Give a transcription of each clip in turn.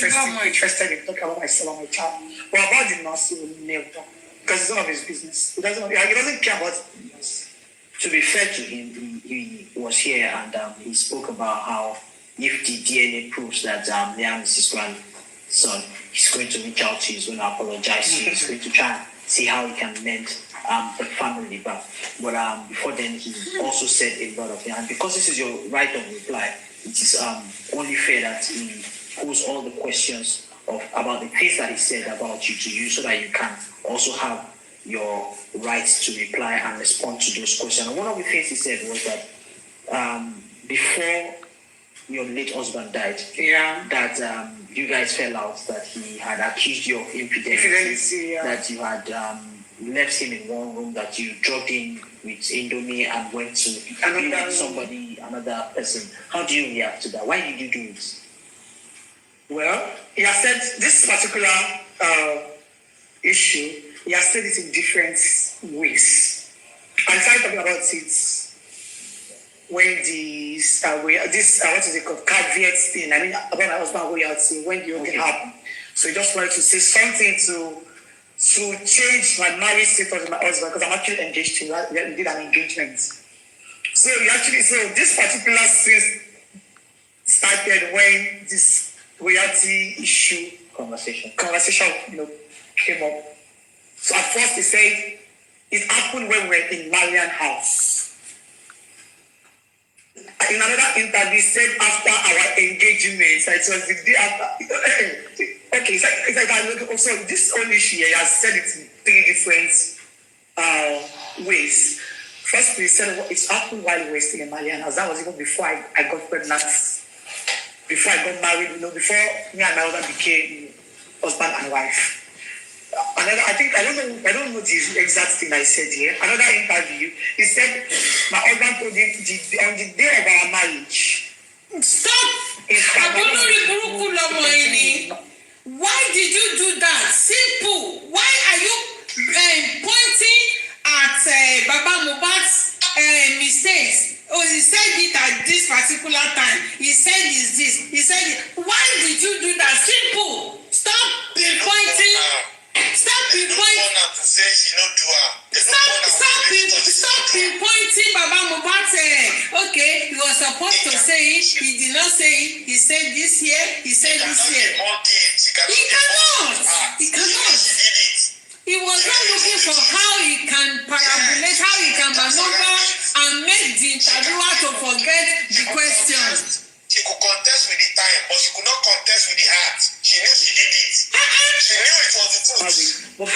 interested in talking about myself and my child. But about the nurse, he will never talk. Because it's none of his business. He doesn't care about it. To be fair to him, he was here and he spoke about how if the DNA proves that Liam is his grandson, he's going to reach out to you, he's going to apologize to you, he's going to try and see how he can mend the family back. But before then, he also said a lot of things. And because this is your right of reply, it is only fair that he pose all the questions about the things that he said about you to you so that you can also have your rights to reply and respond to those questions. And one of the things he said was that before your late husband died, that you guys fell out, that he had accused you of infidelity, that you had left him in one room, that you drugged him with Indomie and went to be with somebody, another person. How do you react to that? Why did you do it? Well, he has said this particular issue, he has said it in different ways. I started talking about it when this what is it called, caveat thing. I mean, about my husband going out when the okay happened. So he just wanted to say something to change my marriage status with my husband because I'm actually engaged to him. We did an engagement. So this particular thing started when this royalty issue conversation came up. So at first he said it happened when we were in Marian house. In another interview, he said after our engagement, so it was the day after. Okay, it's like so this whole issue, he has said it in 3 different ways. First, he said it happened while we were still in Marian house. That was even before I got pregnant. Before I got married, before me and my husband became husband and wife. I don't know the exact thing I said here. Another interview, he said my husband told him on the day of our marriage. Stop! Why did you do that? Simple. Why are you pointing at Baba Mohbad's mistakes? Oh, he said it at this particular time. He said this. He said it. Why did you do that? Simple. Stop pointing. Stop pinpointing Baba Mohbad. Okay, he was supposed to say it. He did not say it. He said this here. He said this here. He cannot. He was not looking for how he can parabolate, how he can maneuver and make the interviewer to forget the questions. She could contest with the time, but she could not contest with the heart. She knew she did it. She knew it was the truth.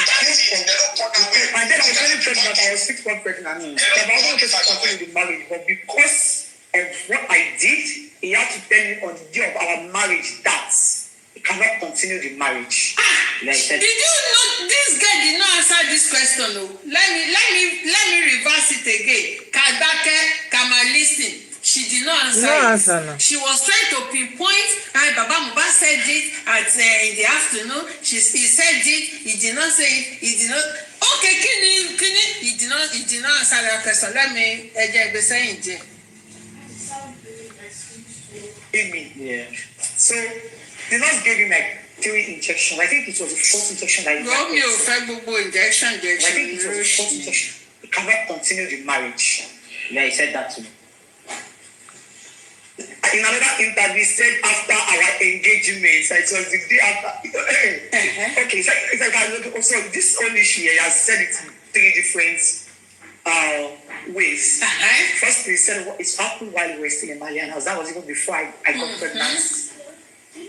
And then I was very pregnant. I was 6 months pregnant. I wasn't going to continue the marriage, but because of what I did, he had to tell me on the day of our marriage that he cannot continue the marriage. Did you know this guy did not answer this question? No. Let me reverse it again. Kadake, listen. She did not answer. No. She was trying to pinpoint. Baba Mohbad said it in the afternoon. He said it. He did not say it. He did not. Okay, Kini. He did not answer that question. Let me be saying it. Yeah. So the nurse gave him like 3 injections. I think it was the 4th injection that he got. Injection. I think it was the 4th injection. He cannot continue the marriage. Yeah, he said that to me. In another interview, he said after our engagement, so it was the day after. Okay, it's like so this whole issue, he has said it in 3 different ways. First, he said it happened while we were still in Marian house. That was even before I got pregnant.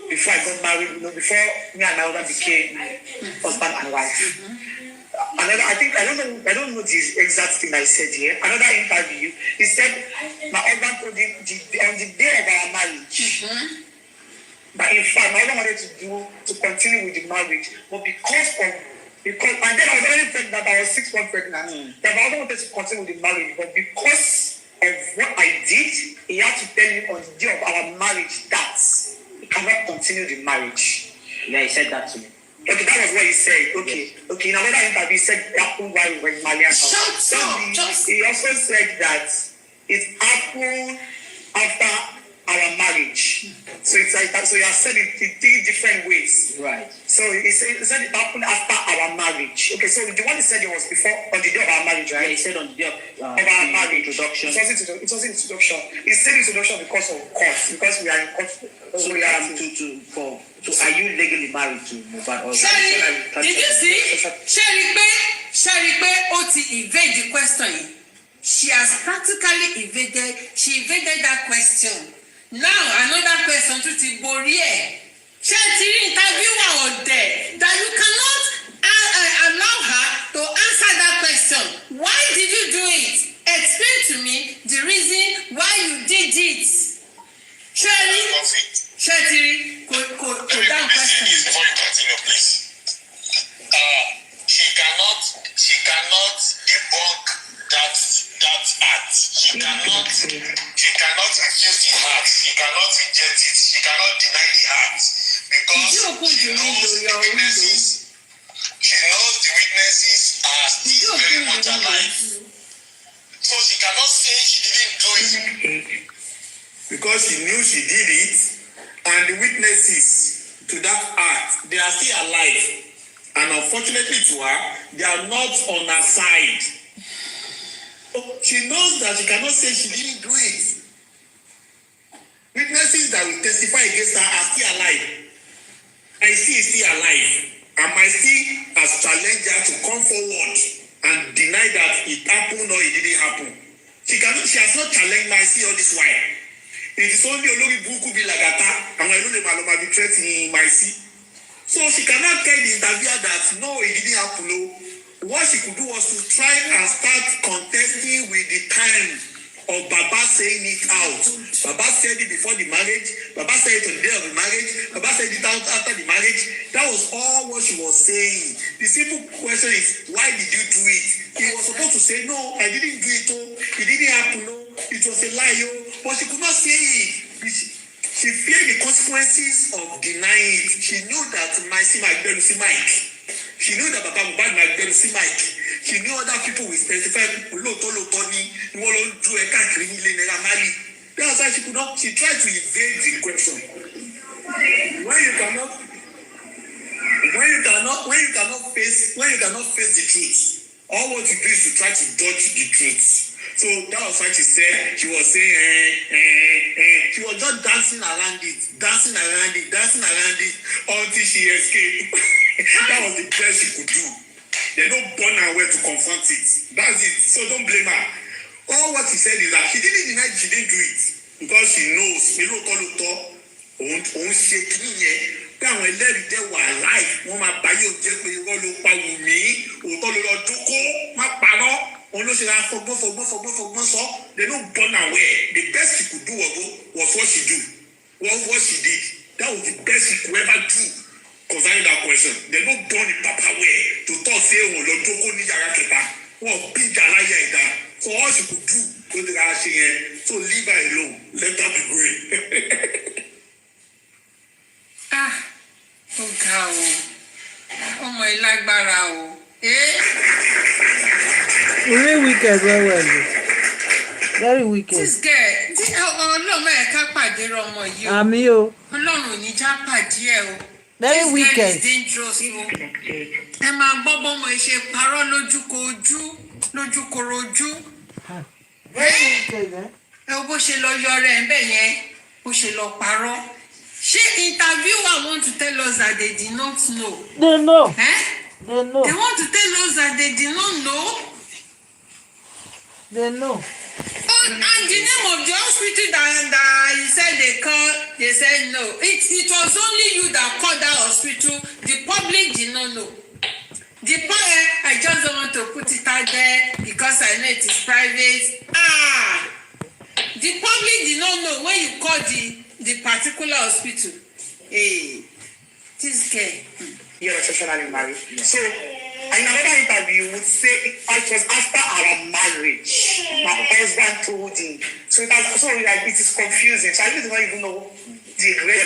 Before I got married, before me and my husband became husband and wife. Another, I don't know the exact thing I said here. Another interview, he said my husband told him on the day of our marriage. But in fact, my husband wanted to continue with the marriage, but because and then I was already pregnant. I was 6 months pregnant. But my husband wanted to continue with the marriage, but because of what I did, he had to tell me on the day of our marriage that he cannot continue the marriage. Yeah, he said that to me. Okay, that was what he said. Okay. In another interview, he said it happened while we were in Marian house. He also said that it happened after our marriage. So it's like that. So you have said it in 3 different ways. Right. So he said it happened after our marriage. Okay, so the one he said it was before on the day of our marriage, right? Yeah, he said on the day of our marriage. Introduction. It was introduction. He said introduction because of court, because we are in court. So we are are you legally married to Mohbad? Did you see? Sherry Oti evade the question. She has practically evaded that question. Now another question to the Borie. She interviewer out there that you cannot allow her to answer that question. Why did you do it? Explain to me the reason why you did it. Sherry, go down question. Before you continue, please. She cannot debunk that act. She cannot refuse the act. She cannot reject it. She cannot deny the act because she knows the witnesses are still very much alive. So she cannot say she didn't do it because she knew she did it, and the witnesses to that act, they are still alive, and unfortunately to her, they are not on her side. She knows that she cannot say she didn't do it. Witnesses that will testify against her are still alive. I see is still alive. And my still has challenged her to come forward and deny that it happened or it didn't happen. She has not challenged my see all this while. It is only Olori Buku Bilagata and I know the Maloma be threatening my see. So she cannot tell the interviewer that no, it didn't happen. No. What she could do was to try and start contesting with the time of Baba saying it out. Baba said it before the marriage. Baba said it on the day of the marriage. Baba said it out after the marriage. That was all what she was saying. The simple question is, why did you do it? He was supposed to say, no, I didn't do it. Oh, it didn't happen. No, it was a lie. Oh, but she could not say it. She feared the consequences of denying it. She knew that Mike. She knew that Baba Mohbad might be see Mike. She knew other people will specify That's why she tried to evade the question. When you cannot face the truth, all what you do is to try to dodge the truth. So that was why she said, she was saying, she was just dancing around it until she escaped. That was the best she could do. They don't burn her way to confront it. That's it. So don't blame her. All what she said is that she didn't deny she didn't do it because she knows. Táwọn ẹlẹ́rìí jẹ́ wà láì wọ́n máa báyé òjẹ́ pé irọ́ ló pa Wùmí òótọ́ ló lọ dúkó má parọ́ òun ló ṣe ra fọgbọ́n sọ. They don't burn her way. The best she could do was what she did. That was the best she could ever do concerning that question. They don't burn the papa way to talk say òun lọ dúkó ní yàrá kẹta wọ́n bí ìjà láyà ìdá. So all she could do ló ti ra ṣe yẹn. So leave her alone. Let her be going. Ó ga o, ọmọ ìlágbára o. Very wicked, very wicked. This girl, Ọlọ́run ẹ̀ka pàdé ọmọ yìí o. Àmì o. Ọlọ́run ò ní já pàdé ẹ̀ o. Very wicked. This girl is dangerous o. Ẹ máa gbọ́ bọ́mọ ìṣe parọ́ lójúkorojú. Very wicked, ẹ wo bó ṣe lọ yọrẹ ẹ̀ ń bẹ̀ yẹn, bó ṣe lọ parọ́. She interviewer want to tell us that they did not know. They know. They know. They want to tell us that they did not know. They know. Oh, and the name of the hospital that you said they said no. It was only you that called that hospital. The public did not know. I just don't want to put it out there because I know it is private. The public did not know when you called the particular hospital. Hey, this girl. You're exceptionally married. Yeah. So, in another interview, you would say it was after our marriage. My husband told him. So, it is confusing. So, I don't even know the great.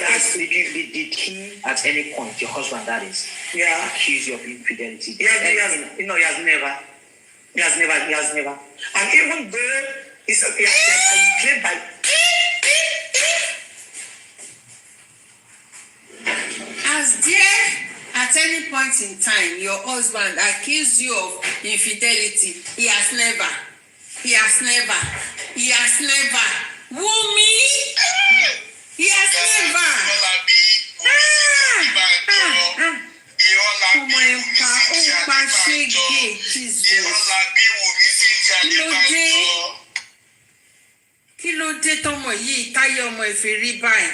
Did he, at any point, your husband, that is, accuse you of infidelity? He has never. And even though he claimed that. Has there at any point in time your husband accused you of infidelity? He has never. He has never. He has never. Wummi? He has never. Ọmọ ẹ̀ pa ó pa ṣége Jesus. Kí ló dé tọmọ yìí táyé ọmọ ẹ̀ fi rí báyìí?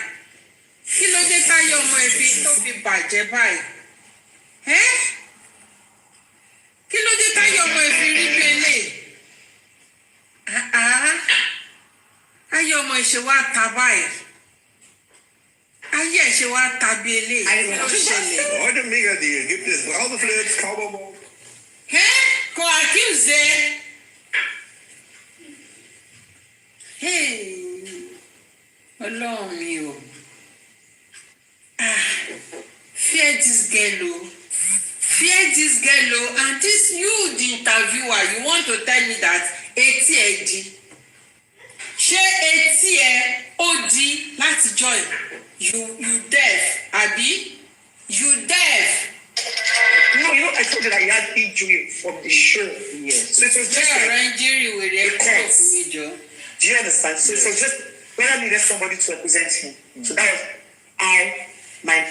Kí ló dé táyé ọmọ ẹ̀ fi tó fi bàjẹ́ báyìí? Kí ló dé táyé ọmọ ẹ̀ fi rí bẹ́lẹ̀? Ayé ọmọ ẹ̀ ṣe wá ta báyìí. Ayé ẹ̀ ṣe wá ta bí eléyìí. Kí ló ṣẹlẹ̀? Heute mega Deal. Gibt es Brauseflips, Kauberbau? Kò accuse. Ọlọ́run mi o. Fear this girl o. Fear this girl o. And this you the interviewer, you want to tell me that etí ẹ di. Ṣé etí ẹ ó di láti join? You deaf, Abi? You deaf. No, I told you that he had injury from the show. Yes. So it was just injury with a court. Do you understand? So it was just when I needed somebody to represent him. So that was my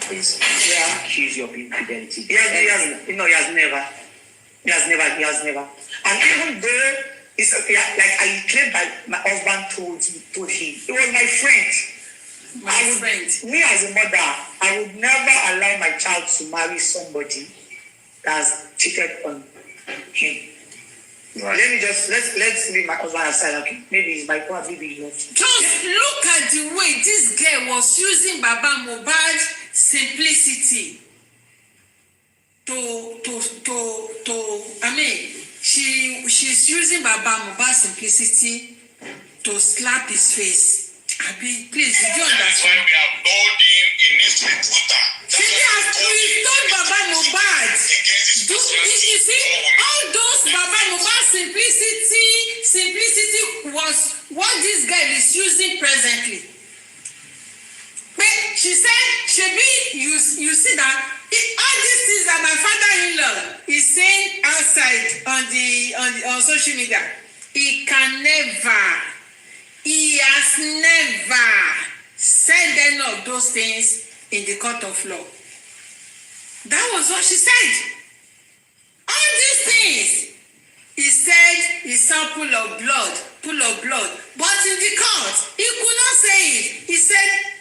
Please accuse you of infidelity. He has never. And even though it's like I claim that my husband told him, it was my friend. Me as a mother, I would never allow my child to marry somebody that has cheated on him. Right. Let's leave my husband aside. Okay, maybe he's my father, maybe he's not. Just look at the way this girl was using Baba Mohbad's simplicity she's using Baba Mohbad's simplicity to slap his face. Abi, please, did you understand? That's why we have told him in this reporter. We told Baba Mohbad. You see, all those Baba Mohbad simplicity was what this girl is using presently. But she said, Shebi, you see that all these things that my father-in-law is saying outside on social media, he has never said any of those things in the court of law. That was what she said. All these things, he said, he saw pool of blood. But in the court, he could not say it. He said,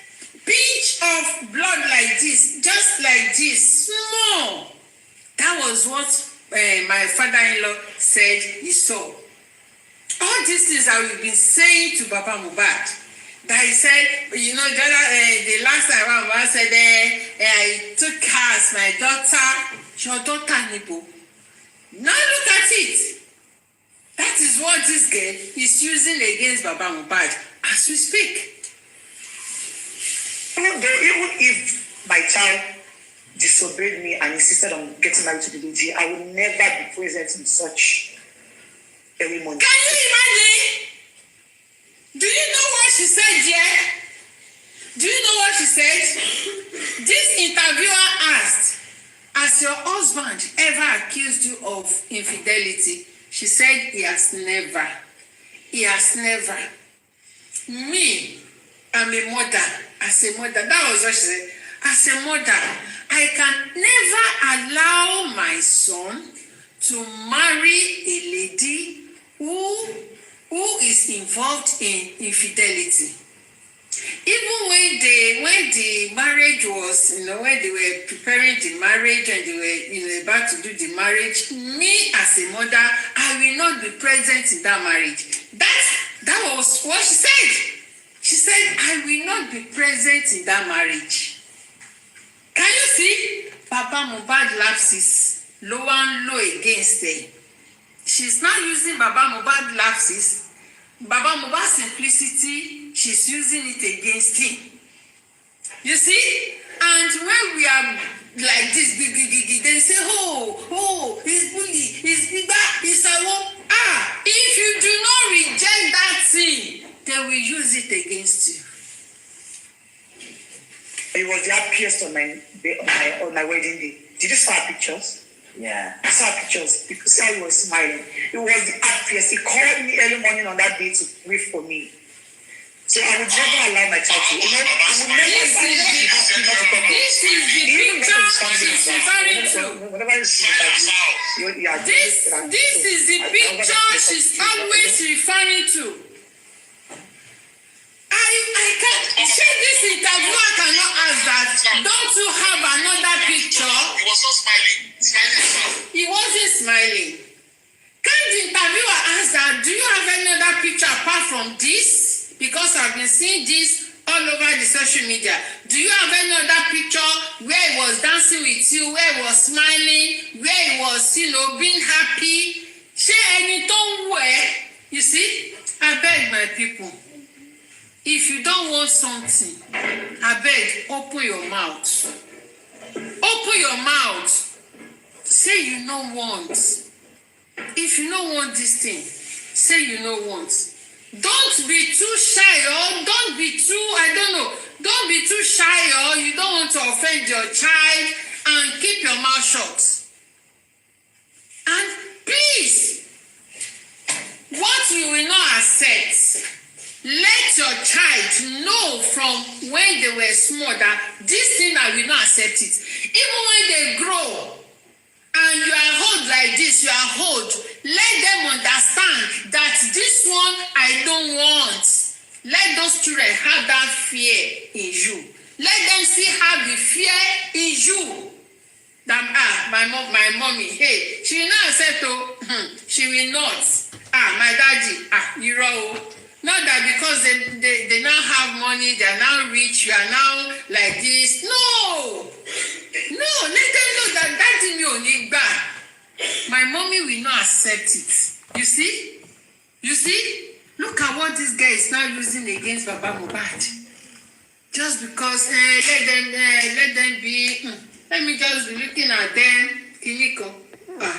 pinch of blood like this, just like this, small. That was what my father-in-law said he saw. All these things that we've been saying to Baba Mohbad, that he said, you know, the last time Baba said, I took her as my daughter. Your daughter, Nibo. Now look at it. That is what this girl is using against Baba Mohbad as we speak. Even if my child disobeyed me and insisted on getting married to the lady, I would never be present in such ceremony. Can you imagine? Do you know what she said here? Do you know what she said? This interviewer asked, has your husband ever accused you of infidelity? She said, he has never. He has never. Me, I'm a mother. As a mother, that was what she said. As a mother, I can never allow my son to marry a lady who is involved in infidelity. Even when the marriage was, when they were preparing the marriage and they were about to do the marriage, me as a mother, I will not be present in that marriage. That was what she said. She said, I will not be present in that marriage. Can you see? Papa Mohbad lapses, low and low against them. She's not using Baba Mohbad lapses. Baba Mohbad simplicity, she's using it against him. You see? And when we are like this, they say, oh, he's bully, happiest on my wedding day. Did you see our pictures? Yeah. I saw pictures. You could see how he was smiling. He was the happiest. He called me early morning on that day to wait for me. So I would never allow my child to, I would never This is the picture she's referring to. Whenever you see that, This is the picture she's always referring to. I can't say this interview. I cannot ask that. Don't you have another picture? He was not smiling. He wasn't smiling. Can't the interviewer ask that? Do you have any other picture apart from this? Because I've been seeing this all over the social media. Do you have any other picture where he was dancing with you, where he was smiling, where he was, being happy? Ṣé ẹni tó ń wò ẹ́? You see, I beg my people, if you don't want something, I beg, open your mouth. Open your mouth. Say you no want. If you no want this thing, say you no want. Don't be too shy, or don't be too, don't be too shy, or you don't want to offend your child, and keep your mouth shut. And please, what you will not accept, let your child know from when they were small that this thing I will not accept it. Even when they grow, and you are old like this, you are old, let them understand that this one I don't want. Let those children have that fear in you. Let them still have the fear in you. That my mommy, hey, she will not accept, she will not. My daddy, you know. Not that because they now have money, they are now rich, you are now like this. No, let them know that that thing you need back. My mommy will not accept it. You see? Look at what this guy is now using against Baba Mohbad. Just because let them be. Let me just be looking at them. Kiniko.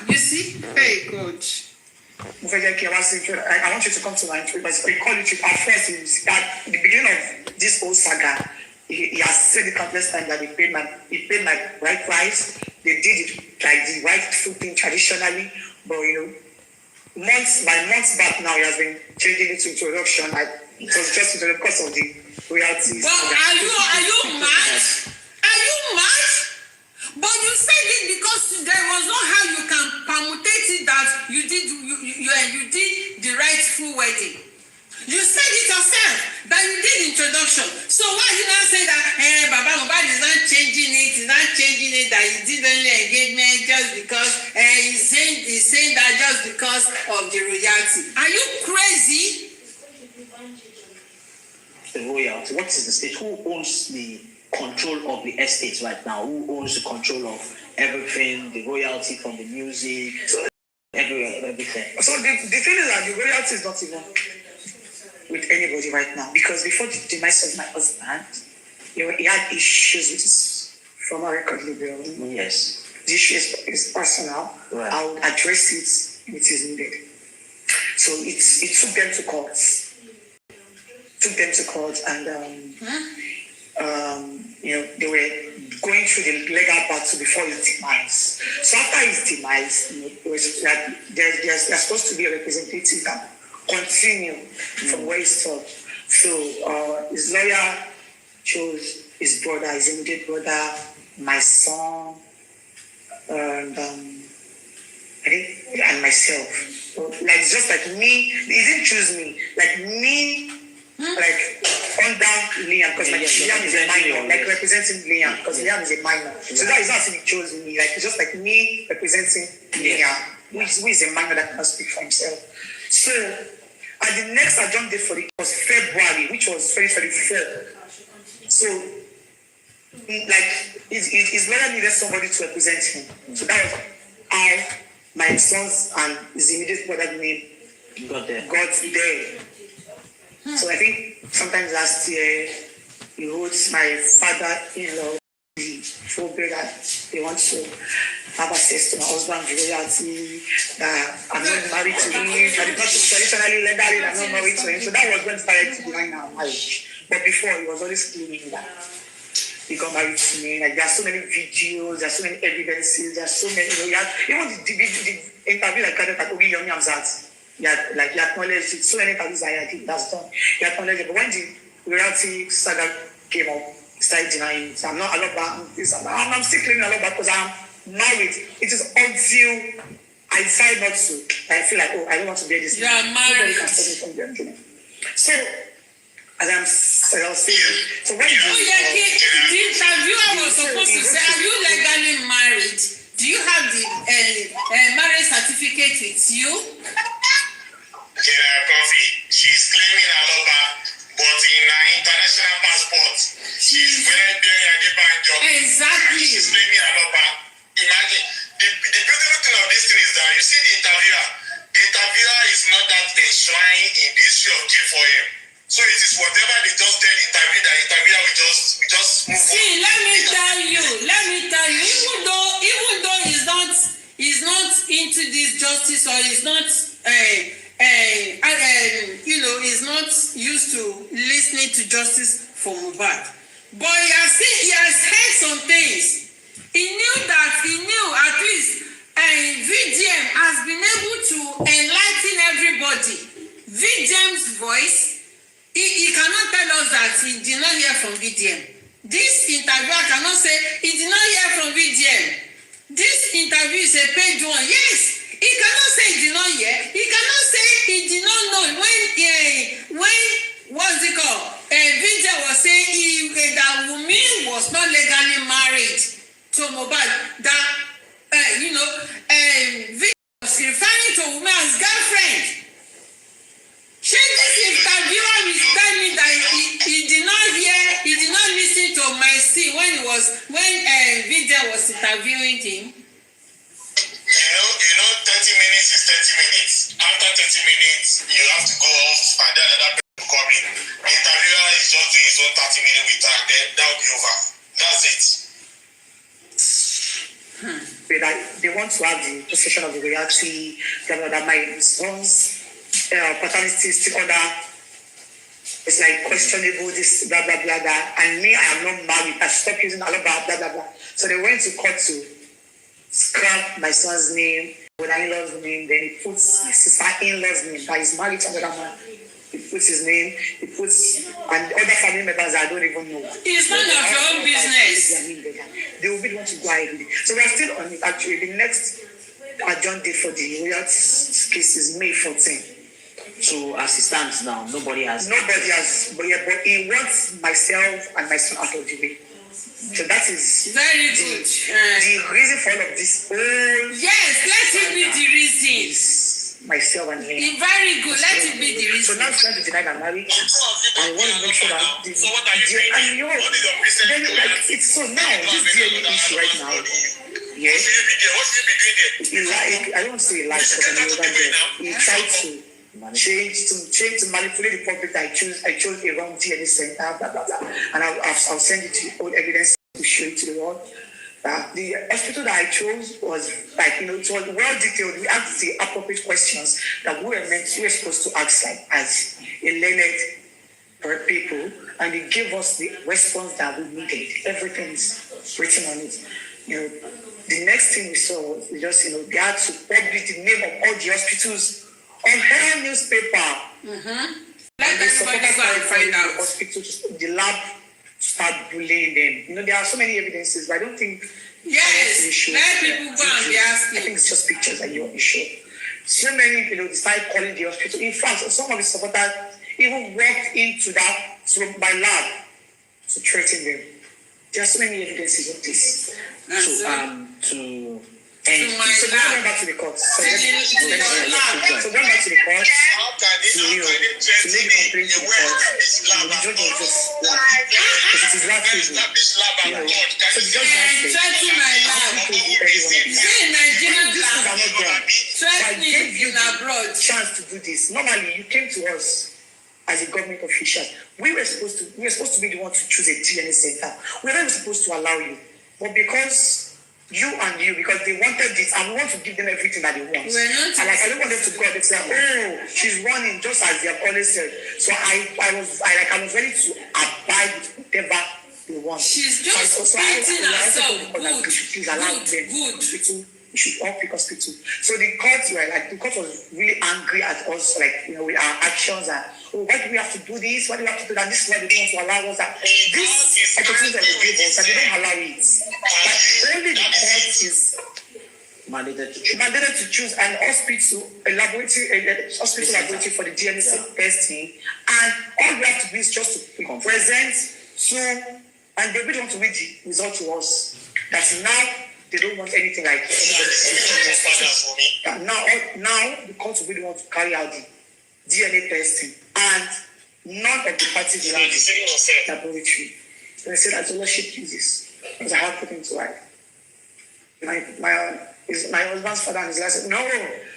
You see? Hey, coach. I want you to come to my trip. But we call it at first. At the beginning of this whole saga, he has said it countless times that he paid my right price. They did it like the rightful thing traditionally, but months back now, he has been changing it to introduction. It was just because of the royalties. But are you mad? Are you mad? But you said it because there was no how you can permutate it that you did the rightful wedding. You said it yourself that you did introduction. So why you not say that Baba Mohbad is not changing it, that he did only engagement just because he's saying that just because of the royalty. Are you crazy? The royalty. What is the state? Who owns the control of the estate right now? Who owns the control of everything, the royalty from the music, everything? So the thing is that the royalty is not even with anybody right now, because before the demise of my husband, he had issues with his former record label. Yes. The issue is personal. Right. I would address it if it is needed. So it took them to court. And they were going through the legal battle before his demise. So after his demise, it was like there's supposed to be a representative that continue from where he stopped. So his lawyer chose his brother, his immediate brother, my son, and myself. So, like, just like me, he didn't choose me. Like me, like under Liam, because Liam is a minor, like representing Liam, because Liam is a minor. So that is not as if he chose me. Like, it's just like me representing Liam, who is a minor that cannot speak for himself. So, at the next adjourned date for it was February, which was 2024. So, his lawyer needed somebody to represent him. So that was my sons, and his immediate brother name got there. So I think sometimes last year, he wrote my father-in-law the phobia that they want to have access to my husband's royalty, that I'm not married to him, I did not traditionally legally, I'm not married to him. So that was when I started to deny our marriage. But before, he was always claiming that. he got married to me. Like, there are so many videos, there are so many evidences, there are so many, even the interview that got at Ogi Yomi Amzat, he acknowledged it. So many interviews I did, that's done. He acknowledged it. But when the reality saga came up, he started denying it. I'm not a lot back. I'm still claiming a lot back because I'm married. It is until I decide not to. I feel like, I don't want to bear this. You are married. Nobody can stop me from being doing. So, as I was saying, so when the interviewer was supposed to say, are you legally married? Do you have the marriage certificate with you? General Coffee, she's claiming a lover, but in her international passport, she's wearing a job. Exactly. She's claiming a lover. Imagine, the beautiful thing of this thing is that you see the interviewer is not that enshrined in the issue of G4M. So it is whatever they just tell the interviewer will just move on. See, let me tell you, even though he's not into this justice, or he's not he's not used to listening to justice for Mohbad, but he has heard some things. He knew at least VDM has been able to enlighten everybody. VDM's voice, he cannot tell us that he did not hear from VDM. This interviewer cannot say he did not hear from VDM. This interview is a page one. Yes, he cannot say he did not hear. He cannot say he did not know when what's it called? VDM was saying that Wummi was not legally married to Mohbad. That VDM was referring to Wummi as girlfriend. This interviewer will tell me that he did not listen to my scene when Vidya was interviewing him. 30 minutes is 30 minutes. After 30 minutes, you have to go off and then another person will come in. The interviewer is just doing his own 30 minutes with her, then that will be over. That's it. They want to have the possession of the reality, that my son's paternity is still under, it's like questionable, this blah blah blah blah, and me, I am not married. I stopped using all of blah blah blah. So they went to court to scrap my son's name, with in-law's name, then he puts my sister-in-law's name, that is married to another man. He puts his name, and other family members I don't even know. It's none of your own business. They will be the one to go ahead with it. So we're still on it. Actually, the next adjourned date for the royalty case is May 14. So as it stands now, nobody has, but he wants myself and my son out of the way. So that is very good. The reason for all of this. Yes, let it be the reason. Is myself and him. Very good. Let it be the reason. So now he's trying to deny that marriage. I want to make sure that so what are you doing? And it's so now this DNA issue right now. Yes. What should you be doing there? I don't say he lied because he tried to change to manipulate the public that I chose a wrong DNA center, blah blah blah, and I'll send it to all evidence to show it to the world. The hospital that I chose was it was well detailed. We asked the appropriate questions that we were supposed to ask, like as a learned people, and they gave us the response that we needed. Everything is written on it. The next thing we saw was just they had to publish the name of all the hospitals on her newspaper. Let everybody go and find out. The hospital, the lab, start bullying them. There are so many evidences, but I don't think. Yes, let people go and be asking. I think it's just pictures that you want to show. So many, they started calling the hospital. In fact, some of the supporters even walked into my lab to threaten them. There are so many evidences of this. So going back to the court. So going back to the court. To make the complaint to the court. The judge was just because it is that case. So the judge has chance to do this. Normally, you came to us as a government official. We were supposed to be the one to choose a DNA center. We were not supposed to allow you, but because because they wanted this, and we want to give them everything that they want. And I don't want them to go and say, she's running just as they have always said. So I was ready to abide with whatever they want. She's just beating herself. Please allow them. We should all pick hospital. So the court was really angry at us, like, with our actions and why do we have to do this? Why do we have to do that? This is why they don't want to allow us that. This opportunity that they give us, that they don't allow it. But only the court is mandated to choose an hospital, a laboratory for the DNA testing, and all we have to do is just to present and they really want to read the result to us. That now they don't want anything like now the court really want to carry out the DNA testing, and none of the parties around the laboratory. And I said, as the Lordship uses, because I have put into life. My husband's father and his wife said, no,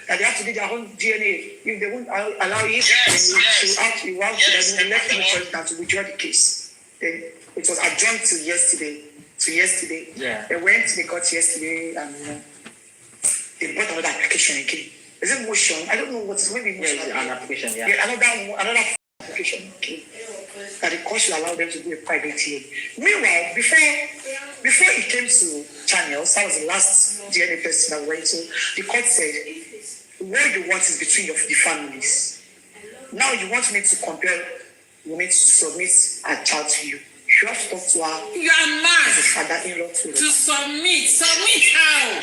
that they have to do their own DNA. If they won't allow it, then you have to let the president to withdraw the case. Then it was adjourned to yesterday. Yeah. They went to the court yesterday and they brought another application again. Is it motion? I don't know what it's maybe motion. Yeah, an application, yeah. Another application again. That the court should allow them to do a private hearing. Meanwhile, before it came to channels, that was the last DNA testing I went to, the court said, what you want is between the families. Now you want me to compare, you need to submit a child to you. You have to talk to her. You are mad. The father-in-law to submit. Submit how?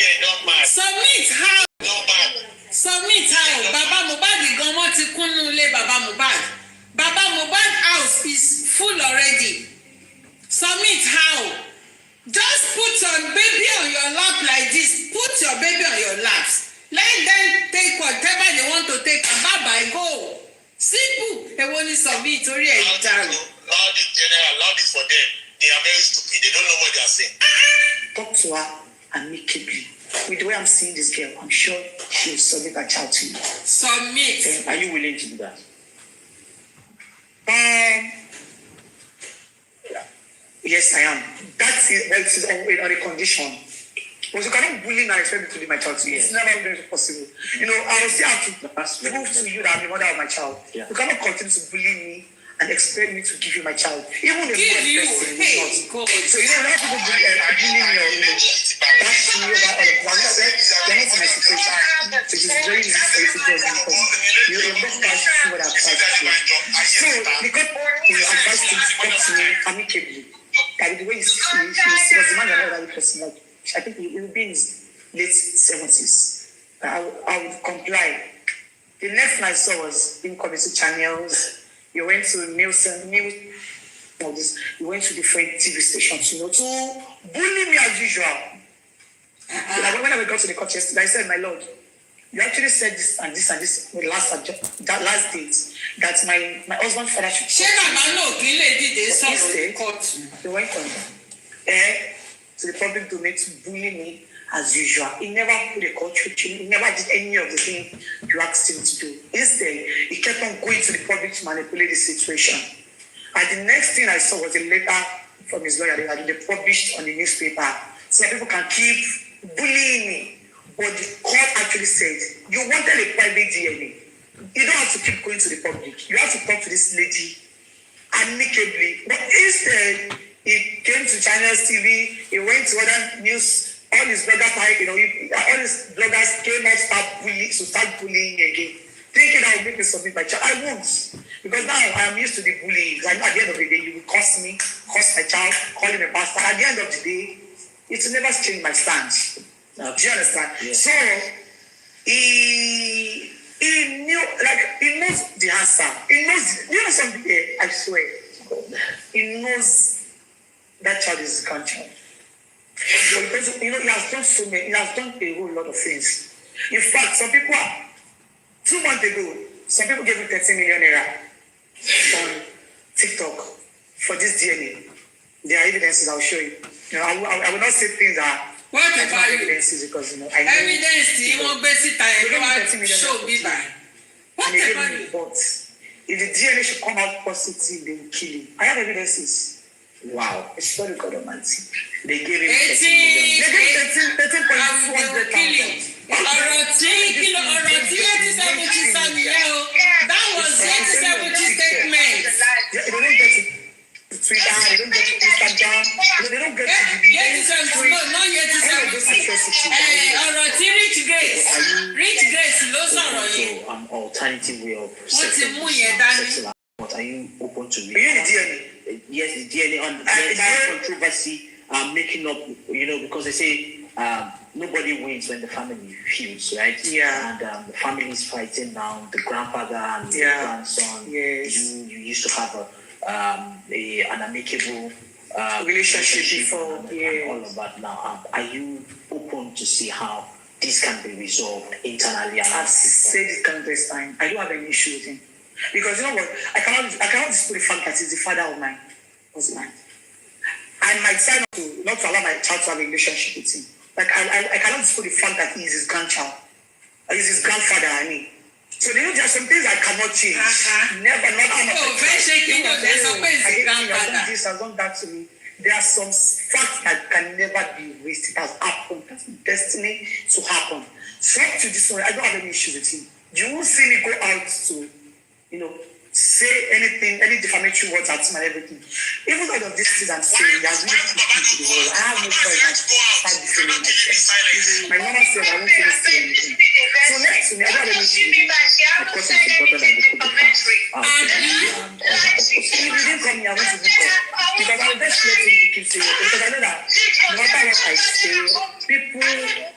Submit how? Submit how? Baba Mohbad gan wọ́n ti kúnnú ilé Baba Mohbad. Baba Mohbad house is full already. Submit how? Just put your baby on your lap like this. Put your baby on your laps. Let them take whatever they want to take. Bye-bye, go. Simple. They won't submit. Allow this general, allow this for them. They are very stupid. They don't know what they are saying. talk to her amicably. With the way I'm seeing this girl, I'm sure she will submit her child to you. Submit. Are you willing to do that? Yes, I am. That is on a condition. Because you cannot bully and expect me to leave my child to you. It's never going to be possible. I will still have to prove to you that I'm the mother of my child. Yeah. You cannot continue to bully me and expect me to give you my child. Even if person is not. So a lot of people bullying me or bash me over all of that. They're not in my situation. So it is very easy for you to do it because you're best guys to see what I've tried to do. So because you advised him to come to me amicably, that the way he was the man that I person, like I think he will be in his late 70s. I would comply. The next thing I saw was him coming to channels. He went to Nielsen, he went to different TV stations, to bully me as usual. Like when I got to the court yesterday, I said, my Lord, you actually said this and this and this the last date that my husband's father should they went on to the public domain to bully me as usual. He never put a court treaty. He never did any of the things you asked him to do. Instead, he kept on going to the public to manipulate the situation. And the next thing I saw was a letter from his lawyer that they published on the newspaper. So people can keep bullying me. But the court actually said, you wanted a private DNA. You don't have to keep going to the public. You have to talk to this lady amicably. But instead, he came to China's TV, he went to other news, all his bloggers, all his bloggers came out start bullying again. Thinking I will make me submit my child. I won't. Because now I am used to the bullying. Like at the end of the day, you will curse me, curse my child, call him a bastard. At the end of the day, it will never change my stance. Do you understand? Yeah. So he knows the answer. He knows something there, I swear. He knows that child is a grandchild. Because he has done so many, he has done a whole lot of things. In fact, 2 months ago, some people gave me 30 million naira on TikTok for this DNA. There are evidences I'll show you. I will not say things that what about evidences because I know evidence you want basic time show me by. What about you? But if the DNA should come out positive, they will kill him. I have evidences. Wow, it's not a God Almighty. They gave him 13 million. They gave him 13.4 that was 70 statement. They don't get to Twitter, they don't get to Instagram, alternative way of What's the moon sexual. What are you open to? Yes, the DNA on the controversy, making up, because they say nobody wins when the family feuds, right? Yeah. And the family is fighting now. The grandfather and the grandson. Yes. You used to have an amicable relationship before. And all of that. Now, are you open to see how this can be resolved internally? I've said it countless times. I don't have any issue with him. Because you know what? I cannot dispute the fact that he's the father of my husband. I might decide not to allow my child to have a relationship with him. Like I cannot dispute the fact that he's his grandchild. He's his grandfather, I mean. So there are some things I cannot change. Never, not how much. Oh, very shaking. There's a way his grandfather. This has done that to me. There are some facts that can never be erased. It has happened. That's destiny to happen. So up to this one, I don't have any issues with him. You won't see me go out to, say anything, any defamatory words at him and everything. Even out of these things I'm saying, he has really put me to the world. I have no choice but to start defaming myself. My mama said I won't even say anything. So next to me, I don't have any issue with him. Because it's important that they put the facts out. If he didn't come here, I won't even come. Because I'm just letting him to keep saying it. Because I know that no matter what I say, people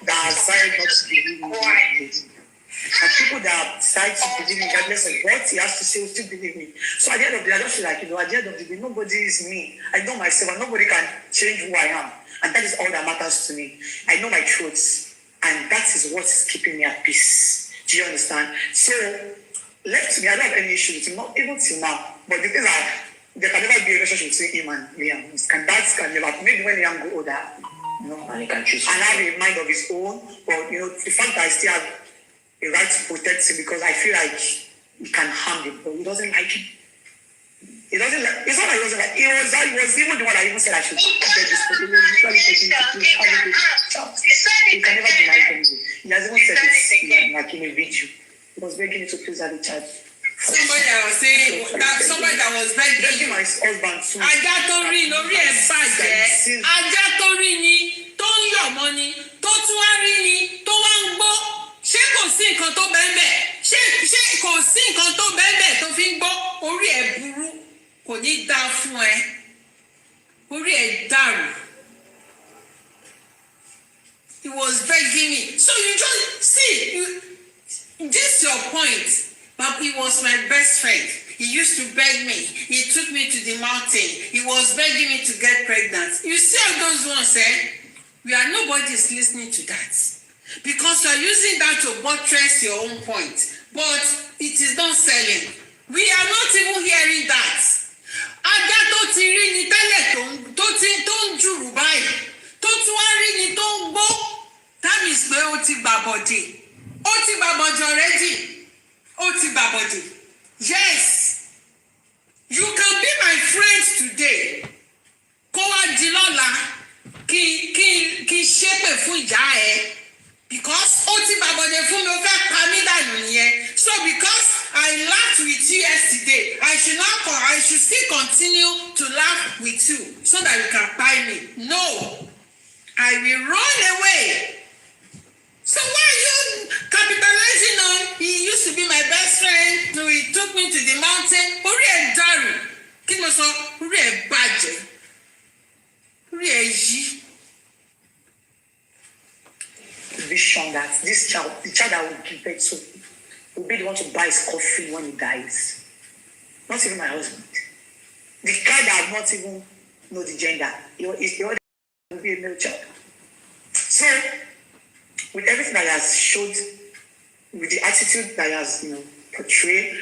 that are sorry not to believe me, and people that decide to believe me, regardless of what he has to say, will still believe me. So at the end of the day, I just feel like, at the end of the day, nobody is me. I know myself, and nobody can change who I am. And that is all that matters to me. I know my truths, and that is what is keeping me at peace. Do you understand? So, left to me, I don't have any issue with him, not even till now. But the thing is that there can never be a relationship between him and Liam. That can never. Maybe when Liam go older, and he can choose. And have a mind of his own. But the fact that I still have a right to protect him, because I feel like he can harm him, but he doesn't like him. He doesn't like. It's not that he doesn't like. He was even the one that even said I should get this. He was literally taking it to have a child. He can never deny it anyway. He has even said it like in a video. He was begging me to please have a child. Somebody that was saying somebody that was begging my husband too. ajá tó rí lórí ẹ̀ bàjẹ́ ajá tó rí ni tó ń yọ̀ mọ́ ni tó tún wá rí ni tó wá ń gbọ́ ṣé kò sí nǹkan tó bẹ́ẹ̀ ṣé kò sí nǹkan tó bẹ́ẹ̀ tó fi ń gbọ́ orí ẹ̀ burú kò ní dáa fún ẹ orí ẹ̀ dàrú. He was begging me. So you just see, this is your point. But he was my best friend. He used to beg me. He took me to the mountain. He was begging me to get pregnant. You see how those ones say? Nobody is listening to that. Because you are using that to buttress your own point. But it is not selling. We are not even hearing that. Ajá tó ti rí ni tẹ́lẹ̀ tó ń jùrù báyìí. Tó tún wá rí ni tó ń gbó. That means pé ó ti gbàbọ̀dè. Ó ti gbàbọ̀dè already. Otibabodi. Yes. You can be my friend today. Kó wá di lọ́la kí ṣépè fún ìyá ẹ. Because Otibabodi fún mi ó fẹ́ pa mí dànù nìyẹn. So because I laughed with you yesterday, I should still continue to laugh with you so that you can buy me. No. I will run away. So why are you capitalizing on he used to be my best friend, so he took me to the mountain? Orí ẹ̀ dàrú. Kí ni mo sọ? Orí ẹ̀ bàjẹ́. Orí ẹ̀ yí. Vision that this child, the child that will give birth to, will be the one to buy his coffin when he dies. Not even my husband. The guy that have not even know the gender. Is the other will be a male child. So with everything that he has showed, with the attitude that he has, portrayed,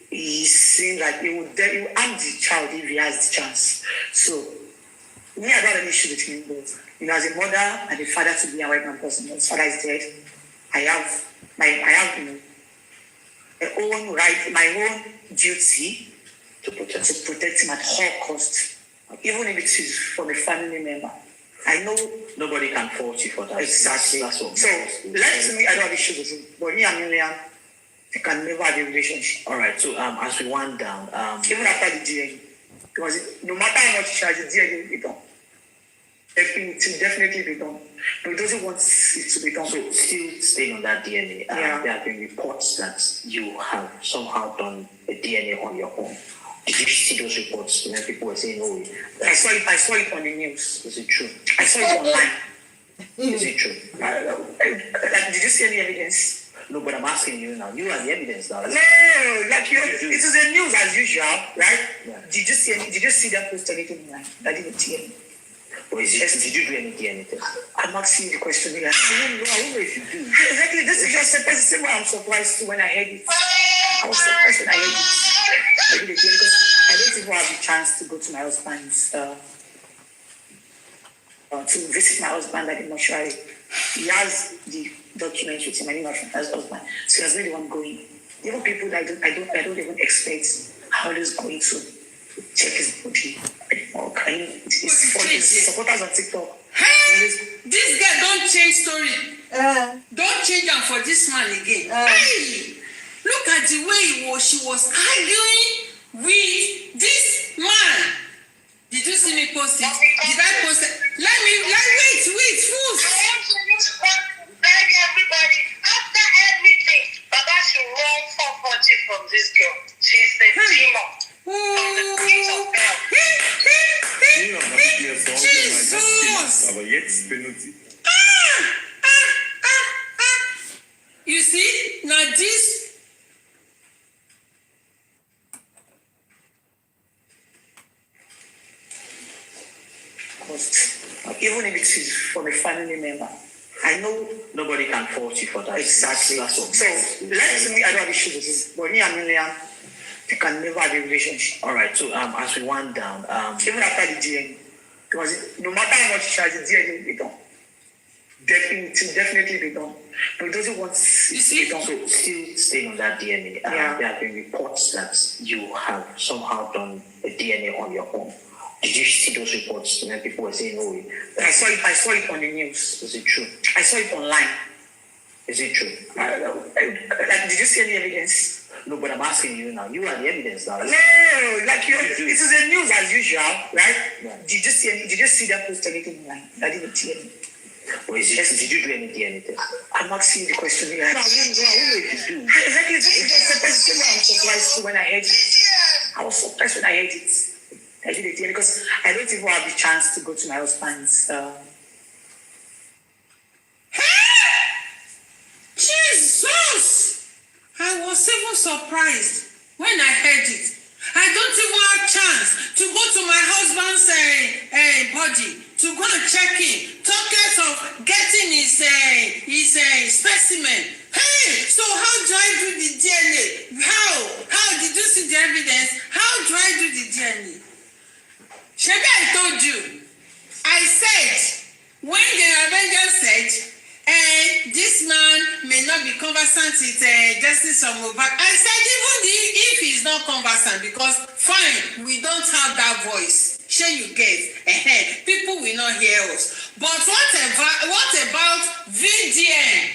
he seems like he will harm the child if he has the chance. So, me, I don't have an issue with him, but as a mother and a father to be a white man person, his father is dead. I have my own right, my own duty to protect him at all costs, even if it is from a family member. I know nobody can fault you for that. Exactly. That's all. So, let me, I don't have issues with him. But me and Miriam, they can never have a relationship. All right. So, as we wind down, even after the DNA, because no matter how much you try, the DNA will be done. Definitely be done. But he doesn't want it to be done. So, still staying on that DNA, Yeah. there have been reports that you have somehow done a DNA on your own. Did you see those reports when people were saying, "Oh, I saw it on the news. is it true? I saw it online. Is it true?" Did you see any evidence? No, but I'm asking you now. You are the evidence now. No, like it is the news as usual, right? Yeah. Did you see that post anything online? That didn't tell me. Or did you do any DNA test? I'm asking you the question here. I don't know if you do. Exactly, this is just the same way I'm surprised too when I heard it. I was surprised when I heard it. I did it because I don't even have the chance to go to my husband's to visit my husband at the mortuary. He has the document with him. I didn't have his husband, so he was really the one going. Even people that I don't even expect how he's going to check his body. It's for his supporters on TikTok. Hey, this guy don't change story. Don't change am for this man again. Hey, look at the way she was arguing with this man. Did you see me post it? Did I post it? Wait, fools. I want to use one beg everybody after everything. Baba should run 440 from this girl. She's a demon. From the pit of hell. Jesus. Aber jetzt benutze You see, now this. Even if it is from a family member, I know Nobody can fault you for that. exactly. That's what. So let's me, I don't have issues with this, but me and Miriam, they can never have a relationship. All right. So as we wind down, Even after the DNA, because no matter how much she has, the DNA will be done. Definitely be done. But he doesn't want it to be done. so still staying on that DNA, Yeah. there have been reports that you have somehow done a DNA on your own. Did you see those reports when people were saying, "Oh, I saw it on the news. is it true? I saw it online. Is it true?" Did you see any evidence? No, but I'm asking you now. You are the evidence now. No, like it is the news as usual, right? Yeah. Did you see that post anything online? That didn't tell me. Or did you do any DNA test? I'm asking you the question here. I wouldn't know if you do. Exactly, this is just the same way I'm surprised too when I heard it. I was surprised when I heard it. I did it because I don't even have the chance to go to my husband's. Jesus! I was even surprised when I heard it. I don't even have chance to go to my husband's body to go and check him. Talk less of getting his specimen. Hey, so how do I do the DNA? How did you see the evidence? How do I do the DNA? Shebi, I told you. I said, when the Avengers said, this man may not be conversant with Justice Mohbad. I said, even if he's not conversant, because fine, we don't have that voice. Sure, you get. People will not hear us. But what about VDN?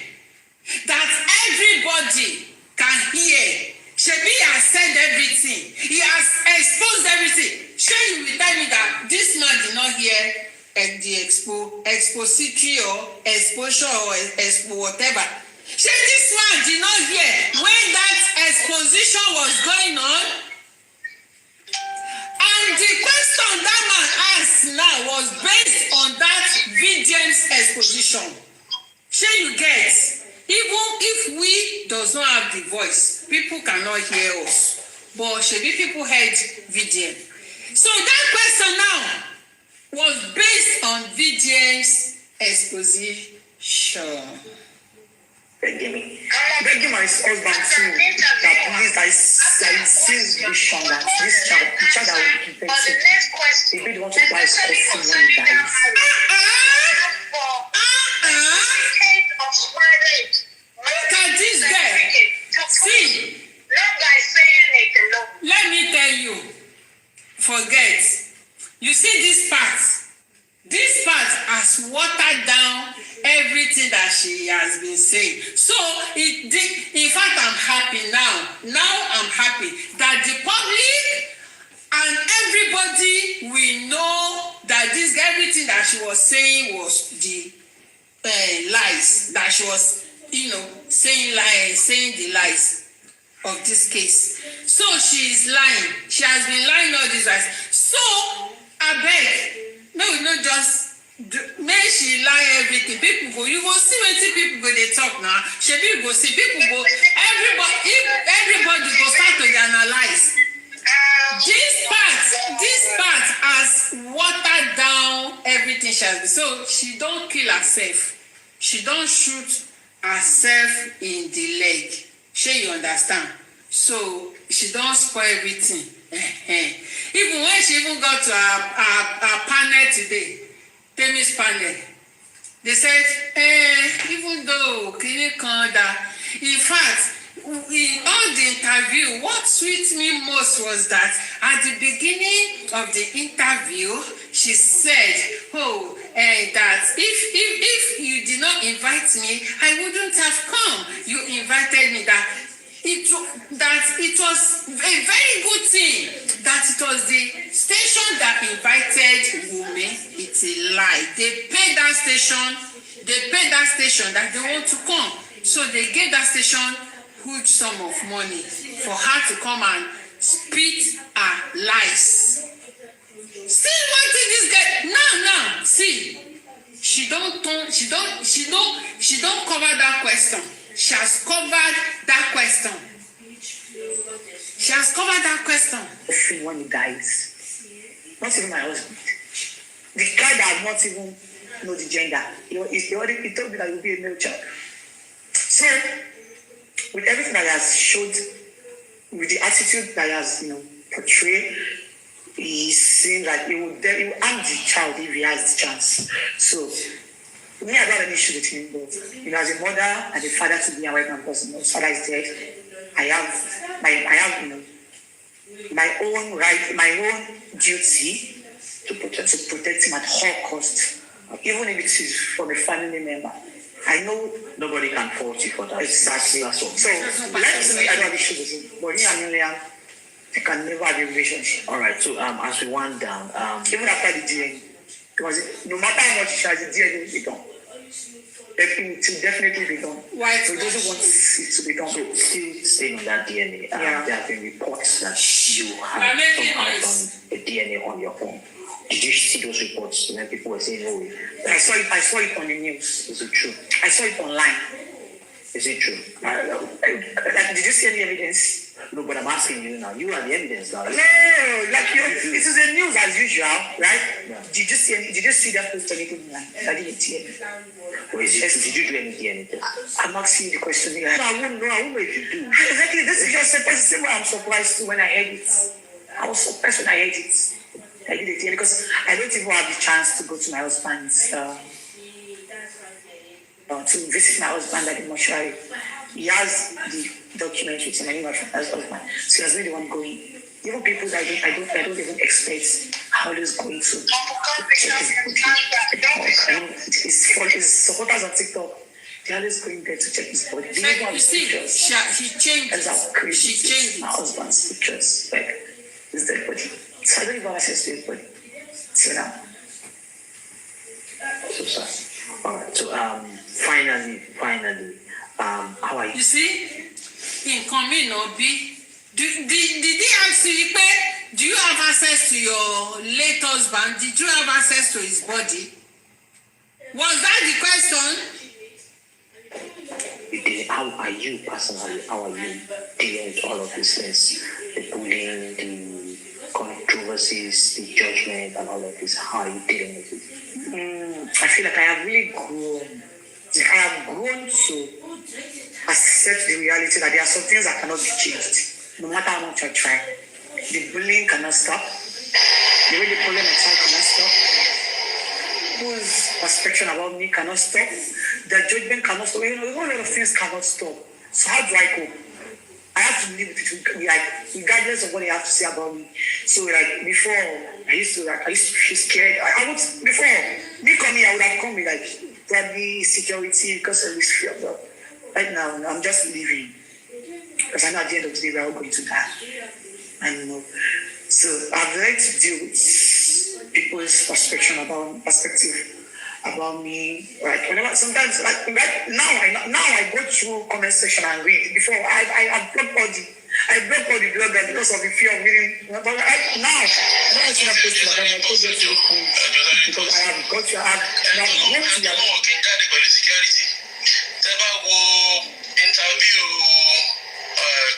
That everybody can hear. Shebi has said everything. He has exposed everything. Sure, you will tell me that this man did not hear the expository or exposure or expo whatever. Sure, this man did not hear when that exposition was going on. And the question that man asked now was based on that VDM's exposition. Sure, you get. Even if we does not have the voice, people cannot hear us. But maybe people heard VDM. So that question now was based on VDM's exposition. Begging my husband too that please I see vision that this child that will be perfect. He really want to buy his costume when he dies. Look at this guy. See, let me tell you, forget. You see this part has watered down everything that she has been saying. So, in fact, I'm happy now. Now I'm happy that the public and everybody will know that this everything that she was saying was the lies, that she was, saying lies, saying the lies of this case. So she is lying. She has been lying all these lies. So I beg, no, just make she lie everything. People go, you go see wetin people go dey talk now. Shebi go see people go. Everybody go start to analyze. This part has watered down everything she has been. So she don't kill herself. She don't shoot herself in the leg. Shey you understand? So she don't spoil everything. Even when she even got to her panel today, Temi's panel, they said, even though in fact, in all the interview, what sweet me most was that at the beginning of the interview, she said, that if you did not invite me, I wouldn't have come. You invited me. That it was a very good thing that it was the station that invited Wummi. It's a lie. They paid that station that they want to come. So they gave that station huge sum of money for her to come and spit her lies. See what did this guy now see, she don't cover that question. She has covered that question. When he dies, not even my husband, the guy that not even know the gender, he told me that he'll be a male child. So with everything that he has showed, with the attitude that he has portrayed, he seems like he will harm the child if he has the chance. So me, I don't have an issue with him, but as a mother and a father to be away from person, his father is dead. I have my own right, my own duty to protect him at all costs, even if it is from a family member. I know Nobody can fault you for that. exactly. That's all. So let's say I don't have issue with him, but me and Miriam, they can never have a relationship. All right. So as we wind down, Even after the DNA, because no matter how much she has, the DNA will be done. It will definitely be done. Why? So he doesn't want it to be done. so still staying on that DNA, Yeah. there have been reports that you have somehow done a DNA on your phone. Did you see those reports when people were saying, "Oh, I saw it on the news. is it true? I saw it online. Is it true?" Did you see any evidence? No, but I'm asking you now. You are the evidence now. No, it is the news as usual, right? Yeah. Did you see that post anything online? I didn't see it. Or is it true? Did you do any DNA test? I'm asking you the question again. No, I wouldn't know if you do. Exactly, this is just the same way I'm surprised when I heard it. I was surprised when I heard it. I did it because I don't even have the chance to go to my husband's to visit my husband at the mortuary. He has the document with him, I know my husband. So he has been the one going. Even people that I don't even expect how he's going to check his body. His supporters on TikTok, they're always going there to check his body. Do you want You see, pictures? she changed. That's how crazy She it is. changed. My husband's pictures, like his dead body. So I don't even access to his body. So now. So sad. All right. So finally, how are you? You see, nǹkan mi no be. Did he ask you, do you have access to your late husband? Did you have access to his body? Was that the question? How are you personally? How are you dealing with all of these things? The bullying, the controversies, the judgment, and all of this. How are you dealing with it? I feel like I have really grown. I have grown to accept the reality that there are some things that cannot be changed. No matter how much I try. The bullying cannot stop. The way the problem I try cannot stop. Whose perception about me cannot stop. The judgment cannot stop. A lot of things cannot stop. So how do I cope? I have to live with it, regardless of what they have to say about me. So before, I used to feel scared. Before me coming, I would have come with probably security because of this fear. But right now, I'm just living. Because I know at the end of the day, we're all going to die. I know. So I've learned to deal with people's perspective about me. Like whenever, sometimes, like now I go through comment section and read. Before I blocked all the bloggers because of the fear of reading. But now I don't see a post about them. I go there to read because I have got to have now went to their interview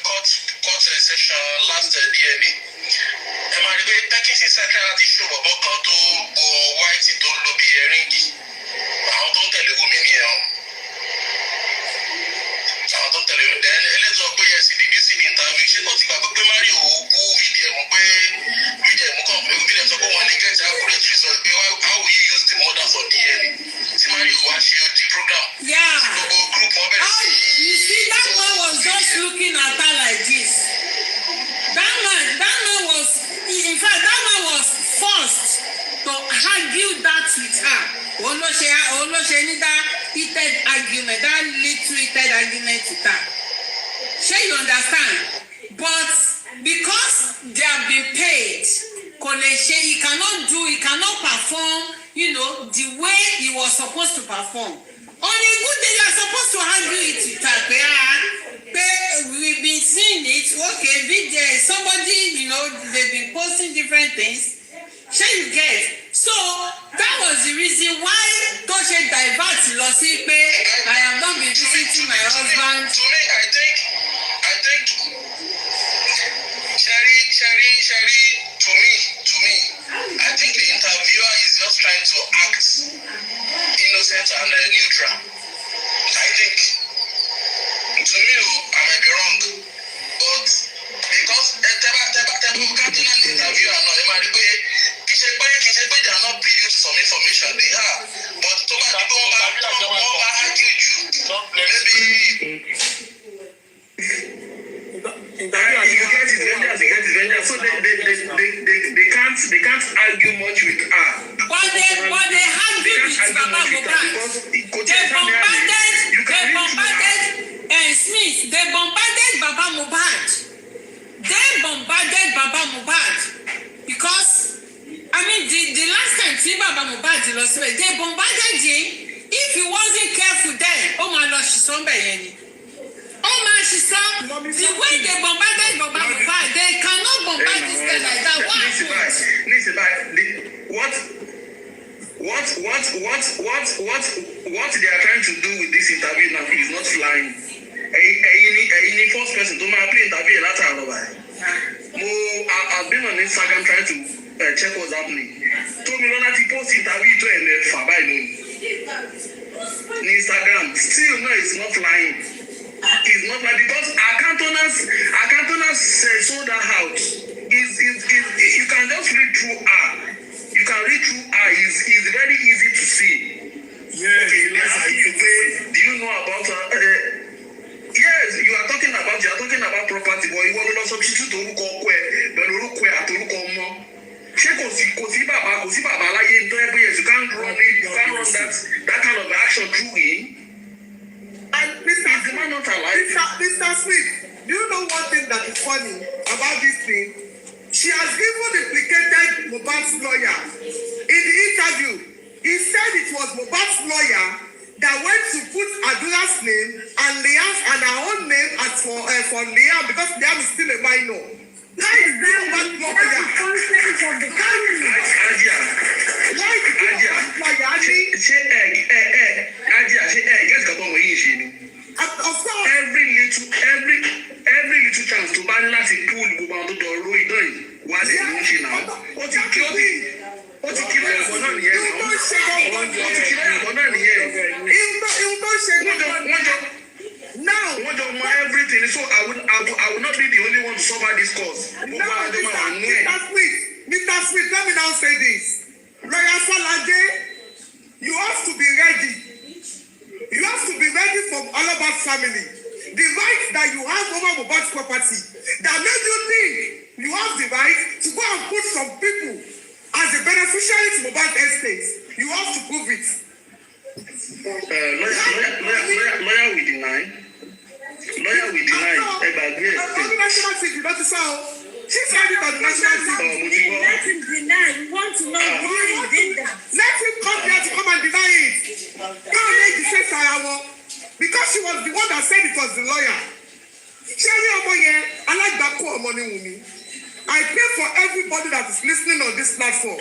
court session last DNA. Ẹ máa rí pé tẹ́kìtì sẹ́kẹ́rẹ́tì ṣòwò bọ́kàn tó bo white tó lo bí ẹ̀ríngì. Àwọn tó ń tẹ̀lé Wummi ní ẹ̀hún. Àwọn tó ń tẹ̀lé ẹlẹ́tọ̀ pé yẹn sì dìde sí interview. Ṣé tó ti gbàgbé pé Mario kú fídíò ẹ̀mú pé fídíò ẹ̀mú kan pé fídíò sọ pé wọ́n ní get accurate result pé how will you use the mother for DNA? Tí Mario wá ṣe di program. Yeah. Gbogbo group wọn bẹ̀rẹ̀ sí. You see, that man was just looking at her like this. That man was, in fact, that man was forced to argue that with her. Olóṣe ní that heated argument, that little heated argument with her. Sure, you understand? But because they have been paid, he cannot perform, the way he was supposed to perform. On a good day, you are supposed to argue it with her. We've been seeing it. Okay, somebody, they've been posting different things. Sure, you get. So that was the reason why Toshe divert Losipe. I have not been visiting my husband. To me, I think, Sherry, to me, I think the interviewer is just trying to act innocent and neutral. I think, to me, I might be wrong, but because cardinal interviewer no, they are not privy to some information they have, but to argue maybe. So they can't argue much with her. But they argued with Baba Mohbad. They bombarded Smith. They bombarded Baba Mohbad because the last time Baba Mohbad lost weight, they bombarded him. If he wasn't careful then, oh my Lord, she's somebody. Oh my, she saw the way they bombarded Baba Mohbad, they cannot bombard this guy like that. What they are trying to do with this interview now is not flying. Any first person to my play interview I've been on Instagram trying to check what's happening. Told me that he post interview to Instagram. Still no, it's not flying. It's not like because accountants sold her out. You can just read through her. You can read through her. It's very easy to see. Yeah. Okay, do you know about her? Yes, you are talking about property, but you want to substitute orúkọ ọkọ ẹ pẹ̀lú orúkọ ẹ àti orúkọ ọmọ. Ṣé kò sí bàbá láyé tó ẹ pé you can't run that kind of action through him. And Mr. man not alive. Mr. Smith, do you know one thing that is funny about this thing? She has even implicated Mohbad's lawyer. In the interview, he said it was Mohbad's lawyer that went to put Adura's name and Liam's and her own name as for Liam because Liam is still a minor. Why is that Mohbad's lawyer? Of course. Every little chance to ban láti pull gbogbo àwọn tó dọ̀rọ̀ ìdán yìí wà lè ní ṣe náà. Ó ti kí ẹ̀kọ́ náà nìyẹn. Wọ́n jọ mọ everything, so I will not be the only one to suffer this cause. Mr. Smith, let me now say this. Lawyer Falade, you have to be ready. You have to be ready from all of our family. The right that you have over Mohbad's property that made you think you have the right to go and put some people as the beneficiary to Mohbad's estate. You have to prove it. Lawyer will deny. She said it on the national TV. Let him deny. We want to know why he did that. Let him come here to come and deny it. Can't make the sense because she was the one that said it was the lawyer. I pray for everybody that is listening on this platform.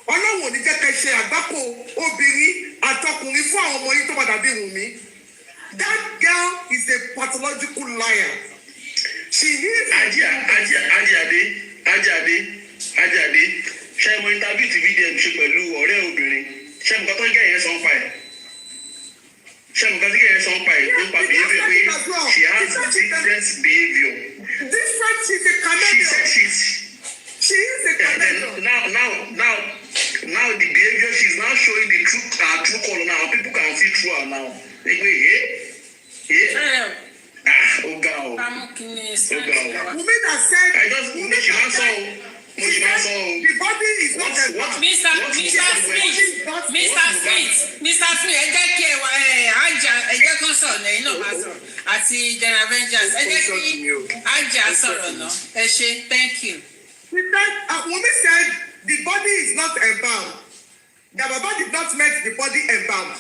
Ọlọ́run ò ní jẹ́ ká ṣe àgbákò obìnrin àtọkùnrin fún àwọn ọmọ yìí tó padà bí Wùmí. That girl is a pathological liar. She is. Ajade. Ṣé mo interview ti VDM ṣe pẹ̀lú ọ̀rẹ́ obìnrin? Ṣé mo kọ́ tó jẹ́ ìyẹn sọ ń pa ẹ̀? Ṣé mo kọ́ tó jẹ́ ìyẹn sọ ń pa ẹ̀? Tó ń pa behavior pé she has different behavior. Different, she's a chameleon. She is a chameleon. Now the behavior she's now showing the true color now. People can see through her now. They go, Wummi that said, the body is not a body. Mr. Smith, ẹ jẹ́ kí ẹ jẹ́ kó sọ̀rọ̀ lẹ́yìn náà máa sọ̀rọ̀ àti General Avengers ẹ jẹ́ kí Ajá sọ̀rọ̀ náà ẹ ṣe thank you. Wummi said the body is not embalmed. The Baba did not make the body embalmed.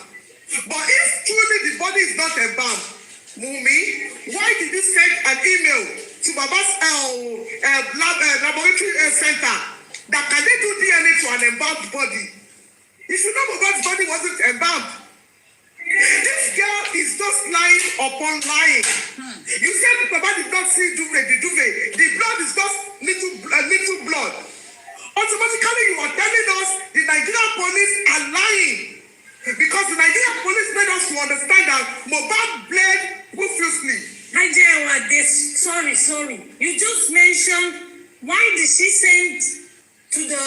But if truly the body is not embalmed, Wummi, why did you send an email to Baba's laboratory center that can they do DNA to an embalmed body? If you know Baba's body wasn't embalmed, this girl is just lying upon lying. You said Baba did not see the duvet. The blood is just little blood. Automatically, you are telling us the Nigerian police are lying because the Nigerian police made us to understand that Mohbad bled profusely. Sorry. You just mentioned why did she send to the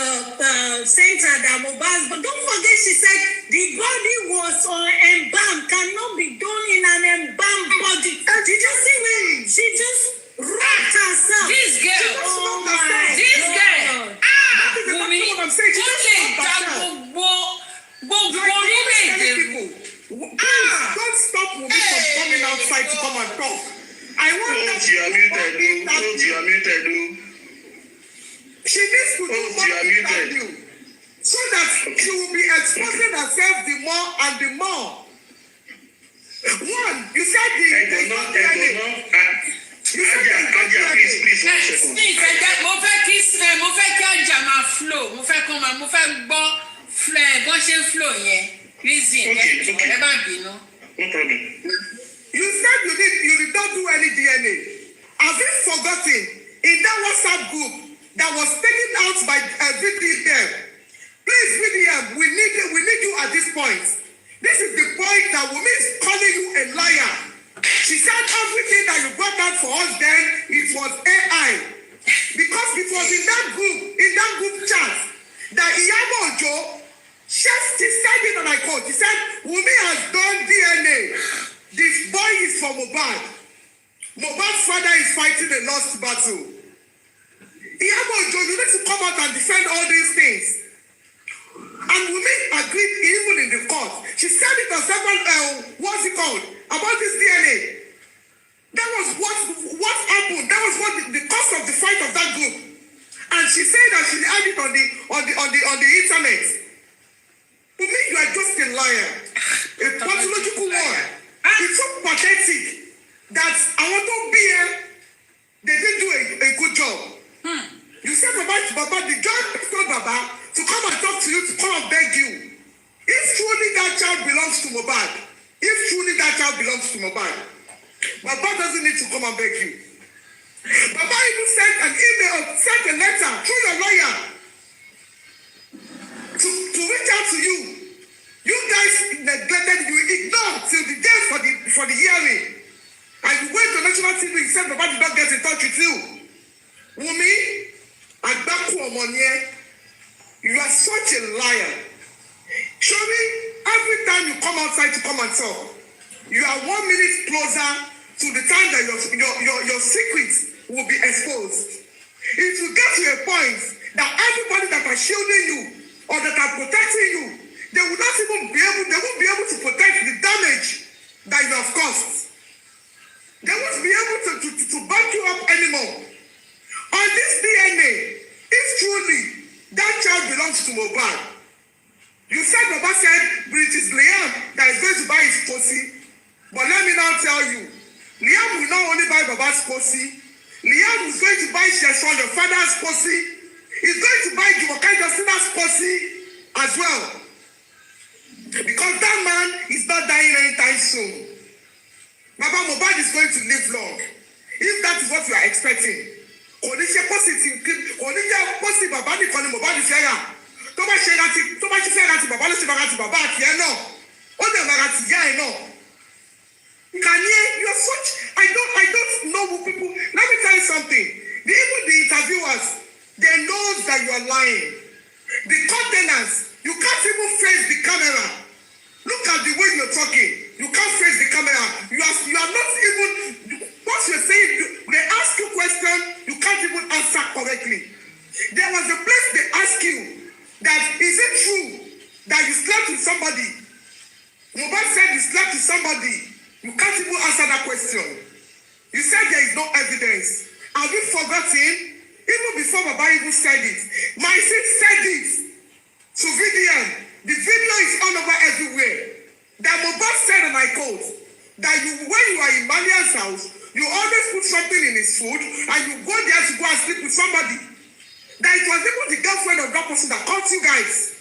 center that Mohbad, but don't forget she said the body was embalmed, cannot be done in an embalmed body. Did you see when she just wrapped herself? This girl. Wummi, ó lè dá gbogbo orílẹ̀-èdè. Don't stop Wummi from coming outside to come and talk. I want that you are muted. She needs to do more interview so that she will be exposing herself the more and the more. One, you said please, mo fẹ́ kí Ajá máa flow, mo fẹ́ gbọ́ bó ṣe ń flow yẹn. Reason, ẹ má bínú. No problem. You said you did not do any DNA. Have you forgotten in that WhatsApp group that was taken out by VDM? Please, VDM, we need you at this point. This is the point that Wummi is calling you a liar. She said everything that you brought out for us then, it was AI. Because it was in that group chat, that Iyabo Ojo, she said it and I quote, she said, Wummi has done DNA. This boy is from Mohbad. Mohbad's father is fighting a lost battle. Iyabo Ojo, you need to come out and defend all these things. And Wummi agreed even in the court. She said it on several, what's it called? About this DNA. That was what happened. That was what the cause of the fight of that group. And she said that she had it on the internet. Wummi, you are just a liar. A pathological one. It's so pathetic that I want to be here. They didn't do a good job. You said Baba, the judge told Baba to come and talk to you, to come and beg you. If truly that child belongs to Mohbad, Baba doesn't need to come and beg you. Baba even sent an email, sent a letter through your lawyer to reach out to you. You guys neglected, you ignored till the day for the hearing. And you went to national TV and said Baba did not get in touch with you. Wummi, you are such a liar. Show me every time you come outside to come and talk, you are 1 minute closer to the time that your secrets will be exposed. It will get to a point that everybody that are shielding you or that are protecting you, they won't be able to protect the damage that you have caused. They won't be able to back you up anymore. On this to Mohbad. You said Baba said British Liam that is going to buy his pussy. But let me now tell you, Liam will not only buy Baba's pussy, Liam is going to buy Sheshon, your father's pussy. He's going to buy Jumokai Justina's pussy as well. Because that man is not dying anytime soon. Baba Mohbad is going to live long. If that is what you are expecting, oníṣẹ́ positive oníṣẹ́ positive bàbá nìkan ni Mohbad fẹ́ rà. Tó bá ṣe fẹ́ ra ti bàbá ló ṣe máa ra ti bàbá àti ẹ náà. Ó dẹ̀ máa ra ti ìyá ẹ náà. Kanye, you are such, I don't know who people, let me tell you something. Even the interviewers, they know that you are lying. The containers, you can't even face the camera. Look at the way you're talking. You can't face the camera. You are not even, what you're saying, they ask you questions, you can't even answer correctly. There was a place they ask you that, is it true that you slept with somebody? Mohbad said you slept with somebody. You can't even answer that question. You said there is no evidence. Have you forgotten? Even before Baba even said it. My sis said it to VDM. The video is all over everywhere. That Mohbad said, and I quote, that when you are in Malian's house, you always put something in his food and you go there to go and sleep with somebody. That it was even the girlfriend of that person that caught you guys.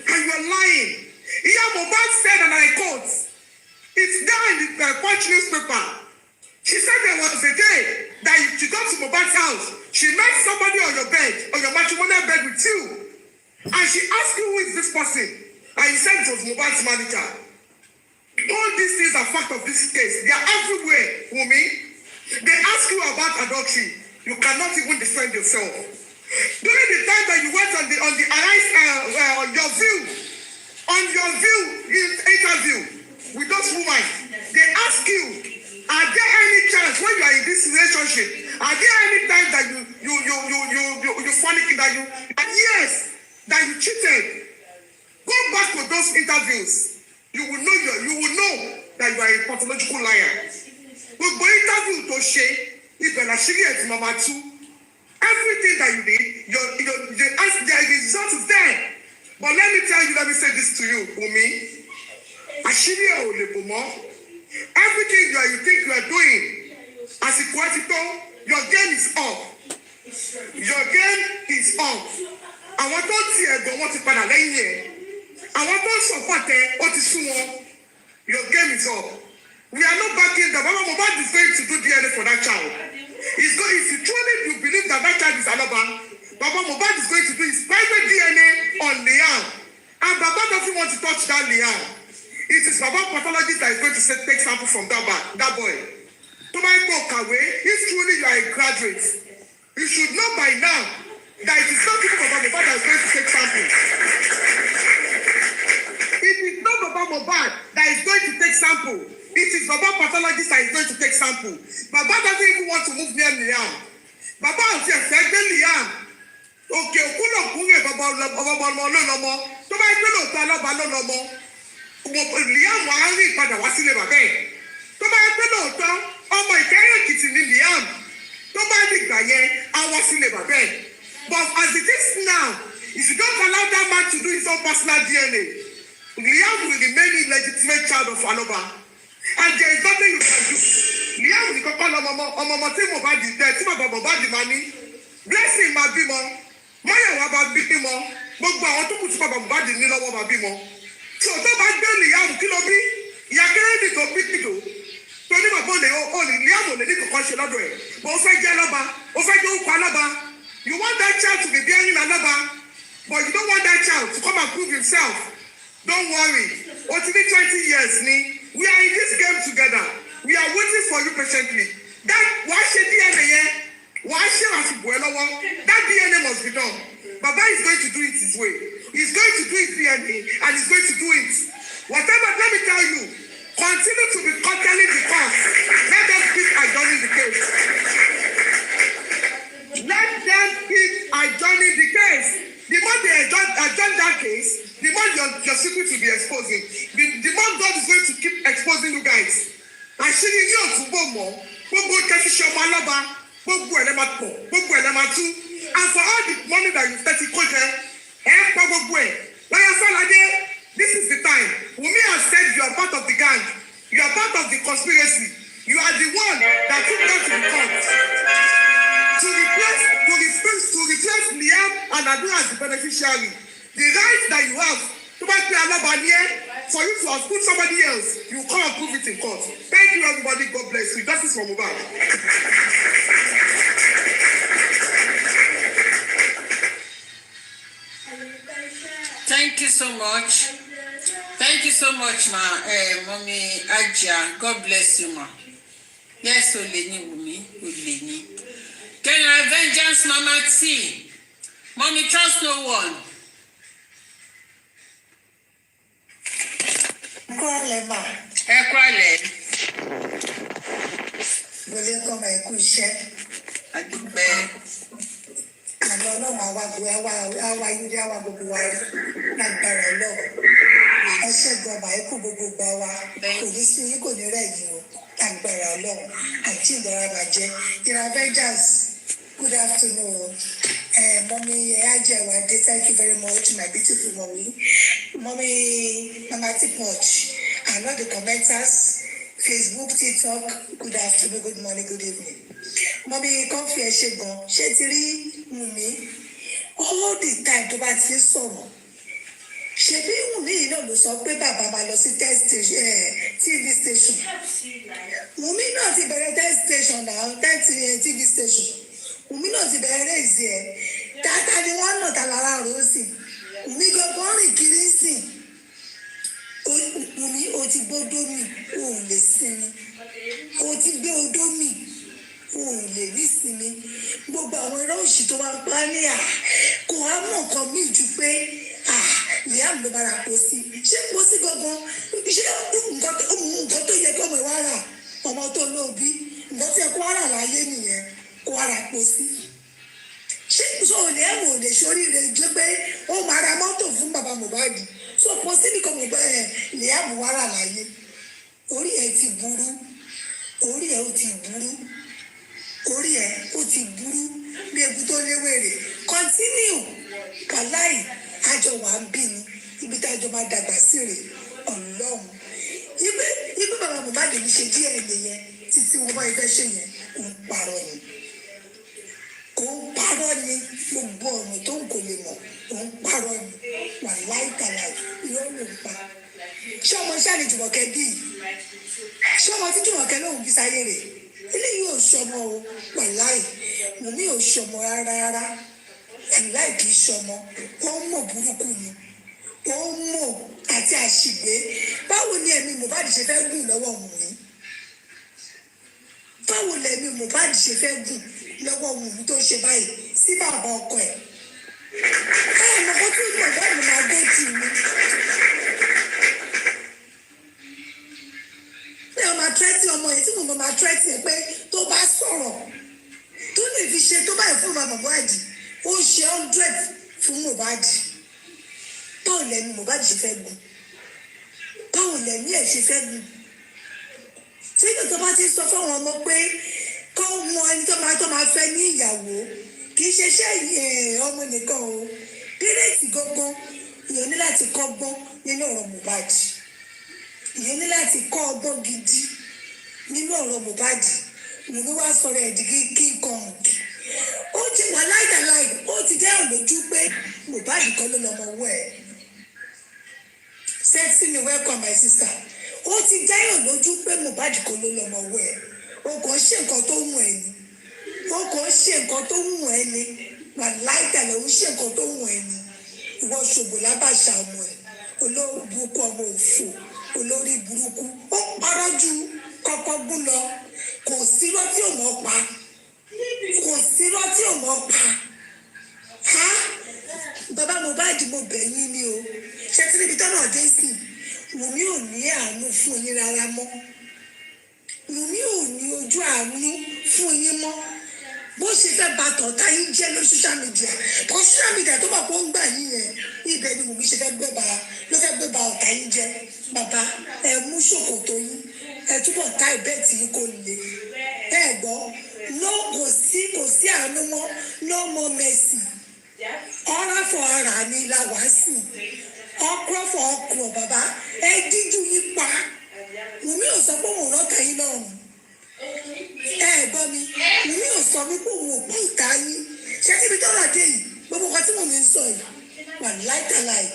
And you are lying. Here Mohbad said, and I quote, it's there in the Punch newspaper. She said there was a day that she got to Mohbad's house. She met somebody on your bed, on your matrimonial bed with you. And she asked you, who is this person? And you said it was Mohbad's manager. All these things are fact of this case. They are everywhere, Wummi. They ask you about adultery. You cannot even defend yourself. During the time that you went on the Arise, on your view interview with those women, they ask you, are there any chance when you are in this relationship, are there any time that you funny that you, and yes, that you cheated? Go back to those interviews. You will know that you are a pathological liar. But by interview to share, if you are serious, number two, everything that you did, the result is there. But let me say this to you, Wummi. Àṣírí ò lè bò mọ́. Everything you think you are doing, àsìkò ẹ ti tó, your game is up. Your game is up. Àwọn tó ti ẹ̀gbọ́n wọn ti padà lẹ́yìn ẹ̀. Àwọn tó ń sọ̀pọ̀tẹ̀ ó ti sún wọn. Your game is up. We are not backing down. Baba Mohbad is going to do DNA for that child. If you truly believe that child is Aloba, Baba Mohbad is going to do his private DNA on Liam. And Baba doesn't want to touch that Liam. It is Baba pathologist that is going to take sample from that boy. To my Kawe, if truly you are a graduate, you should know by now that it is not people Baba Mohbad that is going to take samples. It is not Baba Mohbad that is going to take sample. It is Baba pathologist that is going to take sample. Baba doesn't even want to move near Liam. Baba has said, Liam. Okay, Baba Lolomo. To my Baba Lolomo. Liam wà á rí ìpadà wá sílé bàbá ẹ̀. Tó bá yẹ pé lóòótọ́ ọmọ Ìkẹ́rẹ́ Èkìtì ni Liam. Tó bá dìgbà yẹn á wá sílé bàbá ẹ̀. But as it is now, if you don't allow that man to do his own personal DNA, Liam will remain illegitimate child of Aloba. And there is nothing you can do. Liam ní kọ́kọ́ ọmọ tí Mohbad dẹ̀ tí bàbá Mohbad máa ní. Blessing máa bímọ. Máyọ̀wá bá bímọ. Gbogbo àwọn tó kù tí bàbá Mohbad ní lọ́wọ́ máa bímọ. So tó bá gbé Liam kí ló bí? Ìyá Kẹ́hìndé tó bí kìdò. Tó ní bàbá Liam ò lè ní kankan ṣe lọ́dọ̀ ẹ̀. But ó fẹ́ jẹ́ Aloba. Ó fẹ́ jẹ́ òkú Aloba. You want that child to be bearing Aloba. But you don't want that child to come and prove himself. Don't worry. Ó ti ní 20 years ni. We are in this game together. We are waiting for you patiently. That wàá ṣe DNA yẹn. Wàá ṣe àṣìbò ẹ lọ́wọ́. That DNA must be done. Baba is going to do it his way. He's going to do his DNA and he's going to do it. Whatever, let me tell you, continue to be curtailing the cause. Let them keep adjourning the case. Let them keep adjourning the case. The more they adjourn that case, the more your secret will be exposing. The more God is going to keep exposing you guys. Àṣírí yóò túbọ̀ mọ́. Gbogbo kẹ́síṣẹ́ ọmọ Aloba. Gbogbo ẹ̀lẹ́mà pọ̀. Gbogbo ẹ̀lẹ́mà tú. And for all the money that you spent in Koje, This is the time. Wummi has said you are part of the gang. You are part of the conspiracy. You are the one that took them to the court to replace Liam and Adu as the beneficiary. The right that you have to for you to have put somebody else, you can't prove it in court. Thank you, everybody. God bless you. Justice for Mohbad. Thank you so much. Thank you so much, ma. Mommy Ajia. God bless you, ma. Yes, Oleni Wummi, Oleni. General Vengeance, Mama T. Mommy, trust no one. Kúrọ̀lẹ́ mà. Ẹ kúrọ̀lẹ́. Gbọ́lé kọ́ máa kú iṣẹ́. Adúpẹ́. Àlọ́ ọlọ́run àwa yúdí àwa gbogbo wa rí lágbára ọlọ́run. Ẹ ṣẹ́gun ọba ẹ̀kú gbogbo gbà wa. Kò ní sí yín kò ní rẹ̀ yìí o. Lágbára ọlọ́run. Àti ìdára bàjẹ́. General Vengeance, good afternoon. Mommy Ajewade, thank you very much, my beautiful mommy. Mommy Mama T-Punch, and all the commenters, Facebook, TikTok, good afternoon, good morning, good evening. Mommy, come here, Shegon. Shetiri, Wummi, all the time to buy this song. Ṣebí Wummi náà ló sọ pé bàbá máa lọ sí TV station. Wummi náà ti bẹ̀rẹ̀ test station náà, TV station. Wummi náà ti bẹ̀rẹ̀ ìzì ẹ̀. Tata ni wọ́n nà ta lára rò ó sì. Wummi gbọ́dọ̀ rìn kiri sí. Wummi o ti gbọ́dọ̀ mi, o ò lè sinmi. O ti gbé odó mi, o ò lè ní sinmi. Gbogbo àwọn ẹ̀rọ òṣì tó wá pa ní à kò á mọ̀ nǹkan mí ju pé Liam ló bára pọ̀ sí. Ṣé pọ̀ sí gangan? Ṣé nǹkan tó yẹ kí ọmọ ìwà rà ọmọ tó lóbi? Nǹkan tí ẹ kó ara láyé nìyẹn kó ara pọ̀ sí. Ṣé sọ Liam ò lè ṣoríire jẹ́ pé ó máa ra mọ́tò fún bàbá Mohbad? So pọ̀ sí nìkan mo gbọ́ Liam wà rà láyé. Orí ẹ̀ ti burú. Orí ẹ̀ ó ti burú. Orí ẹ̀ ó ti burú bí egun tó léwèrè. Continue. Kàláì àjọ wà ń bí ni ibi tá a jọ máa dàgbà sí rè Ọlọ́run. Ibi bàbá Mohbad ní ṣe díẹ̀ nìyẹn títí wọn bá ibẹ̀ ṣe yẹn ó ń parọ́ ni. Ó ń parọ́ ni gbogbo ọ̀nà tó ń kò lè mọ̀ ó ń parọ́ ni wà láìkàláì irọ́ ló ń pa. Ṣé ọmọ ṣáà ní Jùmọ̀kẹ́ bí? Ṣé ọmọ tí Jùmọ̀kẹ́ lóun bí sáyé rè? Eléyìí ò ṣọmọ o wà láì Wummi ò ṣọmọ rárá. Láì kìí ṣọmọ ó ń mọ̀ burúkú ni ó ń mọ̀ àti àṣìgbé. Báwo ni ẹ̀mí Mohbad ṣe fẹ́ gùn lọ́wọ́ Wummi? Báwo lẹ̀mí Mohbad ṣe fẹ́ gùn lọ́wọ́ Wummi tó ṣe báyìí sí bàbá ọkọ ẹ̀? Báwo ni ọkọ tó ń bọ̀ báyìí máa gbé tì mí? Bí ọmọ àtúrẹ́tì ọmọ yẹn tí mo máa túrẹ́tì ẹ pé tó bá sọ̀rọ̀ tó lè fi ṣe tó báyìí fún bàbá Mohbad ó ṣe 100 fún Mohbad. Báwo lẹ̀mí Mohbad ṣe fẹ́ gùn? Báwo lẹ̀mí ẹ̀ ṣe fẹ́ gùn? Tí ìjọba bá ti sọ fáwọn ọmọ pé kọ́ mọ ẹni tó máa fẹ́ ní ìyàwó kì í ṣe iṣẹ́ ọmọ nìkan o. Pírẹ́ǹtì gangan ìyẹn ní láti kọ́gbọ́n nínú ọ̀rọ̀ Mohbad. Ìyẹn ní láti kọ́ ọgbọ́n gidi nínú ọ̀rọ̀ Mohbad. Wummi wá sọ̀rọ̀ ẹ̀dí kíkan. Ó ti wà láìdáláì ó ti dẹ́ òlójú pé Mohbad kọ́ ló lọ́mọ owó ẹ̀. Sexy me welcome my sister. Ó ti dẹ́ òlójú pé Mohbad kọ́ ló lọ́mọ owó ẹ̀. O kò ṣe nǹkan tó wù ẹ́ ni. O kò ṣe nǹkan tó wù ẹ́ ni. Wà láìdáláì ó ṣe nǹkan tó wù ẹ́ ni. Ìwọ ṣògbò lábàṣà ọmọ ẹ̀. Olórí burúkú ọmọ òfò. Olórí burúkú. Ó parọ́ ju kọ́kọ́ gún lọ. Kò sí lọ́tí ò mọ̀ pa. Kò sí lọ́tí ò mọ̀ pa. Bàbá Mohbad mo bẹ̀ yín ni o. Ṣé tí níbi tọ́nà dé sí Wummi ò ní àánú fún yín rárá mọ́. Wummi ò ní ojú àánú fún yín mọ́. Bó ṣe fẹ́ bá tọ̀tá yín jẹ́ lórí social media. Kò social media tó bá pọ́n gbà yín yẹn. Ibẹ̀ ni Wummi ṣe fẹ́ gbé ba ọ̀tá yín jẹ́. Bàbá ẹ mú ṣòkòtò yín. Ẹ túbọ̀ tá ìbẹ́ẹ̀tì yín kò le. Ẹ gbọ́ kò sí àánú mọ́, no more mercy. Ọ̀rọ̀ fọ ara ni la wá sí. Ọkọ̀ fọ ọkọ̀ bàbá. Ẹ díjú yín pa. Wùmí ò sọ pé òun rọ́ọ̀kà yín lọ́rùn. Gbọ́ mi. Wùmí ò sọ wípé òun ò pọ̀ ìta yín. Ṣé kíbi tọ́rọ̀ dé yìí? Gbogbo nǹkan tí mo mi ń sọ yìí. Wà láìtàláì.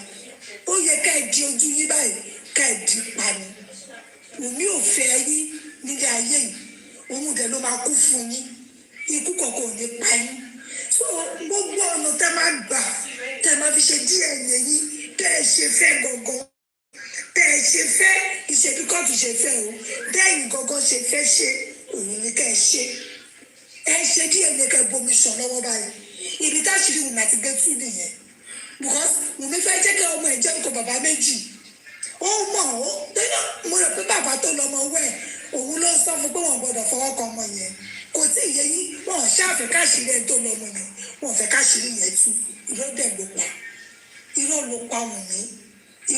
Ó yẹ ká ẹ di ojú yín báyìí. Ká ẹ di pa ni. Wùmí ò fẹ́ yín nílé ayé yìí. Òun dẹ̀ ló máa kú fún yín. Ikú kọ̀ọ̀kan ò ní pa yín. So gbogbo ọ̀nà tẹ́ máa gbà tẹ́ máa fi ṣe DNA yín tẹ́ ẹ ṣe fẹ́ gangan tẹ́ ẹ ṣe fẹ́ ìṣèlú kóòtù ṣe fẹ́ o dẹ́yìn gangan ṣe fẹ́ ṣe òun ni kẹ́ ẹ ṣe DNA kẹ́ bomi sàn lọ́wọ́ báyìí ibi táṣìírí Wùmí àti gbẹ́tù nìyẹn because Wùmí fẹ́ jẹ́ kí ọmọ ẹ̀ jẹ́ nǹkan bàbá méjì ó mọ̀ ó tẹ́lẹ̀ mo rò pé bàbá tó lọ́mọ wẹ̀ òun ló sọ fún pé wọ́n gbọ́dọ̀ fọwọ́ kan ọmọ yẹn kò tí ì yẹ yín wọn ò ṣáàfẹ́ káṣíìrí ẹ̀ tó lọ́mọ yẹn wọn ò fẹ́ káṣíìrí yẹn tú irọ́ dẹ̀ ló pa irọ́ ló pa Wùmí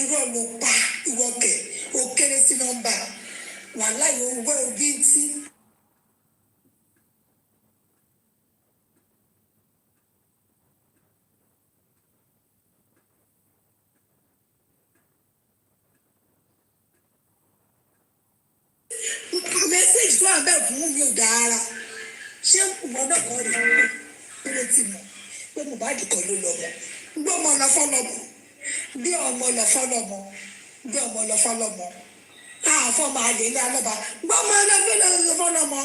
irọ́ ló pa ìwọ́kẹ̀ ó kéré sí nọ́mbà wàhálà yóò wẹ́ òbí tí. mẹ́sẹ̀gì tó wà bẹ́ẹ̀ fún mi ò dára ṣé ìwọ náà kọ́ rẹ̀ ló ti mọ̀ pé Mohbad kọ́ ló lọ mọ́ gbé ọmọ lọ fọlọ́mọ bí ọmọ lọ fọlọ́mọ bí ọmọ lọ fọlọ́mọ àfọmọ àlè ilé alọ́ba gbé ọmọ lọ fọlọ́mọ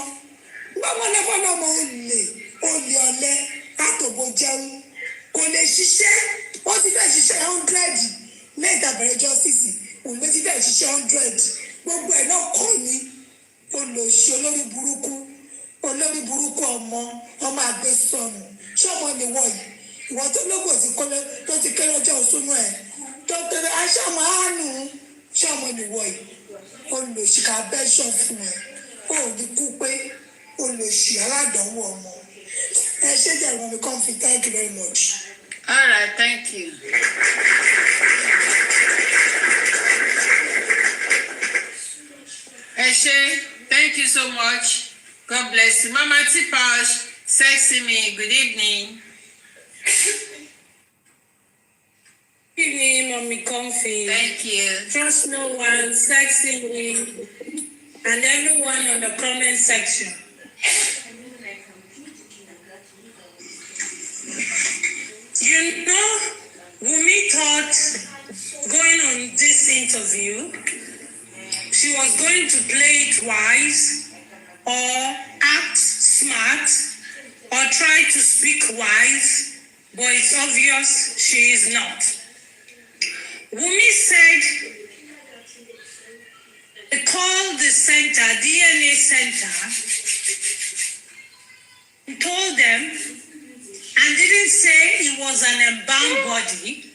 gbé ọmọ lọ fọlọ́mọ olè ọlẹ́ àtòbò jẹun kò lè ṣiṣẹ́ ó ti fẹ́ ṣiṣẹ́ 100 lẹ́yìn tàbẹ̀rẹ̀ justice òun ló ti fẹ́ ṣiṣẹ́ 100 gbogbo ẹ̀ náà kọ́ ni olóṣì olórí burúkú ọmọ àgbésọnù ṣọmọ ni wọ̀nyí ìwọ tó lóko ti kọ́lé tó ti kéré ọjọ́ òṣùnú ẹ̀ tó tẹ̀lé aṣọ́mọ àánú ṣọmọ ni wọ̀nyí olóṣì ká bẹ́ṣọ̀ fún ẹ̀ ó ní kú pé olóṣì aládánwò ọmọ ẹ ṣe jẹ́ ìwọ̀n mi comfy thank you very much. All right, thank you. Eshe, thank you so much. God bless you. Mama Tipash, sexy me, good evening. Good evening, Mommy Comfy. Thank you. Trust no one, sexy me, and everyone on the comment section. You know, Wummi thought going on this interview, she was going to play it wise or act smart or try to speak wise, but it's obvious she is not. Wummi said they called the center, DNA center, and told them and didn't say it was an embalmed body.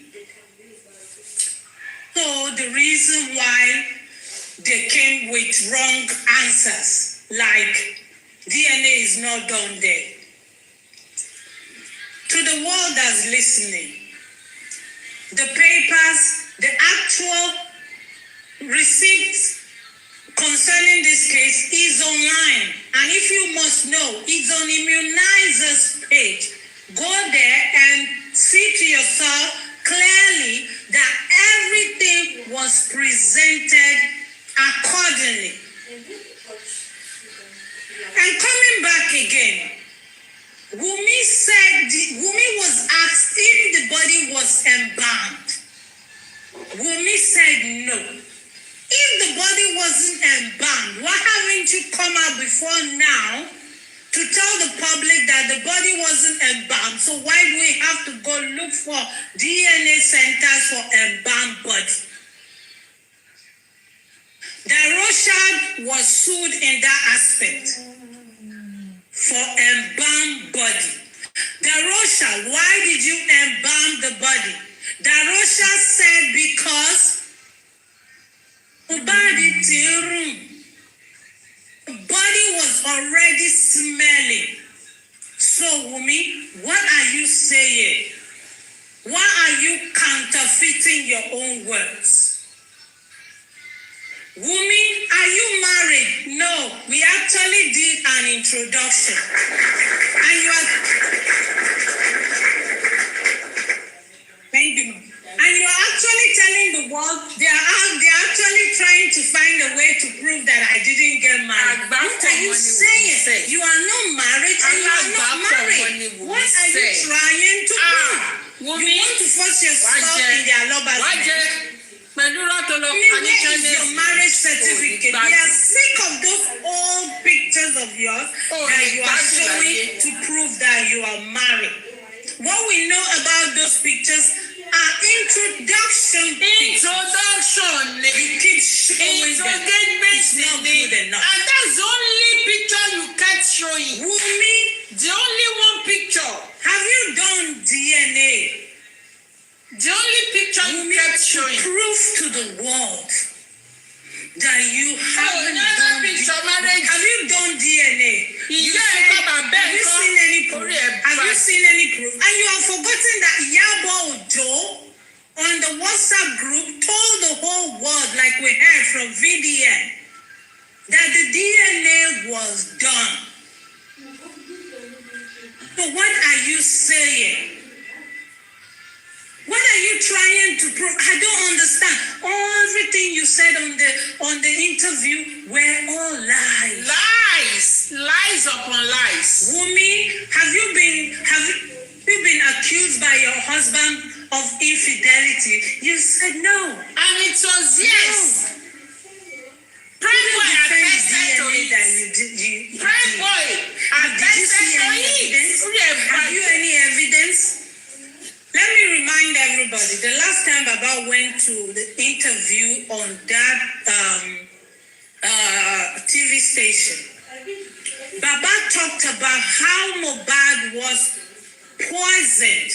So the reason why they came with wrong answers, like DNA is not done there. To the world that's listening, the papers, the actual receipts concerning this case is online. And if you must know, it's on Immunizer's page. Go there and see to yourself clearly that everything was presented accordingly. And coming back again, Wummi was asked if the body was embalmed. Wummi said no. If the body wasn't embalmed, why haven't you come out before now to tell the public that the body wasn't embalmed? So why do we have to go look for DNA centers for embalmed body? Darosha was sued in that aspect for embalmed body. Darosha, why did you embalm the body? Darosha said because the body was already smelling. So, Wummi, what are you saying? Why are you counterfeiting your own words? Wummi, are you married? No, we actually did an introduction. And you are... What are you trying to do? Wummi, you want to force yourself in their lovers' marriage. Where is your marriage certificate? We are sick of those old pictures of yours that you are showing to prove that you are married. What we know about those pictures are introduction pictures. You keep showing them. It's not good enough. And that's the only picture you kept showing. Wummi, The only one picture. have you done DNA? The only picture you Wummi, kept to showing. prove to the world that you haven't done have you done DNA? Have you seen any proof? And you have forgotten that Yabo Ojo on the WhatsApp group told the whole world, like we heard from VDN, that the DNA was done. So what are you saying? What are you trying to prove? I don't understand. Everything you said on the interview were all lies. Lies upon lies. Wummi, have you been accused by your husband of infidelity? You said no. And it was yes. Playboy attested to it. Playboy attested to it. Have you any evidence? Let me remind everybody, the last time Baba went to the interview on that TV station, Baba talked about how Mohbad was poisoned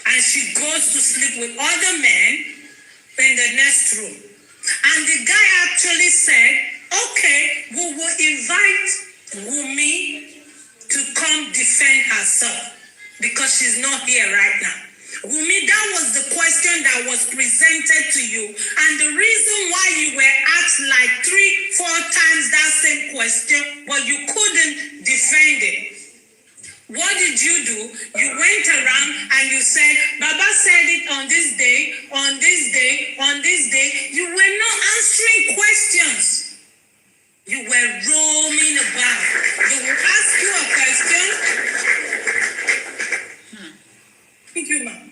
and she goes to sleep with other men in the next room. And the guy actually said, okay, we will invite Wummi to come defend herself because she's not here right now. Wummi, that was the question that was presented to you. And the reason why you were asked like 3-4 times that same question, but you couldn't defend it. What did you do? You went around and you said, Baba said it on this day, on this day, on this day. You were not answering questions. You were roaming about. They will ask you a question. Thank you, ma'am.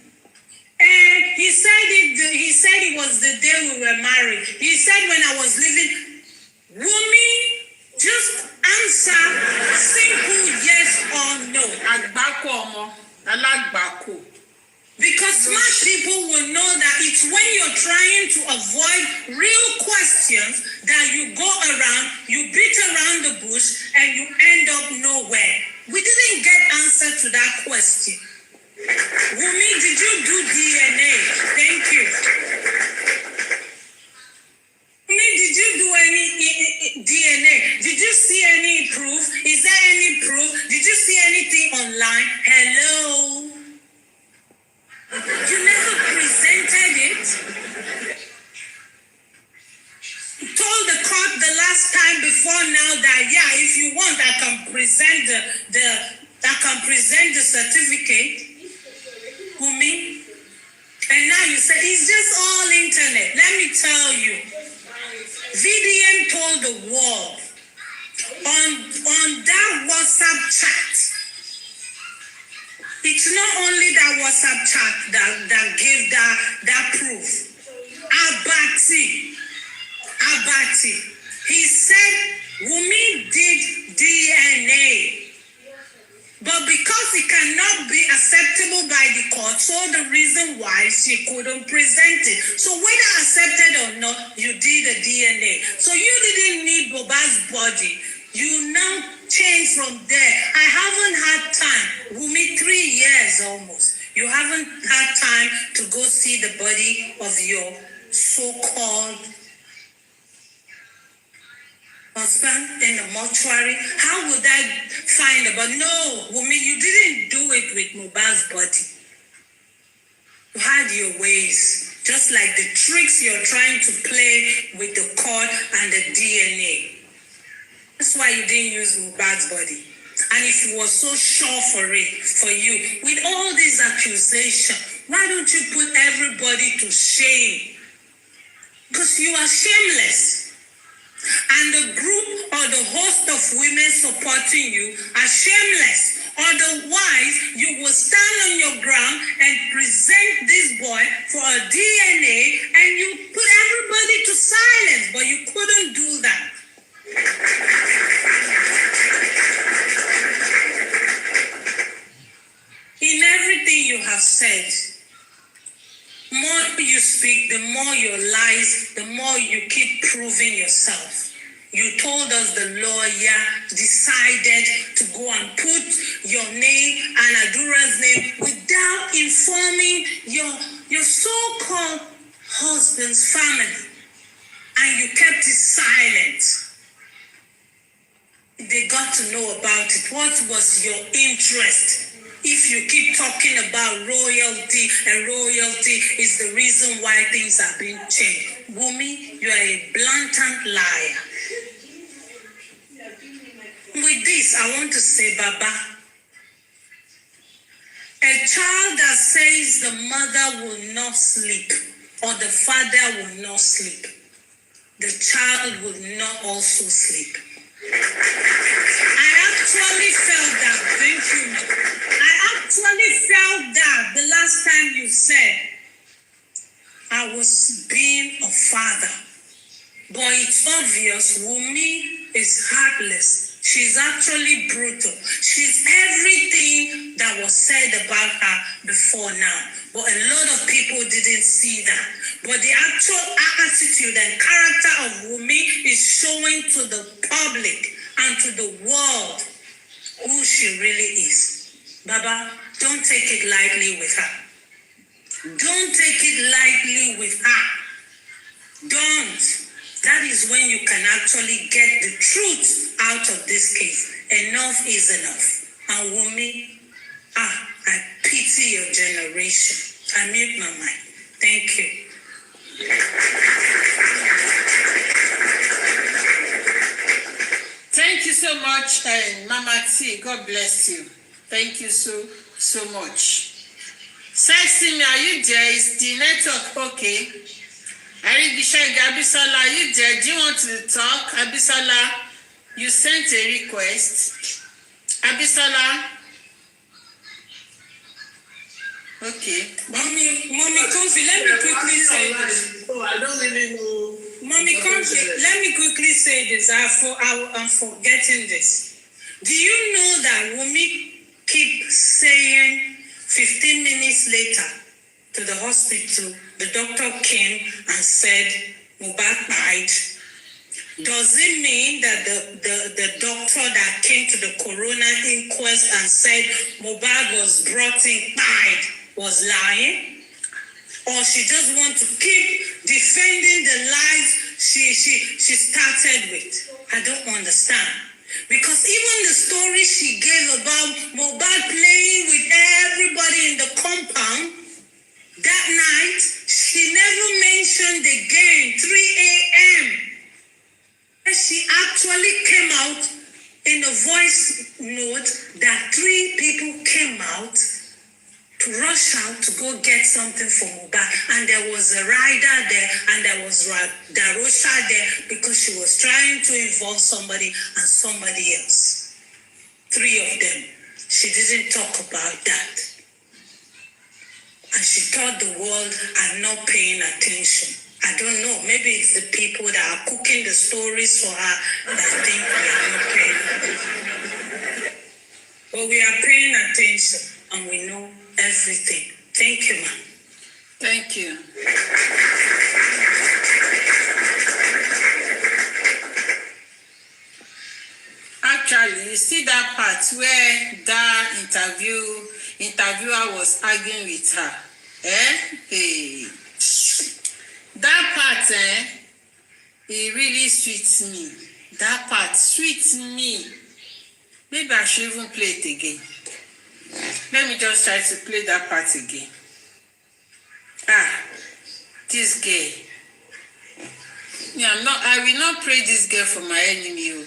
And he said it was the day we were married. He said when I was leaving, Wummi, just answer simple yes or no. Because smart people will know that it's when you're trying to avoid real questions that you go around, you beat around the bush, and you end up nowhere. We didn't get answer to that question. Wummi, did you do DNA? Thank you. Wummi, did you do any DNA? Did you see any proof? Is there any proof? Did you see anything online? Hello? You never presented it. You told the court the last time before now that, yeah, if you want, I can present the certificate. Wummi, and now you say it's just all internet. Let me tell you, VDM told the world on that WhatsApp chat. It's not only that WhatsApp chat that gave that proof. Abati, he said Wummi did DNA. But because it cannot be acceptable by the court, so the reason why she couldn't present it. So whether accepted or not, you did a DNA. So you didn't need Boba's body. You now change from there. I haven't had time. Wummi, 3 years almost. You haven't had time to go see the body of your so-called husband in the mortuary. How would I find the body? No, Wummi, you didn't do it with Mohbad's body. You had your ways, just like the tricks you're trying to play with the court and the DNA. That's why you didn't use Mohbad's body. And if you were so sure for you, with all these accusations, why don't you put everybody to shame? Because you are shameless. And the group or the host of women supporting you are shameless. Or Otherwise, you will stand on your ground and present this boy for a DNA and you put everybody to silence, but you couldn't do that. In everything you have said, the more you speak, the more your lies, the more you keep proving yourself. You told us the lawyer decided to go and put your name and Adura's name without informing your so-called husband's family. And you kept it silent. They got to know about it. What was your interest? If you keep talking about royalty, and royalty is the reason why things are being changed. Wummi, you are a blatant liar. With this, I want to say, Baba, a child that says the mother will not sleep or the father will not sleep, the child will not also sleep. I actually felt that. Thank you, ma'am. I actually felt that the last time you said I was being a father. But it's obvious Wummi is heartless. She's actually brutal. She's everything that was said about her before now. But a lot of people didn't see that. But the actual attitude and character of Wummi is showing to the public and to the world who she really is. Baba, don't take it lightly with her. Don't take it lightly with her. Don't. That is when you can actually get the truth out of this case. Enough is enough. And Wummi, I pity your generation. I mute my mind. Thank you. Thank you so much, Mama T. God bless you. Thank you so much. Sexy me, are you there? Is the network okay? Aribishai Abisola, are you there? Do you want to talk? Abisola, you sent a request. Abisola? Okay. Mommy Comfy, let me quickly say this. Oh, I don't really know. Mommy Comfy, let me quickly say this. I'm forgetting this. Do you know that Wummi keep saying 15 minutes later to the hospital, the doctor came and said Mohbad died? Does it mean that the doctor that came to the coroner inquest and said Mohbad was brought in died was lying? Or she just want to keep defending the lies she started with? I don't understand. Because even the story she gave about Mohbad playing with everybody in the compound, that night, she never mentioned again 3 a.m. She actually came out in a voice note that 3 people came out to rush out to go get something for Mohbad. And there was a rider there and there was Darosha there because she was trying to involve somebody and somebody else. 3 of them. She didn't talk about that. And she thought the world are not paying attention. I don't know. Maybe it's the people that are cooking the stories for her that think we are not paying attention. But we are paying attention and we know everything. Thank you, ma'am. Thank you. Actually, you see that part where that interviewer was arguing with her. Hey. That part, it really sweets me. That part sweets me. Maybe I should even play it again. Let me just try to play that part again. This girl. Yeah, I will not pray this girl for my enemy.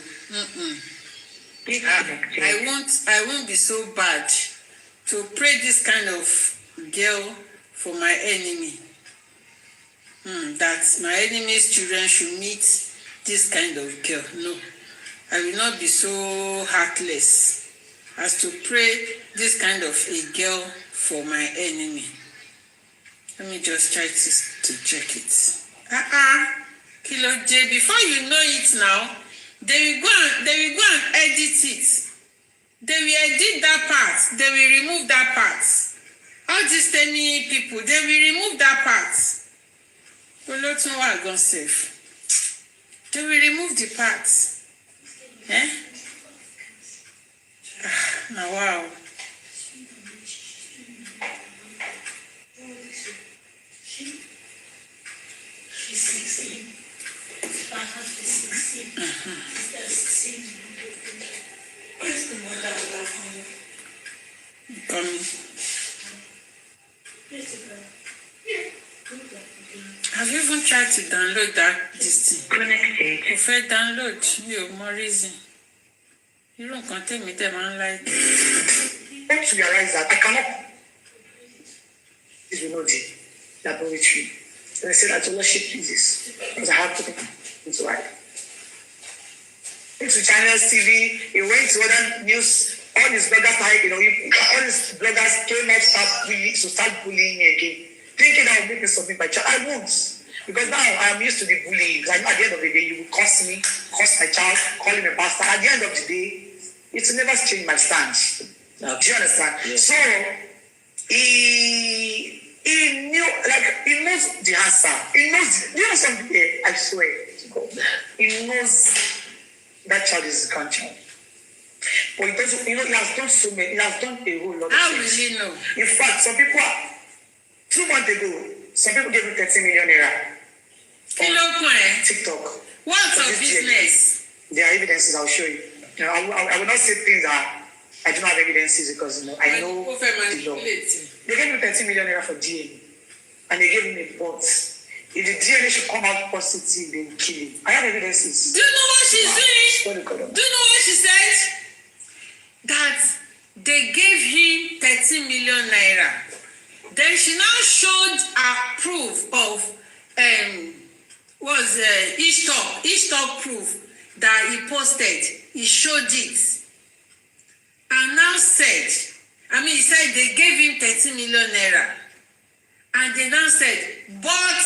I won't be so bad to pray this kind of girl for my enemy. That my enemy's children should meet this kind of girl. No, I will not be so heartless. as to pray this kind of a girl for my enemy. Let me just try to check it. Kilo J, before you know it now, they will go and edit it. They will edit that part. They will remove that part. All these tiny people, they will remove that part. They will remove the parts. Now, wow. Coming. Have you even tried to download this thing? Connected. If I download, you more reason. You don't contain me, them unlike. Let's realize that I cannot. This will not do. Laboratory. And I said that to worship Jesus. Because I have to come into life. Into China's TV, he went to other news. All his bloggers, all his bloggers came out start bullying me again. Thinking I will make me submit my child. I won't. Because now I am used to the bullying. Because I know at the end of the day, you will curse me, curse my child, call him a bastard. At the end of the day, it's never changed my stance. Do you understand? Yeah. So, he knows the answer. He knows, you know something, I swear to God. He knows that child is a grandchild. But he doesn't, he has done so many, he has done a whole lot of things. How will he know? In fact, some people, 2 months ago, some people gave me 30 million naira. TikTok. What's your business? There are evidences, I'll show you. I will not say things that I do not have evidences because I know the law. They gave me 30 million naira for DNA. And they gave me a bot. If the DNA should come out positive, they will kill him. I have evidences. Do you know what she's doing? Do you know what she said? That they gave him 30 million naira. Then she now showed a proof of Ishtalk proof that he posted. He showed it. And now said, he said they gave him 30 million naira. And they now said, but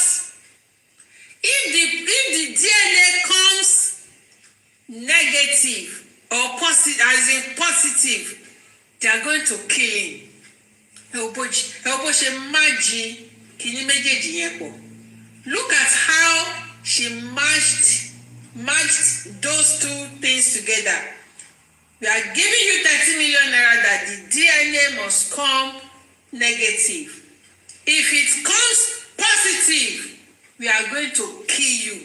if the DNA comes negative or positive, as in positive, they are going to kill him. Look at how she matched those two things together. We are giving you 30 million naira that the DNA must come negative. If it comes positive, we are going to kill you.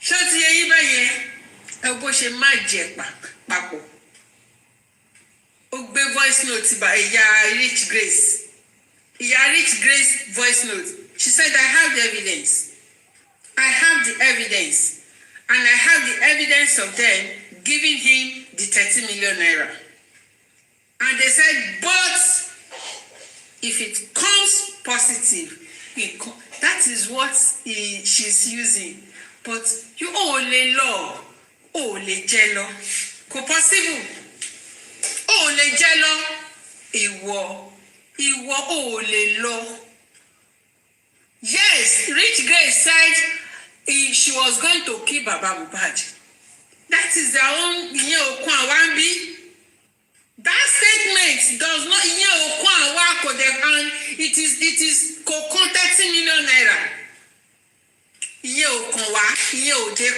Shoti yeyiba yen ebo se ma je papo. O gbe voice note ba iya Rich Grace. Iya Rich Grace voice note. She said, I have the evidence. I have the evidence. And I have the evidence of them giving him the 30 million naira. And they said, but if it comes positive, that is what she's using. But you only law, only jello. Ko possible. Only jello. Iwo only law. Yes, Rich Grace said she was going to kill Baba Mohbad. That is their own, that statement does not, and it is 30 million naira.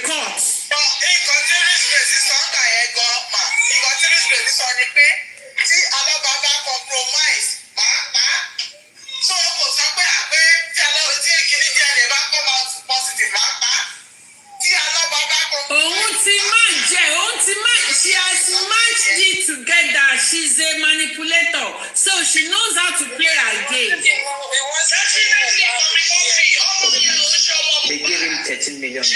Court. She has matched it together. She's a manipulator, so she knows how to play her game. They gave him 13 million. Wait.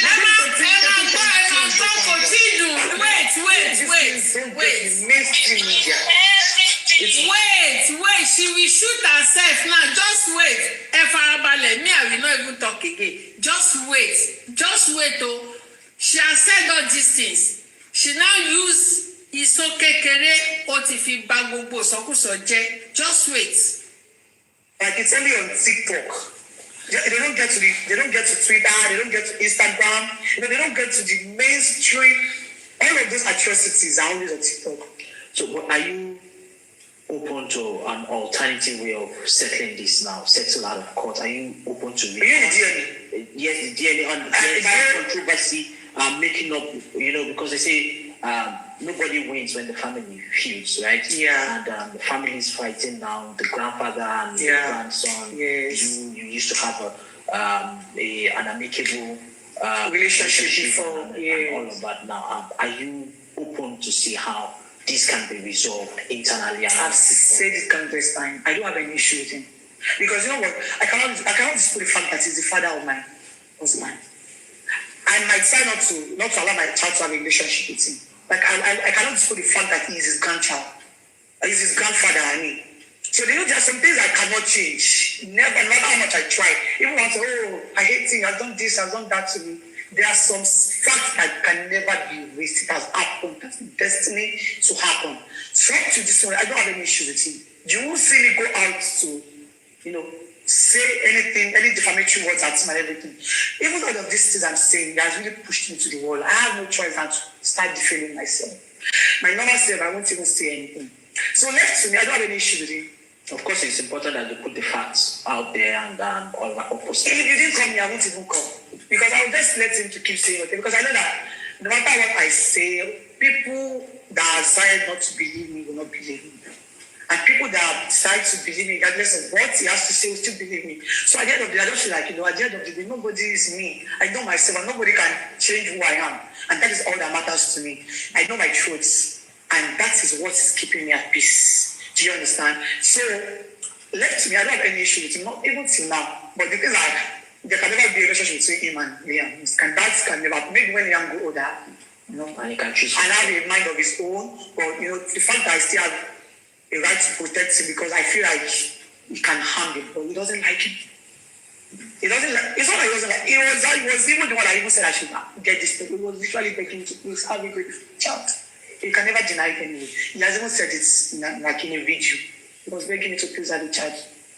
She will shoot herself now. Just wait. Me, I will not even talk again. Just wait. Oh, she has said all these things. She now use ìsọ kékeré ó ti fi bà gbogbo ìsọkúsọ jẹ́. Just wait. Like it's only on TikTok. They don't get to they don't get to Twitter, they don't get to Instagram, they don't get to the mainstream. All of those atrocities are always on TikTok. So, but are you open to an alternative way of settling this now? Settle out of court. Are you open to it? Yes, the DNA on the controversy, making up, because they say nobody wins when the family feuds, right? Yeah. And the family is fighting now. The grandfather and the grandson. Yes. You used to have an amicable relationship before. And all of that now. Are you open to see how this can be resolved internally? I've said it countless times. I don't have any issue with him. Because you know what? I cannot dispute the fact that he's the father of my husband. I might try not to allow my child to have a relationship with him. Like I cannot dispute the fact that he is his grandchild. He's his grandfather, I mean. So there are some things I cannot change. Never, no matter how much I try. Even when I say, I hate him, I've done this, I've done that to me. There are some facts that can never be erased. It has happened. That's destiny to happen. So up to this one, I don't have any issue with him. You won't see me go out to, say anything, any defamatory words at him and everything. Even all of these things I'm saying, he has really pushed me to the wall. I have no choice than to start defending myself. My normal self, I won't even say anything. So left to me, I don't have any issue with him. Of course, it's important that you put the facts out there and all that opposite. If you didn't come here, I won't even come. Because I will just let him to keep saying it. Because I know that no matter what I say, people that decide not to believe me will not believe me. And people that decide to believe me, regardless of what he has to say, will still believe me. So at the end of the day, I just feel like, at the end of the day, nobody is me. I know myself and nobody can change who I am. And that is all that matters to me. I know my truths. And that is what is keeping me at peace. Do you understand? So, left to me, I don't have any issue with him, not even till now. But the thing is like, there can never be a relationship between him and Liam. That can never, maybe when Liam go older, and he can choose. And have a mind of his own. But, the fact that I still have a right to protect him because I feel like he can harm him, but he doesn't like him. He doesn't like, it's not like he doesn't like, it was even the one that even said I should get this, but he was literally begging to please have a great child. You can never deny it anyway. He has even said it like in a video. He was begging me to please have a child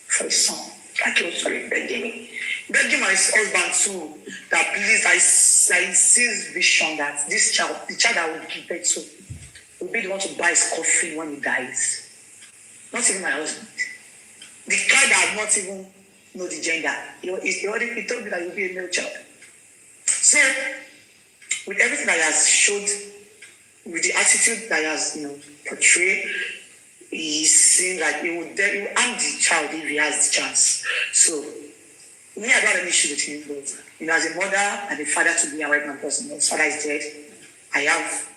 for his son. Like he was really begging me. Begging my husband too, that please, I see vision that this child, the child I will give birth to, will be the one to buy his coffin when he dies. Not even my husband. The guy that not even know the gender. He told me that he will be a male child. So, with everything that he has showed, with the attitude that he has, portrayed, he seems like he will harm the child if he has the chance. So, me, I don't have an issue with him, but as a mother and a father to be a white man person, his father is dead. I have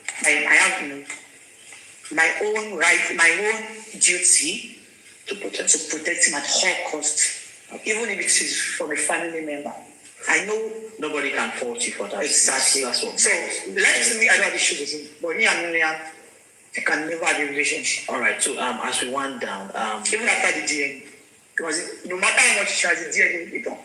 my own right, my own duty to protect him at all costs, even if it is from a family member. I know nobody can fault you for that. Exactly. That's what. So, left to me, I don't have issues with him. But me and Miriam, I can never have a relationship. All right. So, as we went down, even after the DNA, because no matter how much he tries, the DNA will be done.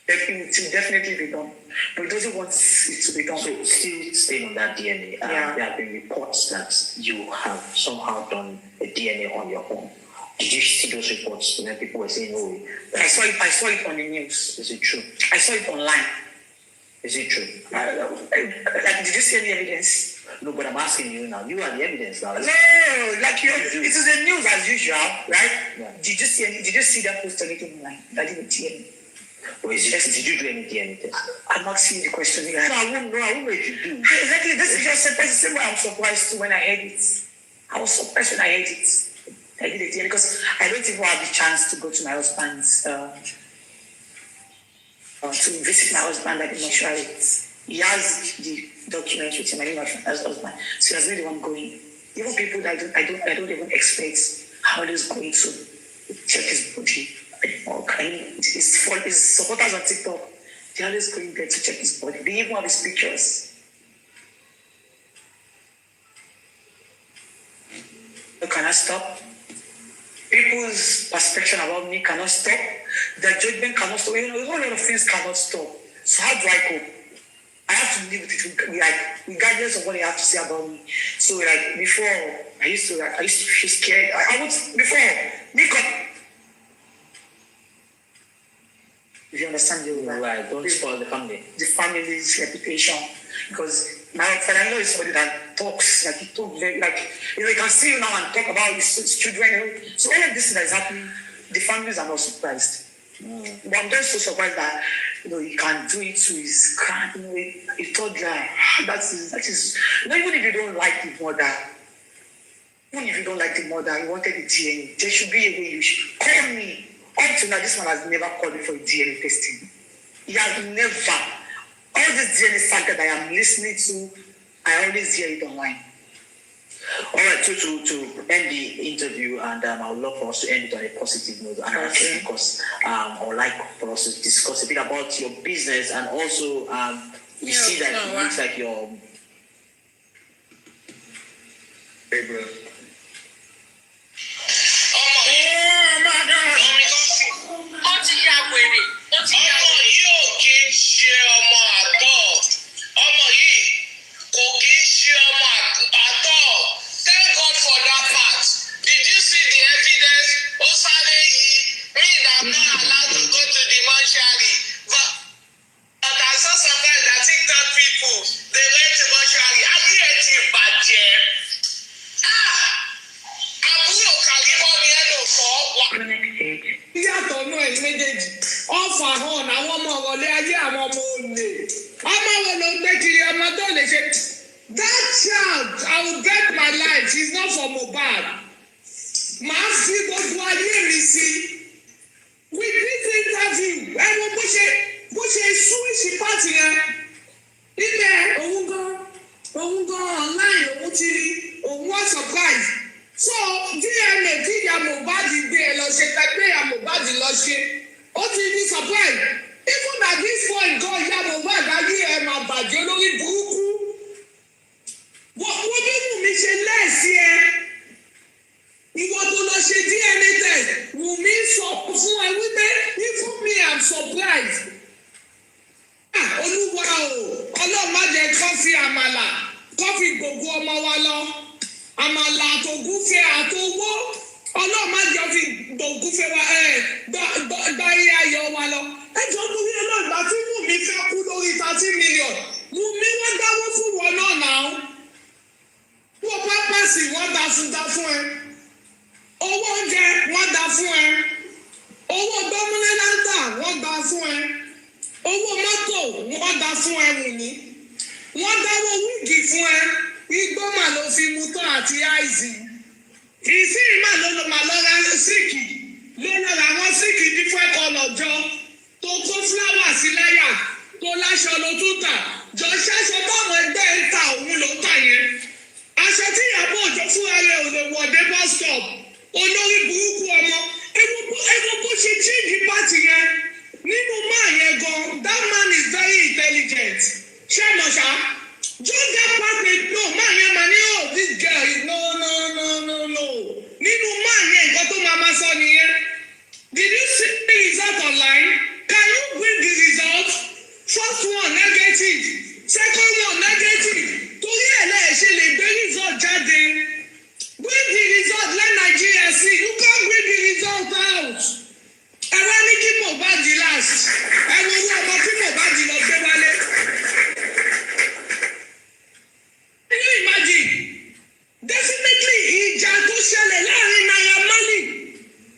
It will definitely be done. But he doesn't want it to be done. So, still staying on that DNA, there have been reports that you have somehow done a DNA on your own. Did you see those reports when people were saying, "Oh, I saw it on the news"? Is it true? I saw it online. Is it true? Did you see any evidence? No, but I'm asking you now. You are the evidence now. No, it is the news as usual, right? Yeah. Did you see that post anything online? That didn't DNA. Or did you do any DNA test? I'm asking you the question again. No, I wouldn't know. I wouldn't know if you do. Exactly. This is just the same way I'm surprised too when I heard it. I was surprised when I heard it. I did it because I don't even have the chance to go to my husband's to visit my husband at the mortuary. He has the document with him. I know my husband, so he has really one going. Even people that I don't even expect how he's going to check his body. His supporters on TikTok, they're always going there to check his body. They even have his pictures. Can I stop? People's perception about me cannot stop. Their judgment cannot stop. A whole lot of things cannot stop. So how do I cope? I have to live with it, like, regardless of what they have to say about me. So, like, before, I used to feel scared. I would, before, if you understand the right, don't spoil the family's reputation, because my father-in-law is somebody that talks, like, he talks very, like, he can see you now and talk about his children. So all of this that is happening, the families are not surprised. But I'm just so surprised that he can do it to his he thought that that is even if you don't like the mother, you wanted the DNA, there should be a way you should call me. Up to now, this man has never called me for a DNA testing. He has never. All this DNA saga that I am listening to, I always hear it online. All right, so to end the interview, and I would love for us to end it on a positive note, and because I would like for us to discuss a bit about your business, and also we see that it looks like your. Hey, bro. That child, I will bet my life, she's not for Mohbad. Màá fi gbogbo ayé mi sí. With this interview, ẹ wo bó ṣe switch party yẹn. Ibẹ̀ òun gan online òun ti rí òun wá surprise. So DNA tí ìyá Mohbad gbé ẹ lọ ṣe tàbí ìyá Mohbad lọ ṣe. Ó ti ní surprise. Even at this point gan ìyá Mohbad ayé ẹ máa bàjẹ́ lórí burúkú. Wọ́n bí Wùmí ṣe lẹ́ẹ̀sì ẹ. Ìwọ tó lọ ṣe DNA test, Wùmí sọ fún ẹ wípé even me I'm surprised. Olúwa o, Ọlọ́run má jẹ́ kọ́fí àmàlà, kọ́fí gbogbo ọmọ wa lọ. Àmàlà àtògúnfẹ́ àtòwó, Ọlọ́run má jẹ́ fi gbògúnfẹ́ wa gba iye ayọ̀ wa lọ. Ẹjọ́ lórí ọlọ́gbà tí Wùmí fẹ́ kú lórí 30 million. Wùmí wọ́n dáwọ́ fún wọn náà náà. Wọ́n pápásì wọ́n dá fún ẹ. Owó oúnjẹ wọ́n dá fún ẹ. Owó gbọ́múlẹ́láńtà wọ́n dá fún ẹ. Owó mọ́tò wọ́n dá fún ẹ Wùmí. Wọ́n dáwọ́ wíìgì fún ẹ. Igbó mà ló fi mu tán àti àìsí. Ìsín mà ló ra síìkì. Ló lọ làwọn síìkì dífẹ́ kan lọ́jọ́. Tó kó fúláwà sí láyà. Tó láṣọ ló tún tà. Jọ ṣẹ́ṣọ táwọn ẹgbẹ́ ń ta òun ló tà yẹn. Aṣọ tí Ìyábọ̀ Òjó fúnra rẹ̀ ò lè wọ̀ dé bus stop. Olórí burúkú ọmọ. Ewo bó ṣe chíìdì pàtì yẹn. Nínú máa yẹn gan, that man is very intelligent. Ṣé mo ṣá? Just that part no, máa yẹn máa ní this girl is no. Nínú máa yẹn nǹkan tó máa sọ nìyẹn. Did you see the result online? Can you bring the result? First one negative. Second one negative. Torí ẹ̀ lẹ́ẹ̀ ṣe lè gbé result jáde. Bring the result, let Nigeria see. You can't bring the result out. Ẹ wá ní kí Mohbad last. Ẹ wo owó ọmọ tí Mohbad lọ gbé wálé. Can you imagine? Definitely ìjà tó ṣẹlẹ̀ láàrin Naira Marley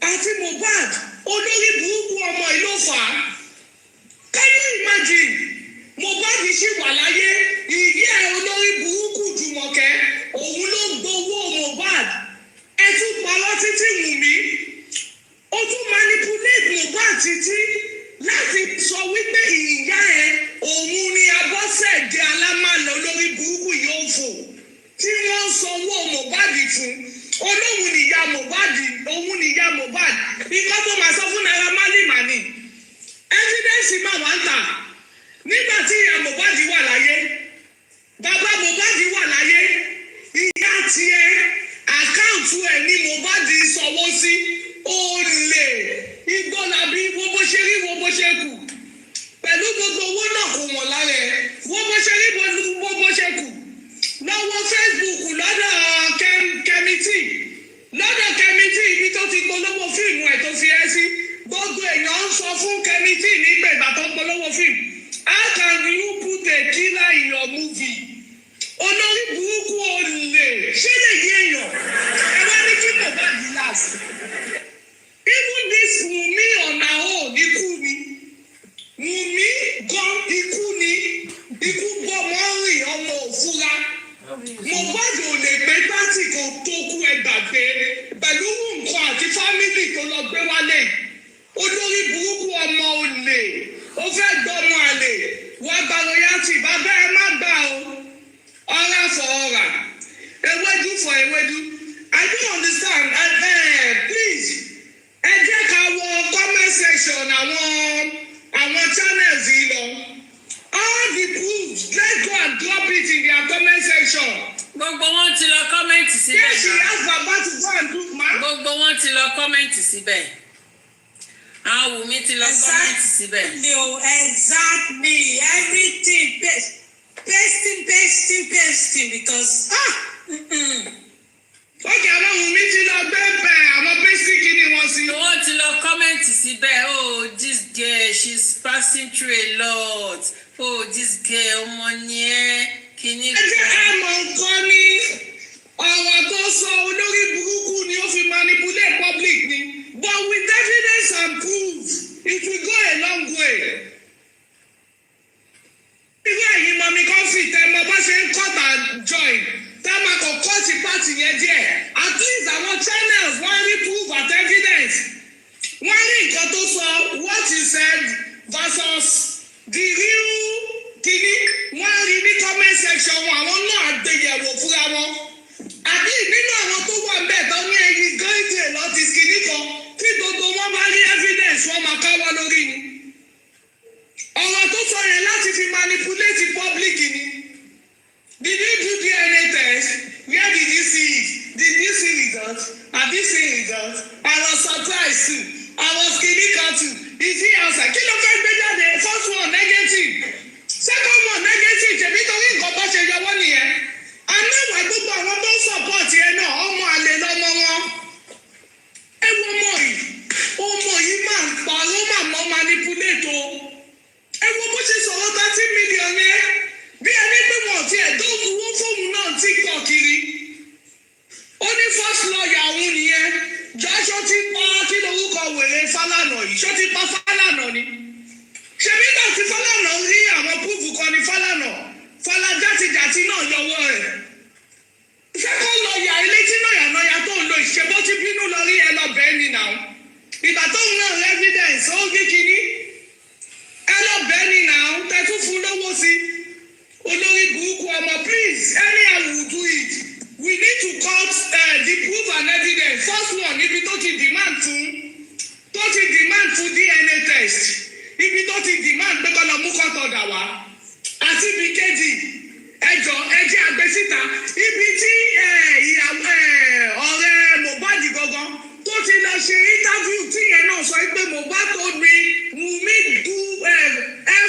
àti Mohbad olórí burúkú ọmọ ìlú fà á. Can you imagine? Mohbad ṣì wà láyé ìyá olórí burúkú Jùmọ̀kẹ́ òun ló gbowó Mohbad. Ẹ tún parọ́ títí Wùmí. Ó tún manipulate Mohbad títí láti sọ wípé ìyá ẹ òun ni Abọ́sẹ̀dé Alámàlà olórí burúkú yóò fò tí wọ́n sanwó Mohbad fún. Olóhùn nìyá Mohbad, òun nìyá Mohbad. Nǹkan tó máa sọ fún Naira Marley mà ní. Evidence máa wá ń tà. Nígbà tí ìyá Mohbad wà láyé, bàbá Mohbad wà láyé, ìyá tiẹ̀ àkáǹtù ẹ̀ ní Mohbad sanwó sí. Olè igbó làbí wo bó ṣe rí wo bó ṣe kù. Pẹ̀lú gbogbo owó náà kò wọ̀n lára ẹ̀. Wo bó ṣe rí bó ṣe kù lọ́wọ́ Facebook lọ́dọ̀ kẹ́mítì ibi tó ti polówó fíìmù ẹ̀ tó fi ẹ́ sí gbogbo èèyàn ń sọ fún kẹ́mítì nígbà ìgbà tó polówó fíìmù how can you put a killer in your movie olórí burúkú olè ṣé lè yé èèyàn ẹ wá ní kí Mohbad yìí last even this Wummi on her own ikú ni Wummi gan ikú ni ikú gbọmọ rìn ọmọ òfúra Mohbad ò lè gbé pátì kò tó kú ẹgbàgbé pẹ̀lú nǹkan àti fámìlì tó lọ gbé wálé olórí burúkú ọmọ olè ó fẹ́ gbọmọ àlè wọ́n gba royalty bàbá ẹ má gbà o ọ̀rá for ọ̀rá ewédú for ewédú I don't understand please ẹ jẹ́ ká wọ comment section àwọn channels yìí lọ all the proofs let's go and drop it in their comment section. Gbogbo wọn ti lọ kọ́mẹ́ǹtì síbẹ̀. Yes, she asked Baba to go and do ma. Gbogbo wọn ti lọ kọ́mẹ́ǹtì síbẹ̀. Àwọn Wùmí ti lọ kọ́mẹ́ǹtì síbẹ̀. Exactly everything pasting because Okay, àwọn Wùmí ti lọ bẹ́ẹ̀ àwọn basic ni wọ́n sí. Wọ́n ti lọ kọ́mẹ́ǹtì síbẹ̀. Oh, this girl she's passing through a lot. Oh, this girl ọmọ ni ẹ́ kìíní kan. Ẹ jẹ́ àmọ̀ nǹkan ní ọ̀rọ̀ tó sọ olórí burúkú ni ó fi manipulate public ni but with evidence and proof it will go a long way. Irú ẹ̀yin mọ̀mí kan fi tẹ̀mọ́ bá ṣe ń cut and join tá a máa kọ̀ kọ́ọ̀tì pàtì yẹn díẹ̀ at least àwọn channels wọ́n rí proof and evidence wọ́n rí nǹkan tó sọ what he said versus the real kìíní wọ́n rí ní comment section wọn àwọn náà àgbéyẹ̀wò fúnra wọn àbí nínú àwọn tó wà bẹ́ẹ̀ tó ní ẹyin gọ́ìtì lọ́tì kìíní kan tí gbogbo wọn bá rí evidence wọn máa káwọ́ lórí ni ọ̀rọ̀ tó sọ yẹn láti fi manipulate public ni did you do DNA test where did you see it did you see results have you seen results I was surprised too I was kìíní kan too is he outside kí ló fẹ́ gbé jáde first one negative second one negative ṣèbí torí nǹkan bá ṣe yọwọ́ nìyẹn anáwó gbogbo àwọn tó ń support yẹn náà ọmọ àlè lọmọ wọn ẹ wọ ọmọ yìí máa ń pa ló máa mọ manipulate o ẹ wo bó ṣe sọ̀rọ̀ 30 million yẹn bí ẹni pé wọn ti ẹ̀ dóògùn owó fóònù náà TikTok kiri ó ní first lawyer òun nìyẹn jọ́ṣọ́ ti pa kí lorúkọ wèrè Fálànà yìí ṣó ti pa Fálànà ni ṣebí náà ti Fálànà rí àwọn púùfù kan ní Fálànà játijàti náà yọwọ́ rẹ̀ fẹ́kọ̀ lọ́ọ̀yà ilé tí náyà tó ń lo ìṣẹ́bọ́ tí bínú lọ rí ẹ lọ bẹ́ẹ̀ ni náà ìgbà tó ń náà evidence ó rí kíní ẹ lọ bẹ́ẹ̀ ni náà tẹ́tú fún lówó sí olórí burúkú ọmọ please anyhow we do it we need to cut the proof and evidence first one níbi tó ti demand fún DNA test ibi tó ti demand pé kọ́ lọ mú kọ́tọ̀ dà wá àti ibi kejì ẹjọ́ ẹjẹ́ àgbẹ̀síta ibi tí ọ̀rẹ́ Mohbad gangan tó ti lọ ṣe interview tí yẹn náà sọ pé Mohbad told me Wunmi do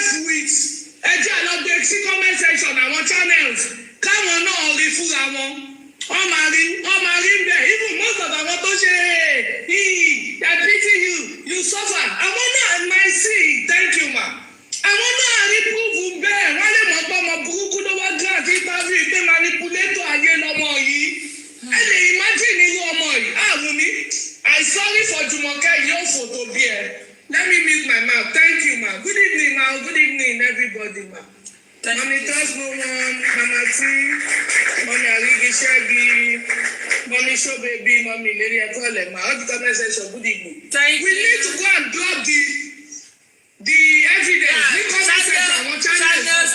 f with ẹjẹ́ àlọ́gbé sí comment section àwọn channels káwọn náà rí fúnra wọn wọ́n máa rí bẹ́ẹ̀ even most of àwọn tó ṣe I pity you suffer àwọn náà máa see thank you ma àwọn náà rí púùfù bẹ́ẹ̀ wọ́n lè mọ̀ pé ọmọ burúkú ló wá gíláàsì interview pé manipulator ayé lọmọ yìí ẹ lè imagine irú ọmọ yìí Wunmi I sorry for Jumoke yóò fòtò bí ẹ let me mute my mouth thank you ma good evening ma good evening everybody ma. Mami trust no one mama T mami Arigi Shegi mami show baby mami Lady Ekole ma all the comment section good evening. We need to go and drop the evidence ní comment section àwọn channels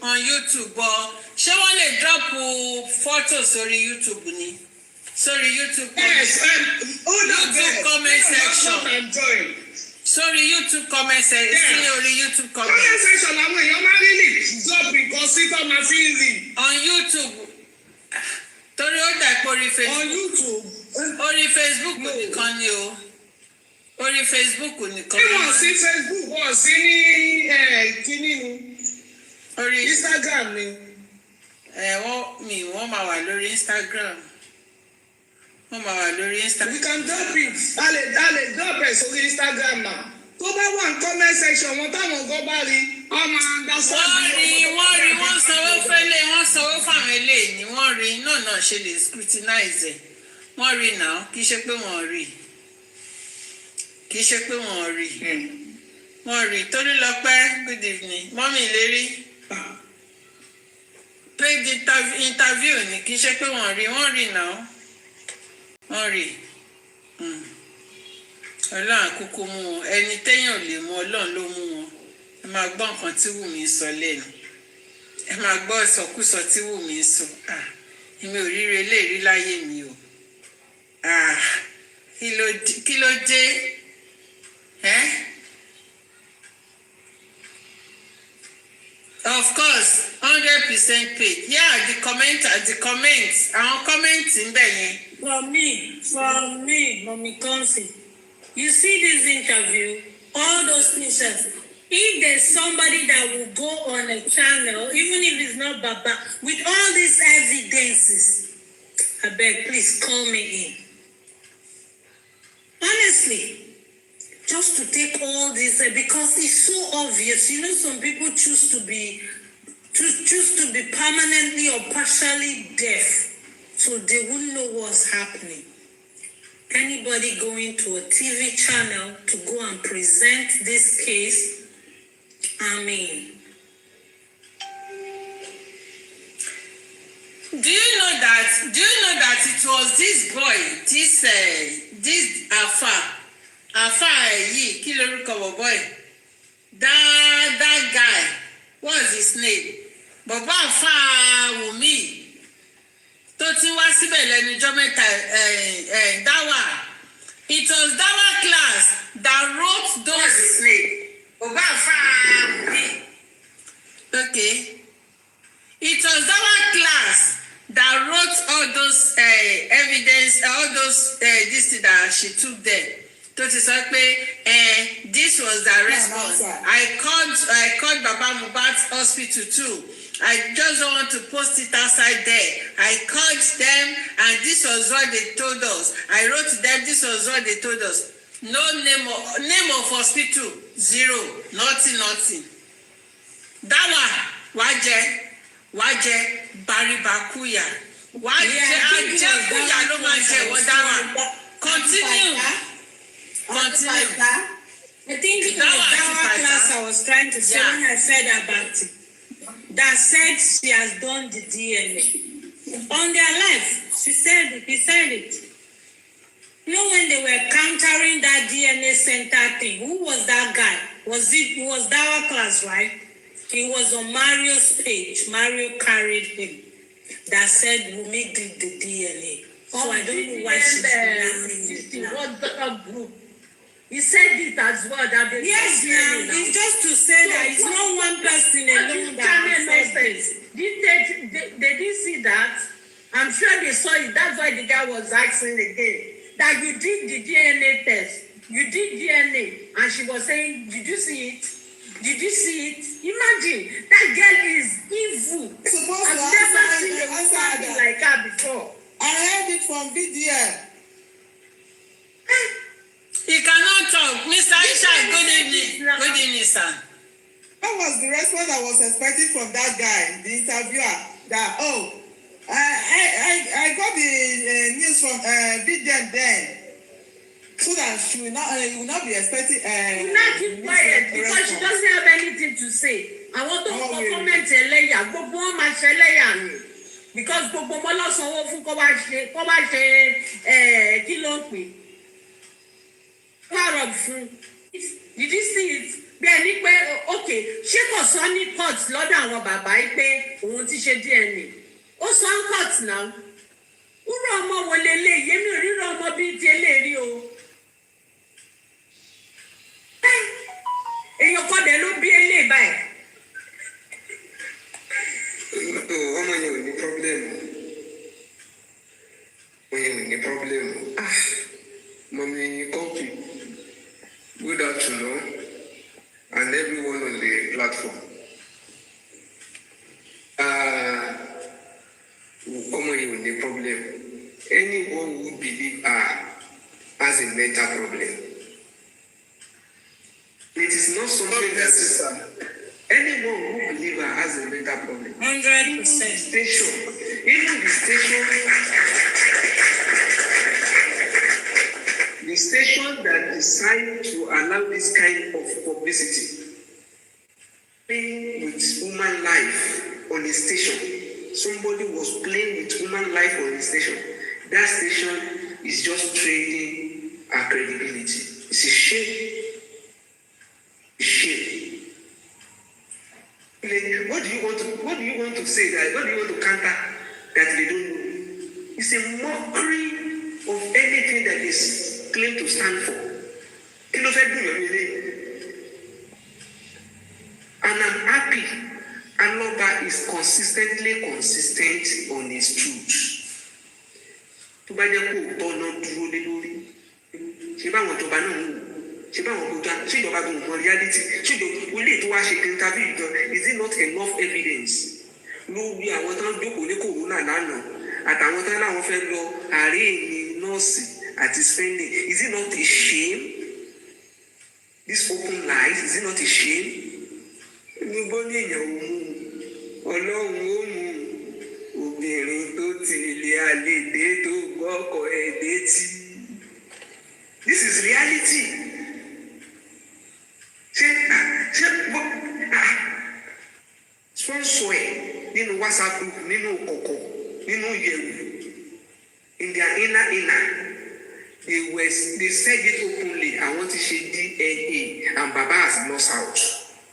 on YouTube bọ̀ ṣé wọ́n lè drop photo sórí YouTube ni sórí YouTube comment section sórí YouTube comment section sí orí YouTube comment section àwọn èèyàn máa rí ní drop nǹkan sí tó máa fi ń rí on YouTube torí ó dà pé orí Facebook on YouTube orí Facebook nìkan ni o orí Facebook nìkan ni wọ́n sí Facebook wọ́n sí ní kíní ni Orí Instagram ni. Wọ́n máa wà lórí Instagram. We can drop it. A lè drop ẹ̀ sórí Instagram náà. Tó bá wà ní comment section wọn táwọn ọgọ́ bá rí ọmọ understand. Wọ́n sanwó fẹ́lẹ̀, wọ́n sanwó fáwọn eléyìí ni wọ́n rí náà ṣe lè scrutinize ẹ̀. Wọ́n rí náà kì í ṣe pé wọ́n rí. Wọ́n rí Tolúlọpẹ́, good evening. Mọ́mí ìlérí. Paid interview ni kì í ṣe pé wọ́n rí náà. Wọ́n rí. Ọlọ́run àkókò mú wọn. Ẹni téèyàn ò lè mú Ọlọ́run ló mú wọn. Ẹ máa gbọ́ nǹkan tí Wùmí sọ lẹ́nu. Ẹ máa gbọ́ ìsọkúsọ tí Wùmí sọ. Èmi ò ríre léèrí láyé mi o. Kí ló dé? Of course, 100% paid. Yeah, the comments, àwọn comments ń bẹ̀ yẹn. From me, Mommy Consi. You see this interview, all those pictures. If there's somebody that will go on a channel, even if it's not Baba, with all these evidences, I beg, please call me in. Honestly, just to take all this, because it's so obvious. You know, some people choose to be permanently or partially deaf, so they wouldn't know what's happening. Anybody going to a TV channel to go and present this case, I mean. Do you know that it was this boy, this Afa yìí, kí lorúkọ boy? That guy, what's his name? Bàbá Afa Wummi. Tó ti wá síbẹ̀ lẹ́nu ọjọ́ mẹ́ta Dawa. It was Dawa class that wrote those. What's his name? Bàbá Afa Wummi. Okay. It was Dawa class that wrote all those evidence, all those this that she took there. Tó ti sọ pé this was the response. I called Baba Mohbad's hospital too. I just don't want to post it outside there. I called them and this was what they told us. I wrote to them, this was what they told us. No name of hospital, zero, nothing. That one, wájẹ baribakuya. Wájẹ kuya ló máa jẹ wọ́n dáwà. Continue. I think it was Dawa class I was trying to say when I said about it. That said she has done the DNA. On their life, he said it. You know, when they were countering that DNA center thing, who was that guy? It was Dawa class, right? He was on Mario's page. Mario carried him. That said Wummi did the DNA. So I don't know why she's denying it. What the group? He said it as well that they it's just to say so that it's not one person alone that said this. They didn't see that. I'm sure they saw it. That's why the guy was asking again that you did the DNA test. You did DNA, and she was saying, "Did you see it? Did you see it?" Imagine that girl is evil. I've never seen a woman like her before. I heard it from VDM. He cannot talk. Mr. Isha, good evening, sir. What was the response I was expecting from that guy, the interviewer? That, I got the news from VDM then. So that she will not be expecting. You not keep quiet because she doesn't have anything to say. I want to comment Eleya. Gbogbo wọn máa ṣe Eleya ni. Because gbogbo wọn lọ sanwó fún kó bá ṣe kí ló ń pè. Did you see it? Bí ẹni pé okay, ṣé kò sọ ní court lọ́dọ̀ àwọn bàbá yìí pé òun ti ṣe DNA? Ó sọ ń court náà. Wúrọ̀ ọmọ wo lélẹ̀ yémi ò rírọ̀ ọmọ bíi ti eléèrí o. Èèyàn kọ́ dẹ̀ ló bí eléè báyìí. Ọmọ yẹn ò ní pọ́blẹ́mù. Ọmọ yẹn ò ní pọ́blẹ́mù. Mọ̀mí kọ́pì. Good afternoon, and everyone on the platform. problem. Anyone who believes her has a mental problem. It is not something that anyone who believes her has a mental problem. 100%. Station, even the station that decide to allow this kind of publicity, playing with human life on the station. Somebody was playing with human life on the station. That station is just trading our credibility. It's a shame. It's a shame. What do you want to say that? What do you want to counter that they don't know? It's a mockery of anything that is claimed to stand for. And I'm happy Aloba is consistently consistent on his truth. Tó bá jẹ́ kó tọ́nà dúró lé lórí. Ṣé báwọn ìjọba náà ń wò? Ṣé báwọn kò tán? Ṣé ìjọba gbọ́n mọ reality? Ṣé ìjọba ilé tó wá ṣe interview gan? Is it not enough evidence? Lórí àwọn tán jókòó ní kòrónà lánàá àtàwọn tán láwọn fẹ́ lọ àárẹ̀ ní nọ́ọ̀sì àti spending. Is it not a shame? This open lies, is it not a shame? Níbo ní èèyàn ò mú Ọlọ́run ó mú obìnrin tó ti ilé àlèdè tó gbọ́kọ̀ ẹ̀dẹ́ tí. This is reality. Ṣé sponsor ẹ̀ nínú WhatsApp group nínú kọ̀kọ̀ nínú ìyẹ̀wò in their inner they said it openly. Àwọn ti ṣe DNA and Baba has lost out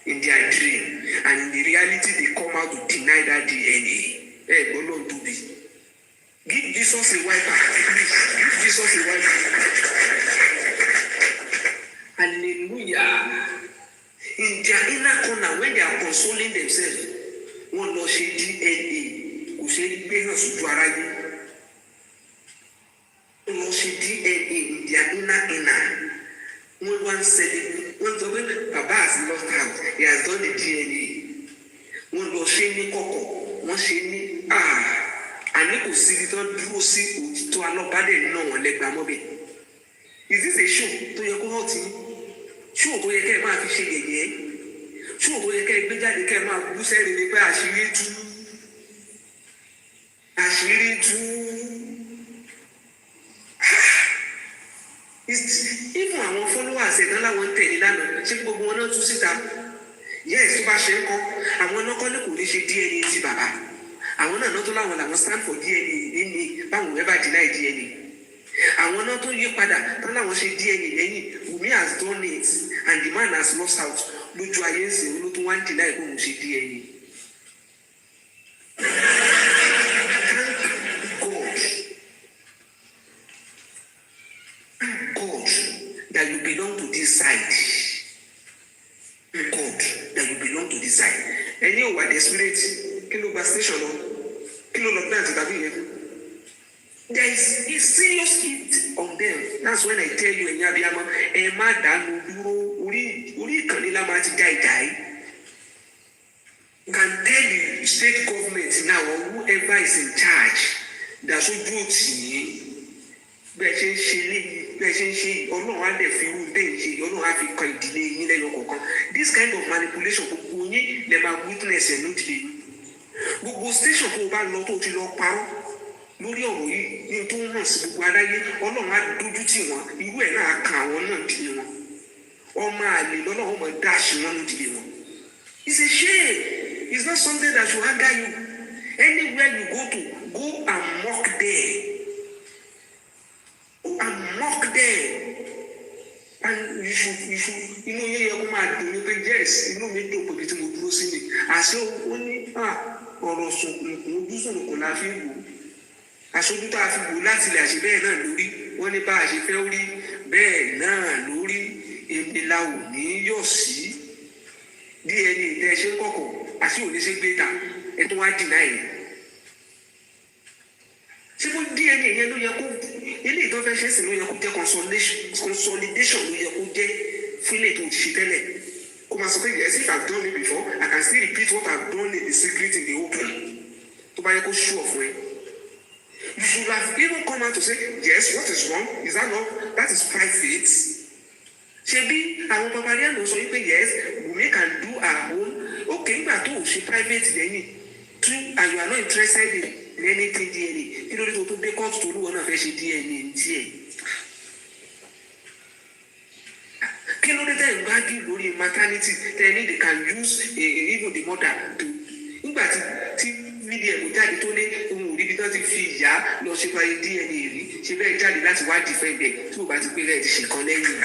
in their dream, and in the reality they come out to deny that DNA. Hey, go Lord, do this. Give Jesus a wiper, please. Give Jesus a wiper. Hallelujah. In their inner corner, when they are consoling themselves, one Lord say DNA, who say parents to arise. One say DNA in their inner. One said it. One told Baba has lost out. He has done the DNA. One Lord say ni koko. One say ni àní kò sí ibi tó dúró sí òtítọ́ alọ́bàdé náà wọn lẹ́gbàá mọ́bẹ̀. Is this a show tó yẹ kó hàn tí? Show tó yẹ kẹ́ ẹ máa fi ṣe yẹ̀yẹ́? Show tó yẹ kẹ́ ẹ gbé jáde kẹ́ ẹ máa bú sẹ́rin ní pé àṣírí tú? Àṣírí tú? Even àwọn followers ẹ̀dán láwọn ń tẹ̀lé lánàá ṣé gbogbo wọn náà tú síta? Yes, tó bá ṣe ń kọ́ àwọn náà kọ́ ní kò ní ṣe DNA ti bàbá. Àwọn náà tó láwọn làwọn stand for DNA báwọn ever deny DNA. Àwọn náà tó yí padà tó láwọn ṣe DNA lẹ́yìn Wummi has done it and the man has lost out lójú ayé ń sìn ló tó wá ń deny pé òun ṣe DNA. Thank God that you belong to this side. Thank God that you belong to this side. Ẹni ò wà desperate. Kilo gba station lọ kilo lọ gbẹ àti tàbí yẹn. There is a serious hit on them. That's when I tell you ẹ̀yin abiyamọ ẹ má dànù dúró orí ìkànnì la máa ti gáìgáì. You can tell the state government now or whoever is in charge dàsójú òtì yìí bẹ́ẹ̀ ṣe ń ṣe léyìí bẹ́ẹ̀ ṣe ń ṣe Ọlọ́run á dẹ̀ fi irú bẹ́ẹ̀ ṣe Ọlọ́run á fi kan ìdílé yín lẹ́yọ kọ̀ọ̀kan. This kind of manipulation gbogbo yín lè máa witness ẹ̀ nídìí. Gbogbo station tó o bá lọ tó o ti lọ parọ́ lórí ọ̀rọ̀ yìí ní tó ń hàn sí gbogbo aráyé Ọlọ́run á dójú tì wọ́n irú ẹ̀ náà kan àwọn náà dìde wọn ọmọ àlè lọ́lọ́run mọ̀ dáàṣì wọn ló dìde wọn. It's a shame. It's not something that should anger you. Anywhere you go to, go and mock them. Go and mock them. And you should inú yẹn yẹ kó máa dùn mí pé yes inú mi dùn pé tí mo dúró sí mi àṣé ó ní ọ̀rọ̀ sùnkùn ojú sùnkùn la fi wò aṣojú tá a fi wò láti ilẹ̀ àṣẹ bẹ́ẹ̀ náà lórí wọ́n ní bá a ṣe fẹ́ rí bẹ́ẹ̀ náà lórí èmi la ò ní yọ̀ sí DNA tẹ́ ṣe ń kọ̀kọ̀ àti òní ṣe gbé ta ẹ tó wá dìnnà ẹ̀ ṣé bó DNA yẹn ló yẹ kó ilé ìtọ́fẹ́ ṣe é sì ló yẹ kó jẹ́ consolidation ló yẹ kó jẹ́ fílẹ̀ tó ti ṣe tẹ́lẹ̀. As if I've done it before, I can still repeat what I've done in the secret in the open. To buy a show of way. You should have even come out to say, yes, what is wrong? Is that not? That is private. Ṣebí àwọn Barbarian sọ wípé yes, Wummi can do her own. Okay, nígbà tó o ṣe private lẹ́yìn and you are not interested in anything DNA. Kí ló dé tó dé court tó olúwo náà fẹ́ ṣe DNA ní tiẹ̀? Kí ló dé tẹ́ ń gbági lórí maternity tẹ́ they can use even the mother to nígbà tí fídíò ẹ̀kọ́ jáde tó ní ohun òríbi tó ti fi ìyá lọ ṣe parí DNA rí ṣe bẹ́ẹ̀ jáde láti wá dìfẹ́ǹdẹ̀ tí ò bá ti pé rẹ̀ ti ṣèkan lẹ́yìn.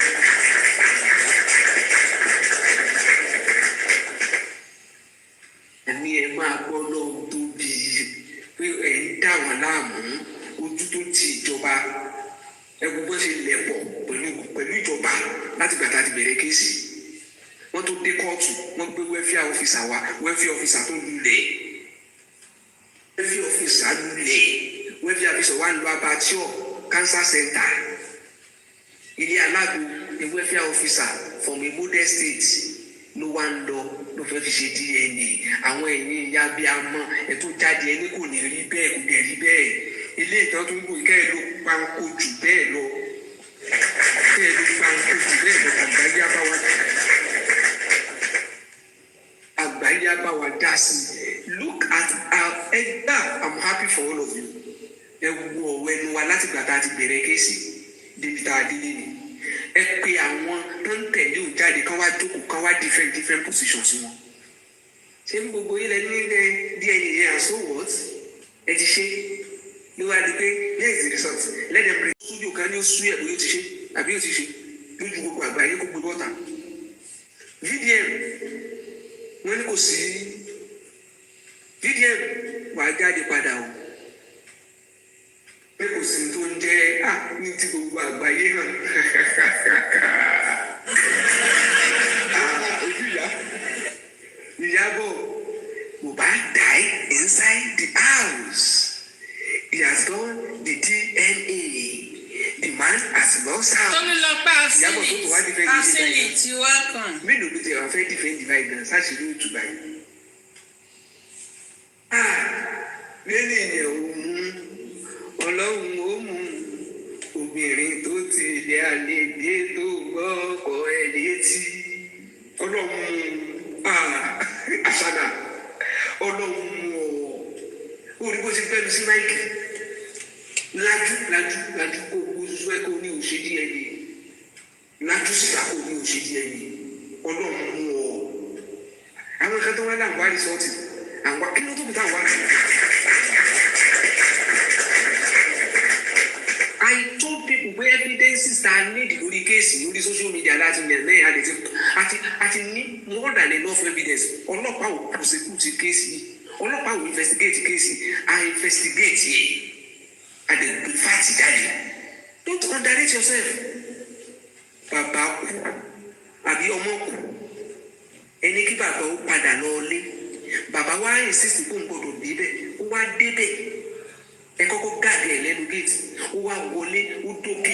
Ẹni ẹ máa gbọ́ lọ́hùn tó bí pé ẹ̀ ń dà wọ́n láàmú ojú tó ti ìjọba ẹgbẹ́ bó ṣe lẹ̀ pọ̀ pẹ̀lú ìjọba láti gbà tá a ti bẹ̀rẹ̀ kéèsì. Wọ́n tó dé kóòtù wọ́n gbé welfare officer wá welfare officer tó lulẹ̀ welfare officer lulẹ̀ welfare officer wà lọ Actio cancer center ilé alágbo ni welfare officer from a modest state ló wá ń lọ ló fẹ́ fi ṣe DNA àwọn ẹ̀yìn ìyá bí a mọ̀ ẹ̀ tó jáde ẹni kò ní rí bẹ́ẹ̀ kò dẹ̀ rí bẹ́ẹ̀ ilé ìtàn tó ń gbò kẹ́ ẹ̀ ló pánkó jù bẹ́ẹ̀ lọ kẹ́ ẹ̀ ló pánkó jù bẹ́ẹ̀ lọ àgbáyé abáwa dá sí look at our ẹgbà I'm happy for all of you ẹ wo ọ̀wọ́ ẹnu wa láti gbà tá a ti bẹ̀rẹ̀ kéèsì débi tá a délé ni ẹ pé àwọn tó ń tẹ̀lé òun jáde kán wá jókòó kán wá different positions wọn ṣé ní gbogbo yín lẹ ní DNA yẹn and so what ẹ ti ṣe ló wá di pé here is the result let them bring studio kan ní ó sú ẹ̀ bóyá ó ti ṣe àbí ó ti ṣe lójú gbogbo àgbáyé kó gbé bọ́ta VDM wọ́n ní kò sí VDM wà á jáde padà o pé kò sí tó ń jẹ́ ní ti gbogbo àgbáyé hàn ojú Ìyábọ̀ Mohbad died inside the house. He has done the DNA. The man has lost house. Tọ́lúlọ́pẹ́ àṣírí tí wá kàn. Mélòó ló ti àwọn fẹ́ defend divide náà ṣáṣìírí òtù báyìí. Lẹ́nu ìyẹn Ọlọ́run ó mú obìnrin tó ti ilé àlejò tó gbọ́ ọkọ ẹ̀ létí. Ọlọ́run àṣàdà Ọlọ́run orí bó ti gbẹ́nu sí máìkì lájú kó o sọ ẹ kó o ní òṣè DNA lájú síta kó o ní òṣè DNA Ọlọ́run mú ọ. Àwọn kan tó wá láǹwá rìsọ́ọ̀tì àwọn kí ló tó kù táwọn wá. I told people where evidences that need lórí kéèsì lórí social media láti mẹ́rin àti ní more than enough evidence. Ọlọ́pàá ò prosecute kéèsì yìí ọlọ́pàá ò investigate kéèsì I investigate yìí and then the fact jáde. Don't underrate yourself. Bàbá kú àbí ọmọ kú ẹni kí bàbá ó padà lọ lé bàbá wa insist kó n gbọdọ̀ débẹ̀ ó wá débẹ̀ ẹ kọ́kọ́ gàdé ẹ̀ lẹ́nu gate ó wá wọlé ó dókè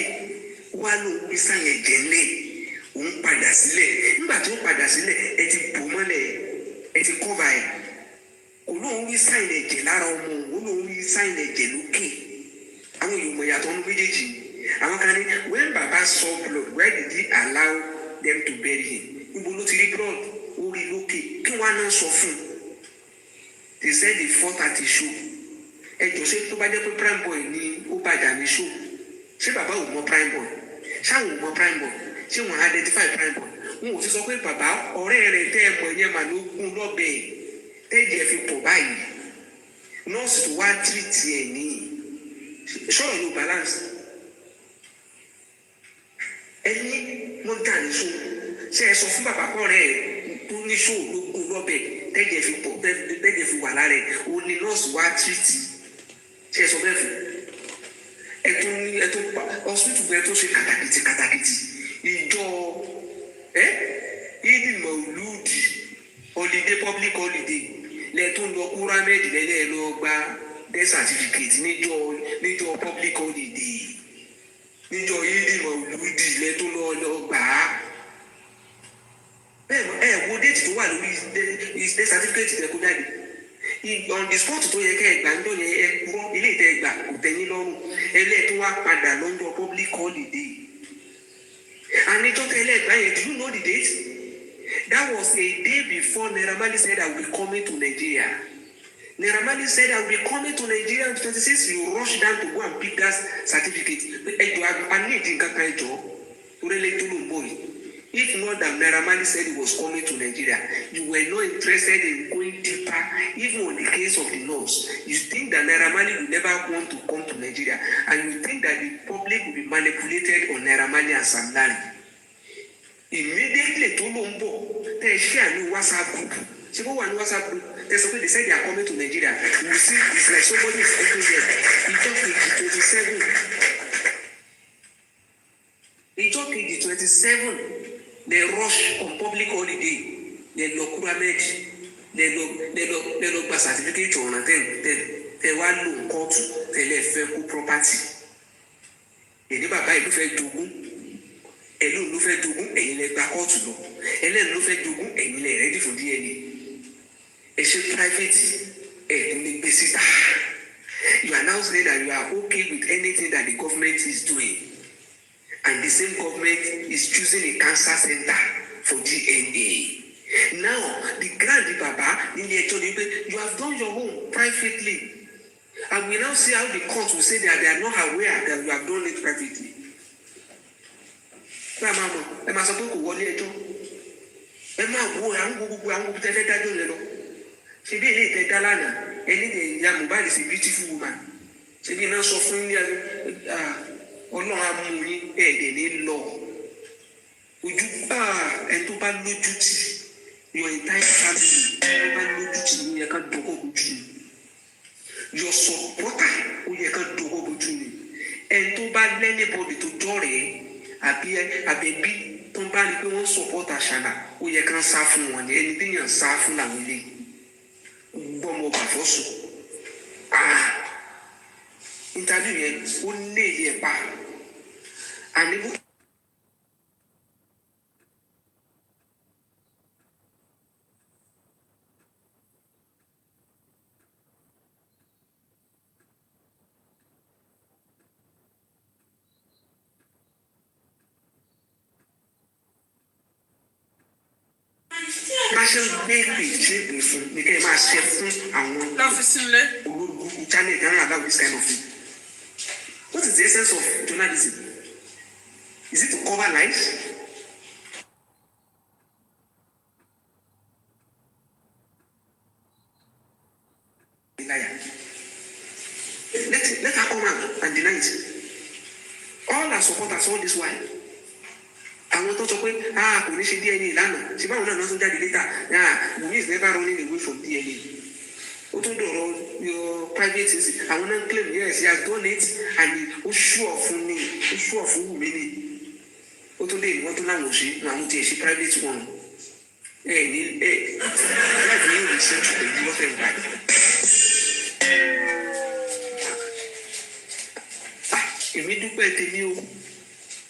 ó wá lóun gbé sáyẹn jẹ́lẹ̀ òun padà sílẹ̀ nígbà tó padà sílẹ̀ ẹ ti bò mọ́lẹ̀ ẹ ti cover ẹ̀ kò lóun rí sáyẹn ẹ̀jẹ̀ lára ọmọ òun lóun rí sáyẹn ẹ̀jẹ̀ lókè àwọn èèyàn mọ̀ yàtọ̀ ọ̀nù méjèèjì àwọn kan ní when baba saw blood where did he allow them to bury him níbo ló ti rí blood ó rí lókè kí wọ́n á náà sọ fún un they said they fought at the show ẹjọ ṣé tó bá jẹ́ pé prime boy ni ó bàjá ní show ṣé bàbá ò mọ prime boy ṣáwọn ò mọ prime boy ṣé wọn identify prime boy wọn ò ti sọ pé bàbá ọ̀rẹ́ rẹ̀ tẹ́ ẹ mọ̀ yẹn mà ló gún lọ́bẹ̀ tẹ́jẹ̀ fi pọ̀ báyìí nọ́ọ̀sì tó wá tírìtì ẹ̀ ní ṣọ́ọ̀ ló balance ẹni wọ́n dà ní show ṣé ẹ sọ fún bàbá kọ́ rẹ̀ tó ní show ló gún lọ́bẹ̀ tẹ́jẹ̀ fi pọ̀ tẹ́jẹ̀ fi wà lára ẹ̀ ó ní nọ́ọ̀sì wá tírìtì ṣe sọ bẹ́ẹ̀ fún ẹtún hospital bẹ́ẹ̀ tó ṣe kàtàkìtì ìjọ ìdí mọ̀lúùdì holiday public holiday lẹ́tún lọ kúrámẹ́dì lẹ́lẹ́ lọ gba death certificate níjọ public holiday níjọ ìdí mọ̀lúùdì lẹ́tún lọ gbà á bẹ́ẹ̀ wo déètì tó wà lórí death certificate tẹ̀ kó jáde On the spot tó yẹ kẹ́ ẹ gbà ń dọ̀yẹ ẹ kúrọ́ ilé ìtẹ́ ẹgbà kò tẹ́yìn lọ́rùn ẹlẹ́ tó wá padà lọ́jọ́ public holiday. Àníjọ́ tẹ́lẹ̀ gbà yẹn, do you know the date? That was a day before Naira Marley said I will be coming to Nigeria. Naira Marley said I will be coming to Nigeria on 26. You rush down to go and pick that certificate. I need to get my job. If not that Naira Marley said he was coming to Nigeria, you were not interested in going deeper, even on the case of the nurse. You think that Naira Marley will never want to come to Nigeria, and you think that the public will be manipulated on Naira Marley and Sam Larry. Immediately, Tolombo, they share a new WhatsApp group. So go on WhatsApp group. They said they are coming to Nigeria. You see, it's like somebody is entering there. He talked with the 27. They rush on public holiday. They look pyramid. They look for certificate on them. They want to court. They left vehicle property. They never buy the fair to Elu ló fẹ́ dogun ẹ̀yin lẹ gba kóòtù lọ ẹlẹ́nu ló fẹ́ dogun ẹ̀yin lẹ ready for DNA ẹ ṣe private ẹ̀ ní gbé síta. You are now saying that you are okay with anything that the government is doing, and the same government is choosing a cancer center for DNA. Now the grand baba in the HOD, you have done your own privately, and we now see how the court will say that they are not aware that you have done it privately. Mama, ẹ máa sọ pé kò wọlé ẹjọ́ ẹ máa wo àwọn tẹ́lẹ̀ dájọ́ yẹn lọ ṣe bí ilé ìtẹ́ dá lánàá ẹni ní ìyá Mohbad is a beautiful woman ṣe bí iná sọ fún ilé ọlọ́run amú yín ẹ̀ẹ́dẹ̀ ní lọ ojú ẹ tó bá lójú tì your entire family ẹ tó bá lójú tì ní yẹ ká dọ́kọ̀ bójú ni your supporter ó yẹ ká dọ́kọ̀ bójú ni ẹ tó bá lẹ́nìbọ̀dì tó jọ́ rẹ̀ àbẹ̀bí tó ń bá rí pé wọ́n support àṣàlà ó yẹ kán sá fún wọn ní ẹni tí yàn sá fún làwọn ilé gbọ́mọ bàfọ́sùn. Interview yẹn ó lé ilé ẹ̀ pa àníbó. Máṣe gbé ìgbé fún ní kẹ́ ẹ máa ṣe fún àwọn olóògùn channel kan about this kind of thing. What is the essence of journalism? Is it to cover lies? Liar. Let her come out and deny it. All our supporters all this while. Àwọn tó sọ pé kò ní ṣe DNA lánàá ṣe báwọn náà tún jáde létà Wummi is never running away from DNA. Ó tún dọ̀rọ̀ your private citizen àwọn náà claim yes he has done it and ó ṣúọ̀ fún Wummi ni ó tún dé ìwọ́n tó láwọn ṣe àwọn tí ẹ̀ ṣe private one ní láti ní research pẹ̀lú lọ́fẹ̀ẹ́ gbà. Èmi dúpẹ́ tèmi o.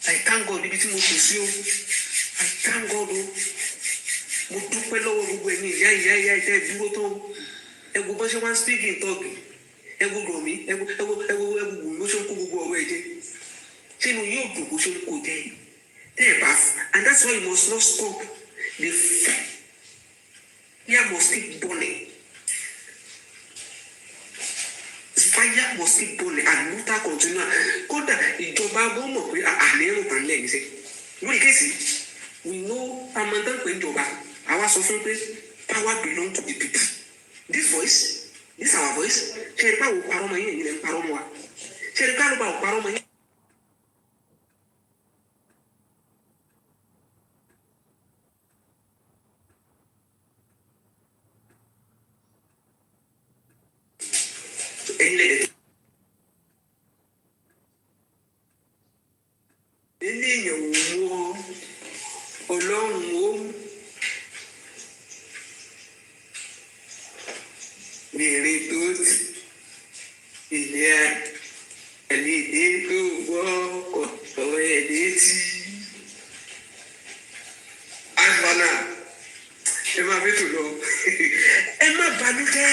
I thank God níbi tí mo kù sí o. I thank God o. Mo dúpẹ́ lọ́wọ́ gbogbo ẹ̀yin ìyá ìtẹ́ dúró tó. Ẹ̀gbọ́n bá ṣe wá ń speak in talk. Ẹ̀gbọ́n rọ̀ mí. Ẹ̀gbọ́n bó ṣe ń kó gbogbo ọ̀rọ̀ ẹ̀ jẹ́. Ṣé inú yóò dùn bó ṣe ń kó jẹ́? Tẹ́ ẹ̀ bá and that's why you must not stop. The fire must keep burning. Fire must keep burning and water continue. Kódà ìjọba gbọ́ mọ̀ pé àlérò tán lẹ́yìn sẹ́. Lórí kéèsì, we know amọ̀ntán pé ìjọba àwa sọ fún pé power belong to the people. This voice, this our voice, ṣe é báwo parọ́ mọ́ yín ẹ̀yin lẹ́ ń parọ́ mọ́ wa. Ṣe é báwo parọ́ mọ́ yín. Ẹ má bànújẹ́.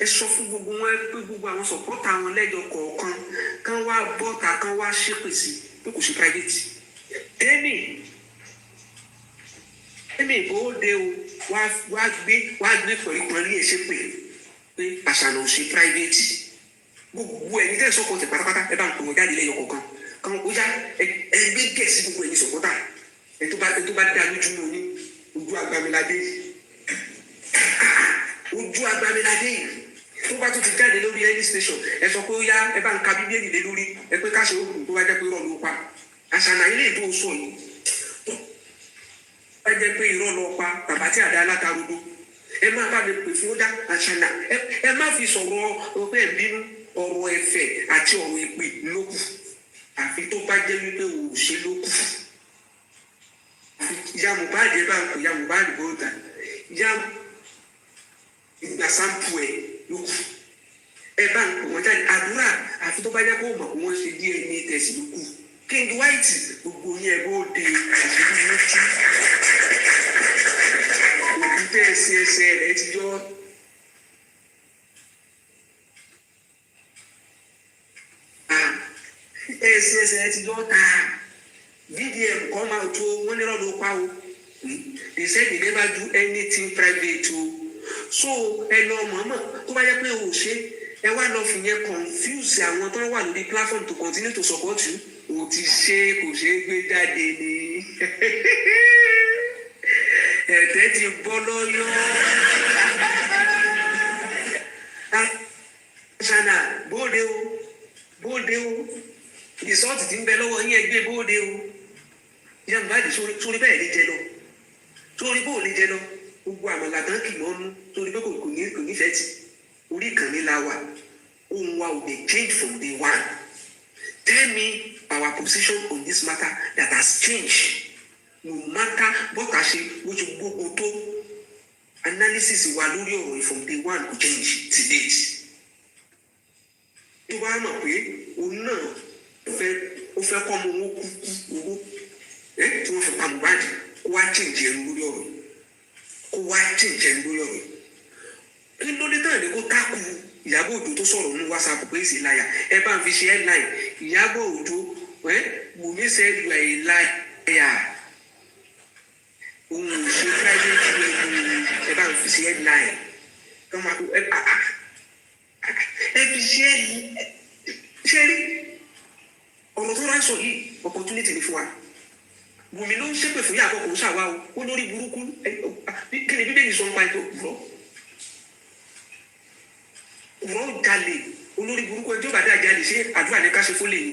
ẹ sọ fún gbogbo wọn pé gbogbo àwọn sọpọ́tà wọn lẹ́jọ́ kọ̀ọ̀kan kán wá bọ́ta kán wá ṣépè sí pé kò ṣe private. Tẹ́mi ìgbòho-dé o wá gbé pẹ̀lú ẹ̀ ṣépè pé àṣànà ò ṣe private. Gbogbo ẹni tẹ́ sọ́kọ̀ tẹ̀ pátápátá ẹ bá ń pè wọ́n jáde lẹ́yọ̀ kọ̀ọ̀kan kan ó yá ẹgbẹ́ gẹ̀ẹ́sì gbogbo ẹni sọ̀pọ́tà ẹ tó bá dá lójú mọ́ ní ojú agbamiládé tó bá tún ti jáde lórí any station ẹ sọ pé ó yá ẹ bá ń ka bíbélì lé lórí ẹ pé káṣe òògùn tó bá jẹ́ pé irọ́ ló pa àṣànà ilé ìtò sọ yìí tó bá jẹ́ pé irọ́ ló pa bàbá tí àdá alátarodo ẹ má bá mi pè fún ó dá àṣànà ẹ má fi sọ̀rọ̀ ọpẹ́ ìbínú ọ̀rọ̀ ẹ̀fẹ̀ àti ọ̀rọ̀ èpè lókù àfi tó bá jẹ́ wípé ò ṣe lókù. Ìyá Mohbad ẹ bá ń pè ìyá Mohbad bọ́ọ̀dà ìyá ìgbà sáǹpù ẹ lókù ẹ bá ń pè wọ́n jáde àdúrà àfi tó bá jẹ́ kó mọ̀ kó wọ́n ṣe DNA test lókù. King White gbogbo yẹn bóde àṣírí lójú òkú tẹ́ ẹsẹ̀ rẹ̀ ti yọ. ẹsẹ̀ ti yọ ta VDM come out o wọ́n ní lọ́dọ̀ pa o they said they never do anything private o so ẹ lọ mọ̀ọ́mọ̀ tó bá yẹ pé o ṣe ẹ wá lọ fìyẹn confuse àwọn tó wà lórí platform to continue to support you o ti ṣe kò ṣe é gbé jáde ni ẹ̀tẹ́ ti bọ́ lọ́yọ́ ṣáná bóde o ìsọ́ọ̀tì tí ń bẹ lọ́wọ́ yín ẹgbẹ́ bóde o ìyá Mohbad sórí bẹ́ẹ̀ lè jẹ lọ sórí bóò lè jẹ lọ gbogbo àmàlà tán kì mọ́nú sórí pé kò nífẹ̀ẹ́ tì orí ìkànnì la wà ohun wa ò lè change from day one. Tell me our position on this matter that has changed no matter what I say which gbogbo tó analysis wa lórí ọ̀rọ̀ yìí from day one kò change till date. Tó bá mọ̀ pé òun náà ó fẹ́ kọ́ mọ owó kúkú owó tí wọ́n fi pa Mohbad kó wá change ẹnu lórí ọ̀rọ̀ kí ló dé tán ní kó tákù Ìyábọ̀ Òjó tó sọ̀rọ̀ ní WhatsApp pé ìsì láyà ẹ bá ń fi ṣe headline Ìyábọ̀ Òjó Wùmí said you are a liar òun ò ṣe private ẹ bá ń fi ṣe headline kọ́ máa kó ẹ fi ṣe rí ọ̀rọ̀ tó ránṣọ yìí opportunity ni fún wa Wùmí ló ń ṣépè fún Ìyábọ̀ kò ń ṣàwá o lórí burúkú kí ni Bíbélì sọ ń pa ètò òrọ̀ jalè olórí burúkú ẹjọ́ bàdá jalè ṣé àdúrà ní ká ṣe fólè ni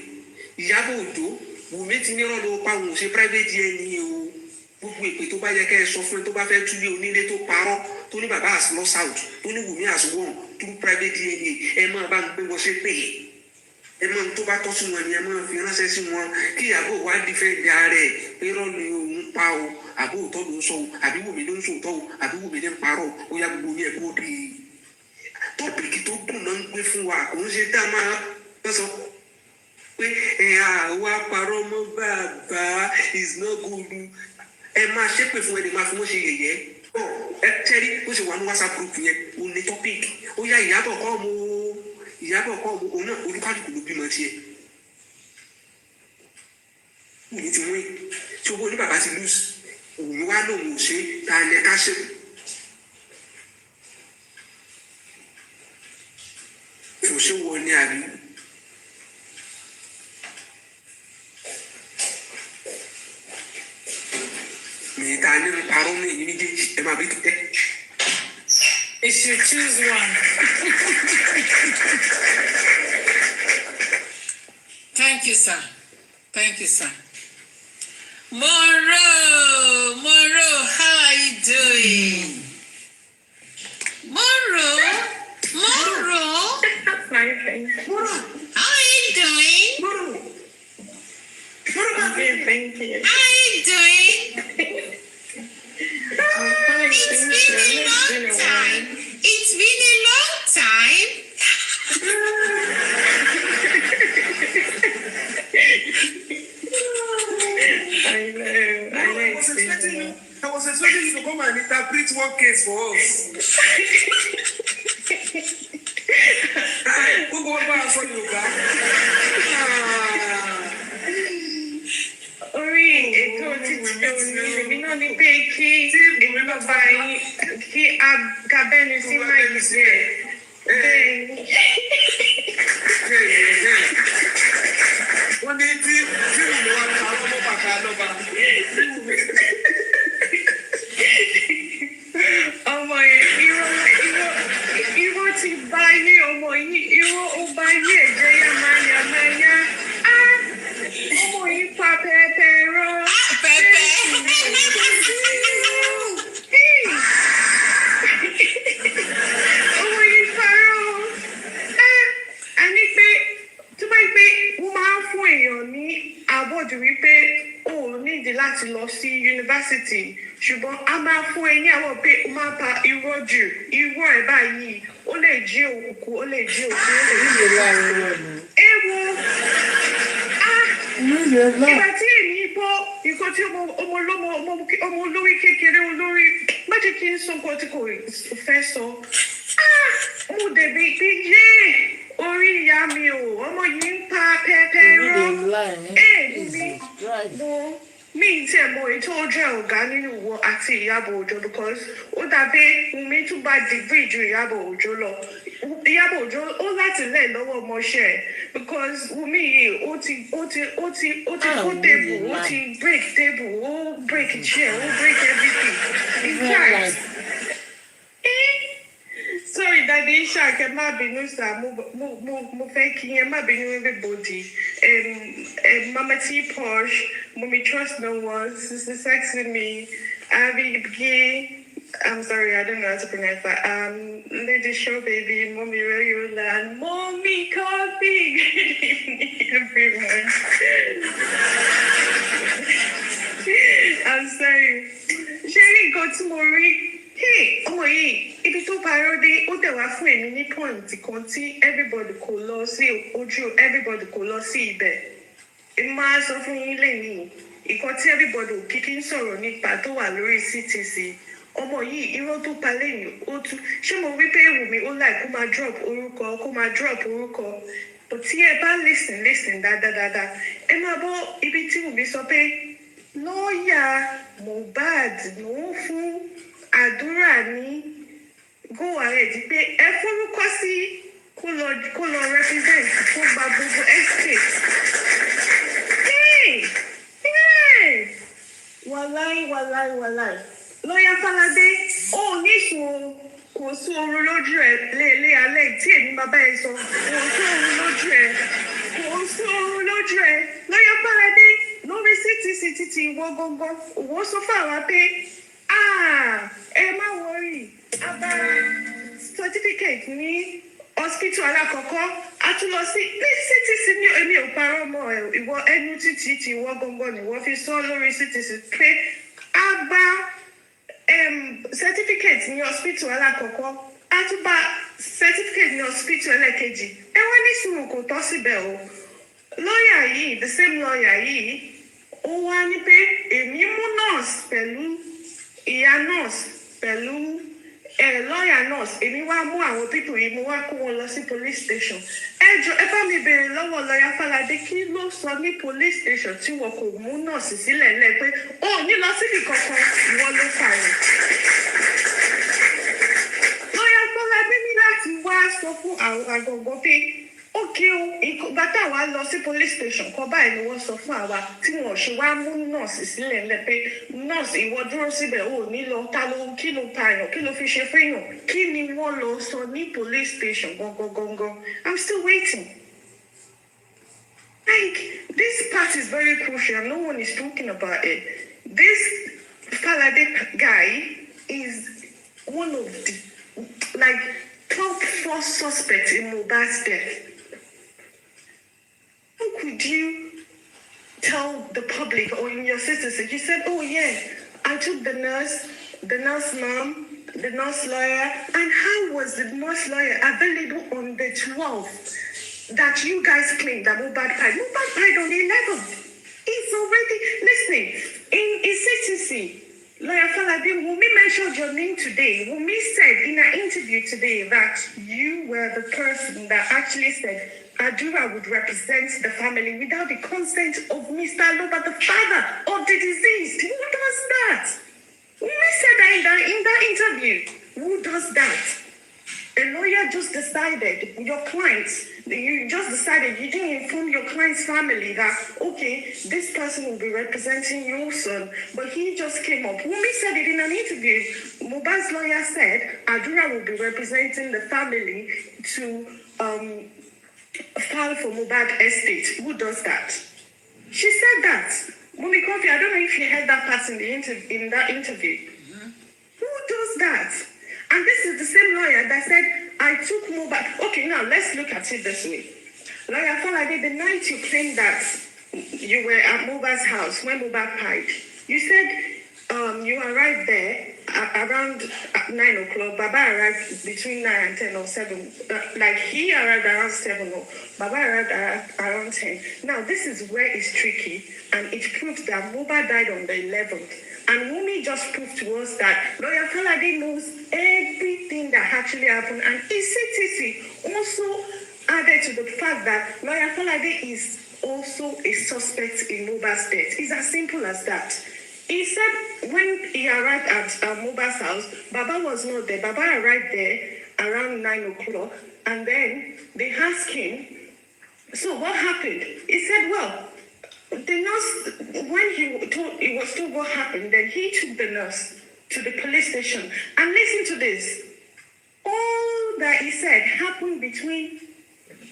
Ìyábọ̀ Òjó Wùmí ti ní rọ́ọ̀lù pa òun ṣe private ẹni o gbogbo èpè tó bá yẹ kẹ́ ẹ sọ fún ẹ tó bá fẹ́ túlé onílé tó parọ́ tó ní bàbá as lost out tó ní Wùmí as won through private DNA ẹ máa bá ń gbé wọn ṣe pè ẹ máa tó bá tọ́ sí wọn ni ẹ máa fi ránṣẹ́ sí wọn kí Ìyábọ̀ wá dífẹ́ǹdì ààrẹ pé rọ́ọ̀lù òun pa o àbí òótọ́ ló ń sọ o àbí Wùmí ló ń sòótọ́ o àbí Wùmí ló ń parọ́ ó yá gbogbo ní ẹ̀kọ́ òde tọ́pìkì tó dùn náà ń gbé fún wa kò ń ṣe dá máa sọ pé àwa parọ́ mọ́ bàbá is not good ẹ máa ṣépè fún ẹni máa fi wọ́n ṣe yẹ̀yẹ́ ẹ tẹ́rí bó ṣe wà ní WhatsApp group yẹn ó ní tọ́pìkì ó yá Ìyábọ̀ kọ́ mu òun náà olúkálùkù ló bímọ tiẹ̀ òun ti wín tí owó ní bàbá ti lose òun wá lòun ò ṣe ta ẹ̀ ká ṣe. Kò ṣe wọ ní àbí. Mi ta ní parọ́ ní èyí méjèèjì ẹ máa bí tẹ́. You should choose one. Thank you, sir. Thank you, sir. Moro, how are you doing? Moro. Fine, thanks. How are you doing? I'm good, thank you. How are you doing? I'm fine, It's been a long time. It's been a long time. I know. I was expecting you to come and interpret one case for us. Gbogbo wa bá aṣọ Yorùbá. Orí ètò títí èmi náà ní pé kí èmi bàbá yín kí abẹ́ni sí máìkì díẹ̀. Wọ́n ní tí mo wá ta ọmọ bàtà lọ́ba. Ọmọ yẹn irọ́ ti bá yé ọmọ yìí irọ́ ó bá yé ẹ̀jẹ̀ yamayamaya. Ọmọ yìí pa pẹpẹ rọ. Pẹpẹ. Ọmọ yìí parọ́. A ní pé tó bá yí pé wọ́n máa ń fún èèyàn ní àbọ̀dù wípé o ò nídìí láti lọ sí yunifásitì ṣùgbọ́n a máa fún ẹ ní àwọn pé o máa pa irọ́ jù irọ́ ẹ̀ báyìí ó lè jí òkú ó lè jí òkú ó lè jí òkú. Ewo ìgbà tí èmi bọ́ nǹkan tí ọmọ olórí kékeré olórí má jẹ́ kí n sọ nǹkan tí kò fẹ́ sọ. Mo dẹ̀bi pé yé orí ìyá mi o ọmọ yìí ń pa pẹpẹ rọ. Mi tí ẹ̀ mọ ètò ọjọ́ ọ̀gá nínú ìwọ àti Ìyábọ̀ Òjó because ó dàbí Wummi tún bá dìgbì ju Ìyábọ̀ Òjó lọ. Ìyábọ̀ Òjó ó láti lẹ̀ lọ́wọ́ ọmọọṣẹ́ because Wummi yìí ó ti kó table ó ti break table ó break chair ó break everything. In fact sorry daddy Ishaq ẹ má bínú sir mo fẹ́ kí ẹ má bínú everybody Mama T Posh Mommy Trust No One Sister Sexy Me Abby Gay I'm sorry I don't know how to pronounce that Lady Show Baby Mommy Rayola and Mommy Coffee everyone I'm sorry Sherry go to Marie hey ọmọ yìí ibi tó parọ́ dé ó dẹ̀ wá fún èmi ní pọ́ǹtì kan tí everybody kò lọ sí ojú everybody kò lọ sí ibẹ̀ èmi máa sọ fún yín lẹ́yìn nǹkan tí everybody ò kíkí ń sọ̀rọ̀ nípa tó wà lórí CTC ọmọ yìí irọ́ tó pa lẹ́yìn ó tún ṣé mo wí pé Wùmí ó láì kó máa drop orúkọ but tí ẹ bá listen dáadáa ẹ máa bọ́ ibi tí Wùmí sọ pé lọ́ọ̀yà Mohbad ló ń fún àdúrà ní go ahead pé ẹ forúkọ sí kó lọ represent kó gba gbogbo estate. Wàláì lọ́yà Fáládé ó ní ìṣòro kò sí oorun lójú ẹ̀ lé alẹ́ tí èmi bàbá ẹ sọ kò sí oorun lójú ẹ̀ lọ́yà Fáládé lórí CTC títí ìwọ gangan òwò sọ fún àwa pé ẹ má wọrí abára certificate ní hospital alákọ̀ọ́kọ́ a tún lọ sí CTC ní èmi ò parọ́ mọ́ ìwọ ẹnu títí tí ìwọ gangan ni wọ́n fi sọ lórí CTC pé a gba certificate ní hospital alákọ̀ọ́kọ́ a tún gba certificate ní hospital ẹlẹ́kejì ẹ wọ́n ní sùúrù kò tọ́ síbẹ̀ o lọ́ọ̀yà yìí the same lọ́ọ̀yà yìí ó wá ní pé èmi mú nurse pẹ̀lú ìyá nurse pẹ̀lú lọ́ọ̀yà nurse èmi wá mú àwọn pípò yìí mo wá kó wọn lọ sí police station ẹ bá mi béèrè lọ́wọ́ lọ́ọ̀yà Fáládé kí ló sọ ní police station tí wọn kò mú nurse sílẹ̀ lẹ́ pé ó ní lọ síbi kankan wọn ló fà wọ́n. lọ́ọ̀yà Fáládé ní láti wá sọ fún àwọn àgọ̀gọ̀ pé ókè o ìgbà táwa lọ sí police station kan báyìí ni wọ́n sọ fún àwa tí wọ́n ṣe wá mú nọ́ọ̀sì sílẹ̀ ńlẹ̀ pé nọ́ọ̀sì ìwọ dúró síbẹ̀ ò ní lọ ta ló kí ló pààyàn kí ló fi ṣe fẹ́yàn kí ni wọ́n lọ sọ ní police station gangan I'm still waiting. Like this part is very crucial no one is talking about it. This Fáládé guy is one of the top 4 suspects in Mohbad's death. How could you tell the public or in your citizens, you said, oh yeah, I took the nurse mom, the nurse lawyer, and how was the nurse lawyer available on the 12th that you guys claimed that Mohbad died? Mohbad died on the 11th. It's already, listening, in CTC, Lawyer Falade, Wummi mentioned your name today. Wummi said in an interview today that you were the person that actually said Adura would represent the family without the consent of Mr. Aloba, the father of the deceased. Who does that? Wummi said that in that interview. Who does that? A lawyer just decided, your clients, you just decided, you didn't inform your client's family that, okay, this person will be representing your son, but he just came up. Wummi said it in an interview. Mohbad's lawyer said, Adura will be representing the family to file for Mohbad estate. Who does that? She said that. Wummi Kofi, I don't know if you heard that part in that interview. Mm-hmm. Who does that? And this is the same lawyer that said, I took Mohbad. Okay, now let's look at it this way. Lawyer Falade, the night you claimed that you were at Mohbad's house when Mohbad died, you said you arrived there around 9 o'clock. Baba arrived between 9 and 10 or 7. Like he arrived around 7 or Baba arrived around 10. Now, this is where it's tricky, and it proves that Mohbad died on the 11th. And Wummi just proved to us that Lawyer Falade knows everything that actually happened. And ECTC also added to the fact that Lawyer Falade is also a suspect in Mohbad's death. It's as simple as that. He said when he arrived at Mohbad's house, Baba was not there. Baba arrived there around 9 o'clock. And then they asked him, so what happened? He said, well, the nurse, when he was told what happened, then he took the nurse to the police station. And listen to this. All that he said happened between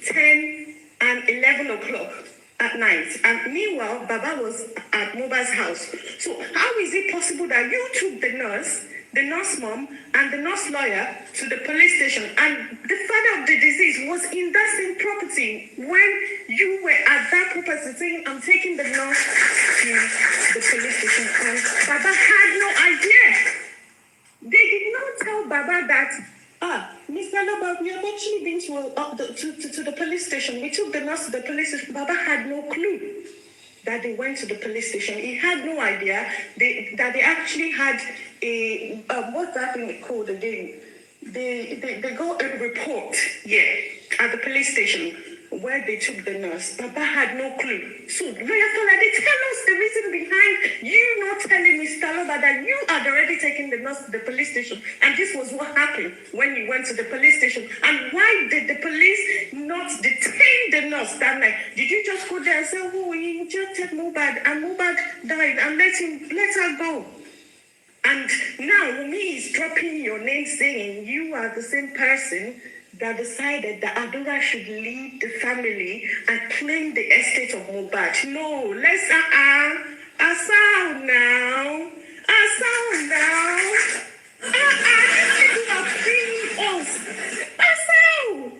10 and 11 o'clock at night. And meanwhile, Baba was at Mohbad's house. So how is it possible that you took the nurse mom, and the nurse lawyer to the police station, and the father of the deceased was in that same property when you were at that property saying, I'm taking the nurse to the police station, and Baba had no idea. They did not tell Baba that, Mr. Loba, we have actually been to the police station. We took the nurse to the police station. Baba had no clue that they went to the police station. He had no idea that they actually had what's that thing called again? They got a report, at the police station where they took the nurse. Baba had no clue. So, Lawyer Falade, tell us the reason behind you not telling Mr. Loba that you had already taken the nurse to the police station, and this was what happened when you went to the police station. And why did the police not detain the nurse that night? Did you just go there and say, oh, you just take Mohbad, and Mohbad died, and let her go? And now Wummi is dropping your name, saying you are the same person that decided that Adura should leave the family and claim the estate of Mohbad. No, let's Asao now. These people are playing us. Asao.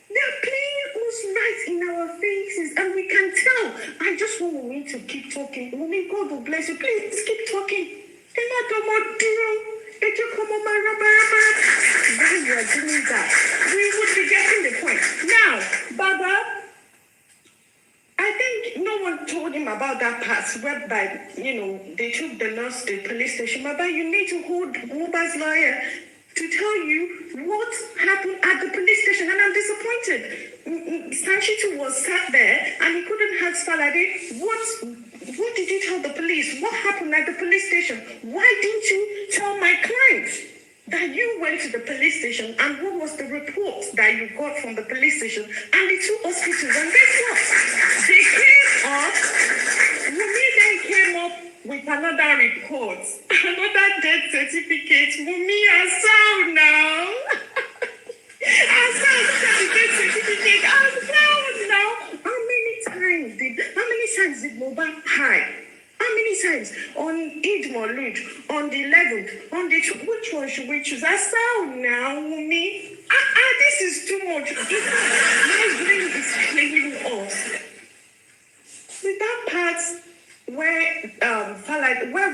They're playing us right in our faces, and we can tell. I just want Wummi to keep talking. Wummi, God will bless you. Please keep talking. When you are doing that, we would be getting the point. Now, Baba, I think no one told him about that part whereby, they took the nurse to the police station. Baba, you need to hold Mohbad's lawyer to tell you what happened at the police station. And I'm disappointed. Sanchitu was sat there and he couldn't ask Falade, what did you tell the police? What happened at the police station? Why didn't you tell my clients that you went to the police station, and what was the report that you got from the police station and the two hospitals? And guess what? They came up, Wummi then came up with another report, another death certificate. Wummi, Asao now. Asao, the death certificate. Asao now. How many times did Mohbad die? How many times? On Eid Maulud, on the 11th, on the which one should we choose? Asao now, Wummi. This is too much. My brain is playing us. With that part where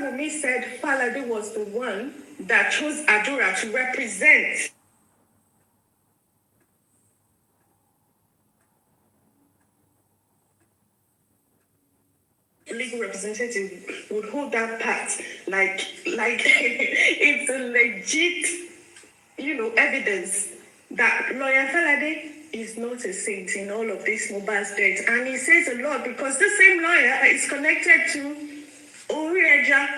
Wummi said Falade was the one that chose Adura to represent legal representative would hold that part like it's a legit, evidence that lawyer Falade is not a saint in all of this Mohbad's death. And he says a lot because the same lawyer is connected to Orieja.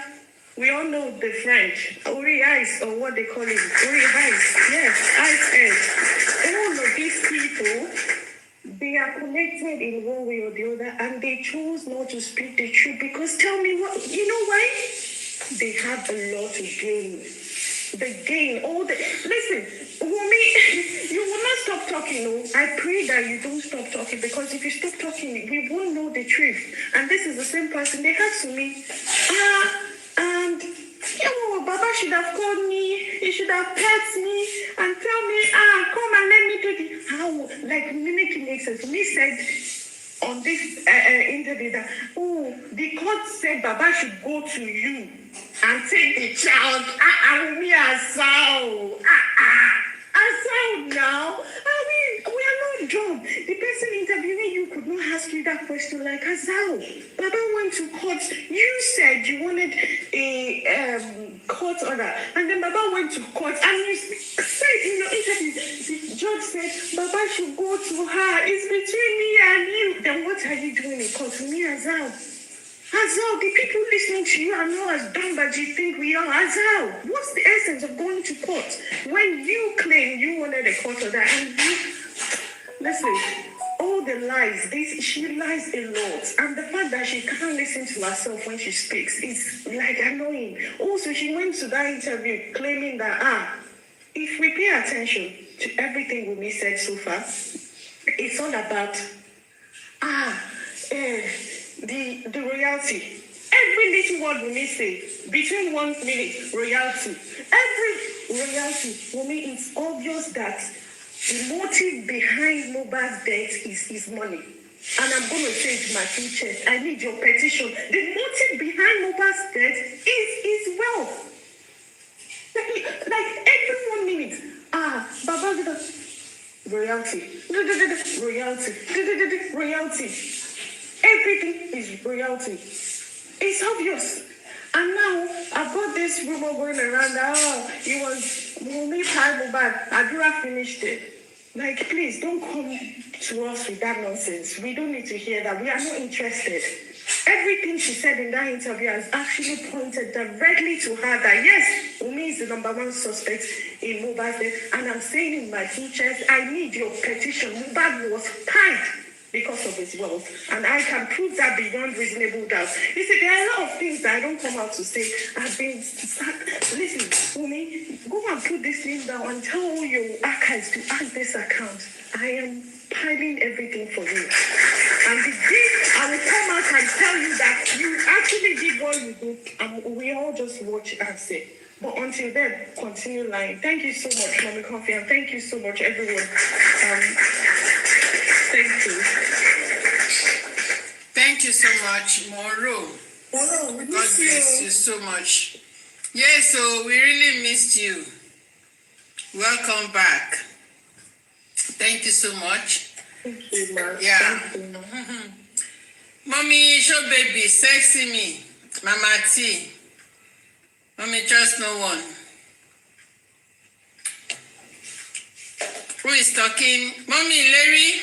We all know the French. Ori Ice, or what they call it. Ori Ice. Yes, Ice Edge. All of these people, they are connected in one way or the other, and they chose not to speak the truth because tell me what, you know why? They have a lot to gain. Listen, Wummi, you will not stop talking, no? I pray that you don't stop talking because if you stop talking, we won't know the truth. And this is the same person. They have to me, and Baba should have called me, he should have texted me and tell me, come and let me do this. How, like, mimicking makes sense. Me said on this interview that, the court said Baba should go to you and take the child. Me Asao. Asao now. I mean, we are not dumb. The person interviewing you could not ask you that question like Asao. Baba went to court. You said you wanted a court order, and then Baba went to court, and you said in your interview, the judge said Baba should go to her. It's between me and you. Then what are you doing in court? Me Asao. Azal, the people listening to you are not as dumb as you think we are. Azal, what's the essence of going to court when you claim you wanted a court order and you... Listen, all the lies, she lies a lot. And the fact that she can't listen to herself when she speaks is like annoying. Also, she went to that interview claiming that, if we pay attention to everything Wummi said so far, it's all about, the royalty. Every little word Wummi say, between 1 minute, royalty. Every royalty, Wummi, it's obvious that the motive behind Mohbad's death is money. And I'm going to say it to my two chest. I need your petition. The motive behind Mohbad's death is wealth. Like every 1 minute, Baba, royalty, royalty. Everything is royalty. It's obvious. And now I've got this rumor going around that it was Wummi Mohbad. Adura finished it. Like, please don't come to us with that nonsense. We don't need to hear that. We are not interested. Everything she said in that interview has actually pointed directly to her that yes, Wummi is the #1 suspect in Mohbad's death. And I'm saying in my features, I need your petition. Mohbad was tied because of his wealth. And I can prove that beyond reasonable doubt. You see, there are a lot of things that I don't come out to say. Listen, Wummi, go and put this thing down and tell all your archives to ask this account. I am piling everything for you. And the day I will come out and tell you that you actually did what you did, and we all just watch and say. But until then, continue lying. Thank you so much, Mommy Coffee, and thank you so much, everyone. Thank you. Thank you so much, Moro. God bless you so much. Yes, so we really missed you. Welcome back. Thank you so much. Thank you, Ma. Yeah. Thank you. Mommy, show baby, sexy me. Mama T. Mommy, trust no one. Who is talking? Mommy, Larry.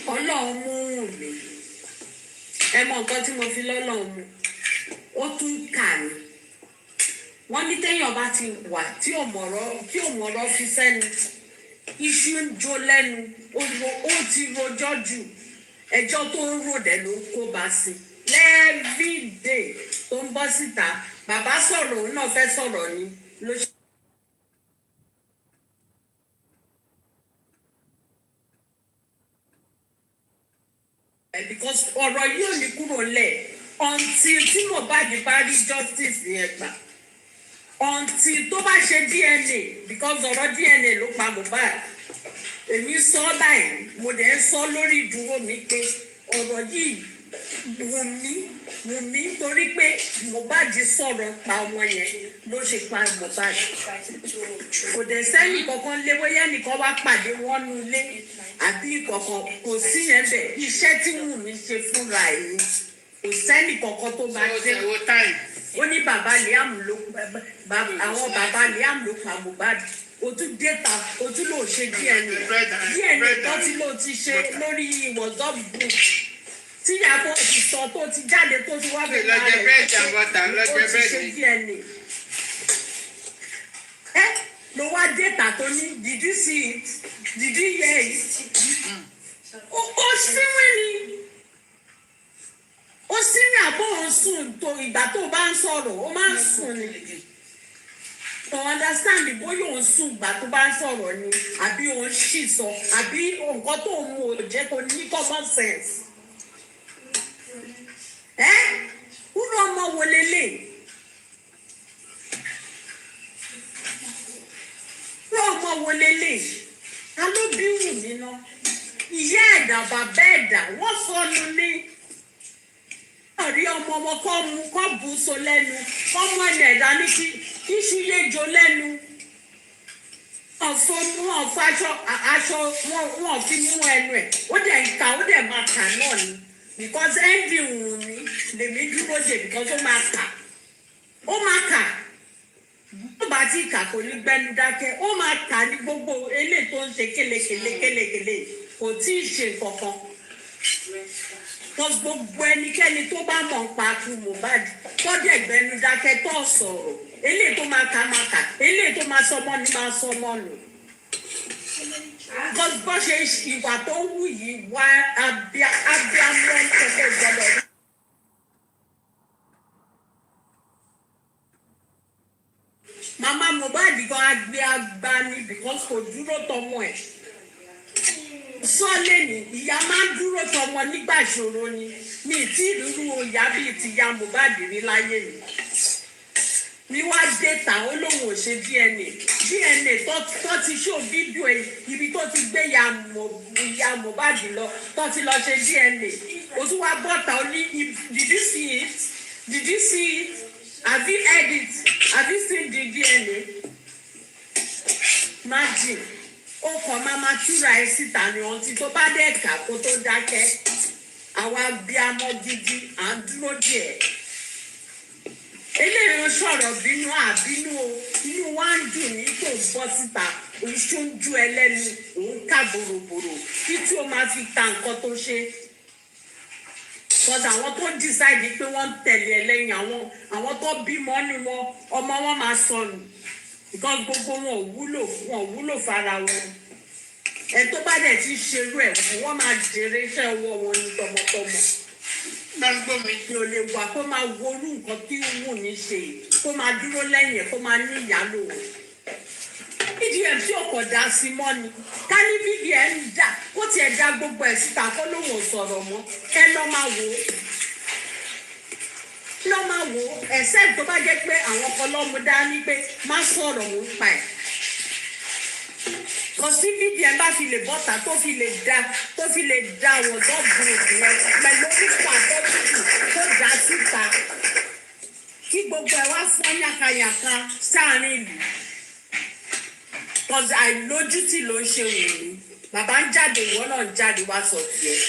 Ọlọ́run mú mi ẹ mọ nǹkan tí mo fi lọ́lọ́run mú ó tún kà ní wọ́n ní téèyàn bá ti wà tí ò mọ̀rọ̀ fi sẹ́nu iṣu ń jó lẹ́nu ó ti rojọ́ jù ẹjọ́ tó ń rò dẹ̀ ló kó bá sí lẹ́ẹ̀vídè tó ń bọ́ síta bàbá sọ̀rọ̀ òun náà fẹ́ sọ̀rọ̀ ni ló ṣe. Because ọ̀rọ̀ yóò ní kúrò lẹ̀ until tí Mohbad bá rí justice yẹn gbà until tó bá ṣe DNA because ọ̀rọ̀ DNA ló pa Mohbad èmi sọ báyìí mo dẹ̀ ń sọ lórí ìdúró mi pé ọ̀rọ̀ yìí Wummi Wùmí torí pé Mohbad sọ̀rọ̀ pa ọmọ yẹn ló ṣe pa Mohbad. Kò dẹ̀ sẹ́ni kankan lé bóyá nìkan wá pàdé wọn nu ilé àbí kankan kò sí yẹn bẹ̀. Iṣẹ́ tí Wùmí ṣe fúnra ẹ̀ ni kò sẹ́ni kankan tó máa dé. Ó ní bàbá Liam ló àwọn bàbá Liam ló pa Mohbad. O tún déta o tún lò ṣe DNA tó ti lò ti ṣe lórí WhatsApp group tí yàtọ̀ ti sọ tó ti jáde tó ti wá bẹ̀rẹ̀ rẹ̀ ó ti ṣe DNA. Ló wá déta tó ní did you see it did you hear it ó síwìn ni ó síwìn àbọ̀ òun sùn tó ìgbà tó bá ń sọ̀rọ̀ ó máa ń sùn ni. To understand bóyá òun sùn gbà tó bá ń sọ̀rọ̀ ni àbí òun ṣì sọ àbí nǹkan tó ń mú o jẹ́ kó ní common sense. Kúrò ọmọ wo lélẹ̀? Kúrò ọmọ wo lélẹ̀? Ta ló bí Wùmí náà? Ìyá ẹ̀dá bàbá ẹ̀dá wọ́n sọnù ní. Àrí ọmọ wọn kọ́ mu kọ́ bù so lẹ́nu kọ́ mọ ẹ̀dá ní kí iṣu yé jo lẹ́nu. Wọ́n fọ aṣọ wọn fi mú ẹnu ẹ̀ ó dẹ̀ ń ka ó dẹ̀ máa kà náà ni because ending Wùmí lèmi dúró dè because ó máa kà ó máa kà ó bá ti kà kò ní gbẹnu dákẹ́ ó máa kà ní gbogbo eléyìí tó ń ṣe kélekèlé kò tí ì ṣe kankan. Because gbogbo ẹnikẹ́ni tó bá mọ̀ ń pa kú Mohbad tó dẹ̀ gbẹnu dákẹ́ tó sọ̀rọ̀ eléyìí tó máa kà eléyìí tó máa sọmọ ni máa sọmọ nù. Because bó ṣe ìwà tó wù yìí wá abiyamọ tẹ̀lé gbọdọ̀. Màmá Mohbad gan agbé agbá ni because kò dúró tọmọ ẹ̀. Sọ́lé ni ìyá máa ń dúró tọmọ nígbà ìṣòro ni mi tí ìrúrú ìyá bíi ti ya Mohbad rí láyé mi. Mi wá déta ó lóun ò ṣe DNA tó ti ṣó fídíò ibi tó ti gbé ìyá Mohbad lọ tó ti lọ ṣe DNA ó tún wá bọ́ta ó ní did you see it have you heard it have you seen the DNA imagine. Ó kàn máa túra ẹ síta ni ohun tí tó bá dẹ̀ kà kó tó dákẹ́ àwa bí amọ́ gidi à ń dúró díẹ̀. Eléyìí ń sọ̀rọ̀ bínú àbínú o inú wa ń dùn ní tó bọ́ síta oṣù ń ju ẹlẹ́nu òun ká bòròbòrò kí tí ó máa fi ta nǹkan tó ṣe. Because àwọn tó decide pé wọ́n ń tẹ̀lé ẹlẹ́yìn àwọn tó bímọ ni wọn ọmọ wọn máa sọnù. Because gbogbo wọn ò wúlò fara wọn ẹ tó bá dẹ̀ ti ṣerú ẹ̀ wọ́n máa jèrè iṣẹ́ ọwọ́ wọn ní tọmọtọmọ. Gbàgbọ́ mi ni ò lè wà kó máa worú nǹkan tí wù ní ṣe kó máa dúró lẹ́yìn ẹ̀ kó máa ní ìyálò wọn. VDM tí ọkọ̀ dá sí mọ́ ni ká ní VDM dà kó tiẹ̀ dá gbogbo ẹ̀ síta kó lóun ò sọ̀rọ̀ mọ́ ẹ lọ́ máa wò ó. Ẹ̀sẹ̀ tó bá jẹ́ pé àwọn kan lọ́mú dání pé má sọ̀rọ̀ mú pa ẹ̀. Kò sí VDM bá fi lè bọ́ta tó fi lè da wọ̀ dọ́gbùn rẹ̀ pẹ̀lú pípa àtọ́tùtù tó dá síta kí gbogbo ẹ̀ wá fún yàkàyàkà sáàrin ìlú. Because àìlójútì ló ń ṣe Wùmí bàbá ń jáde ìwọ náà ń jáde wá sọ tiẹ̀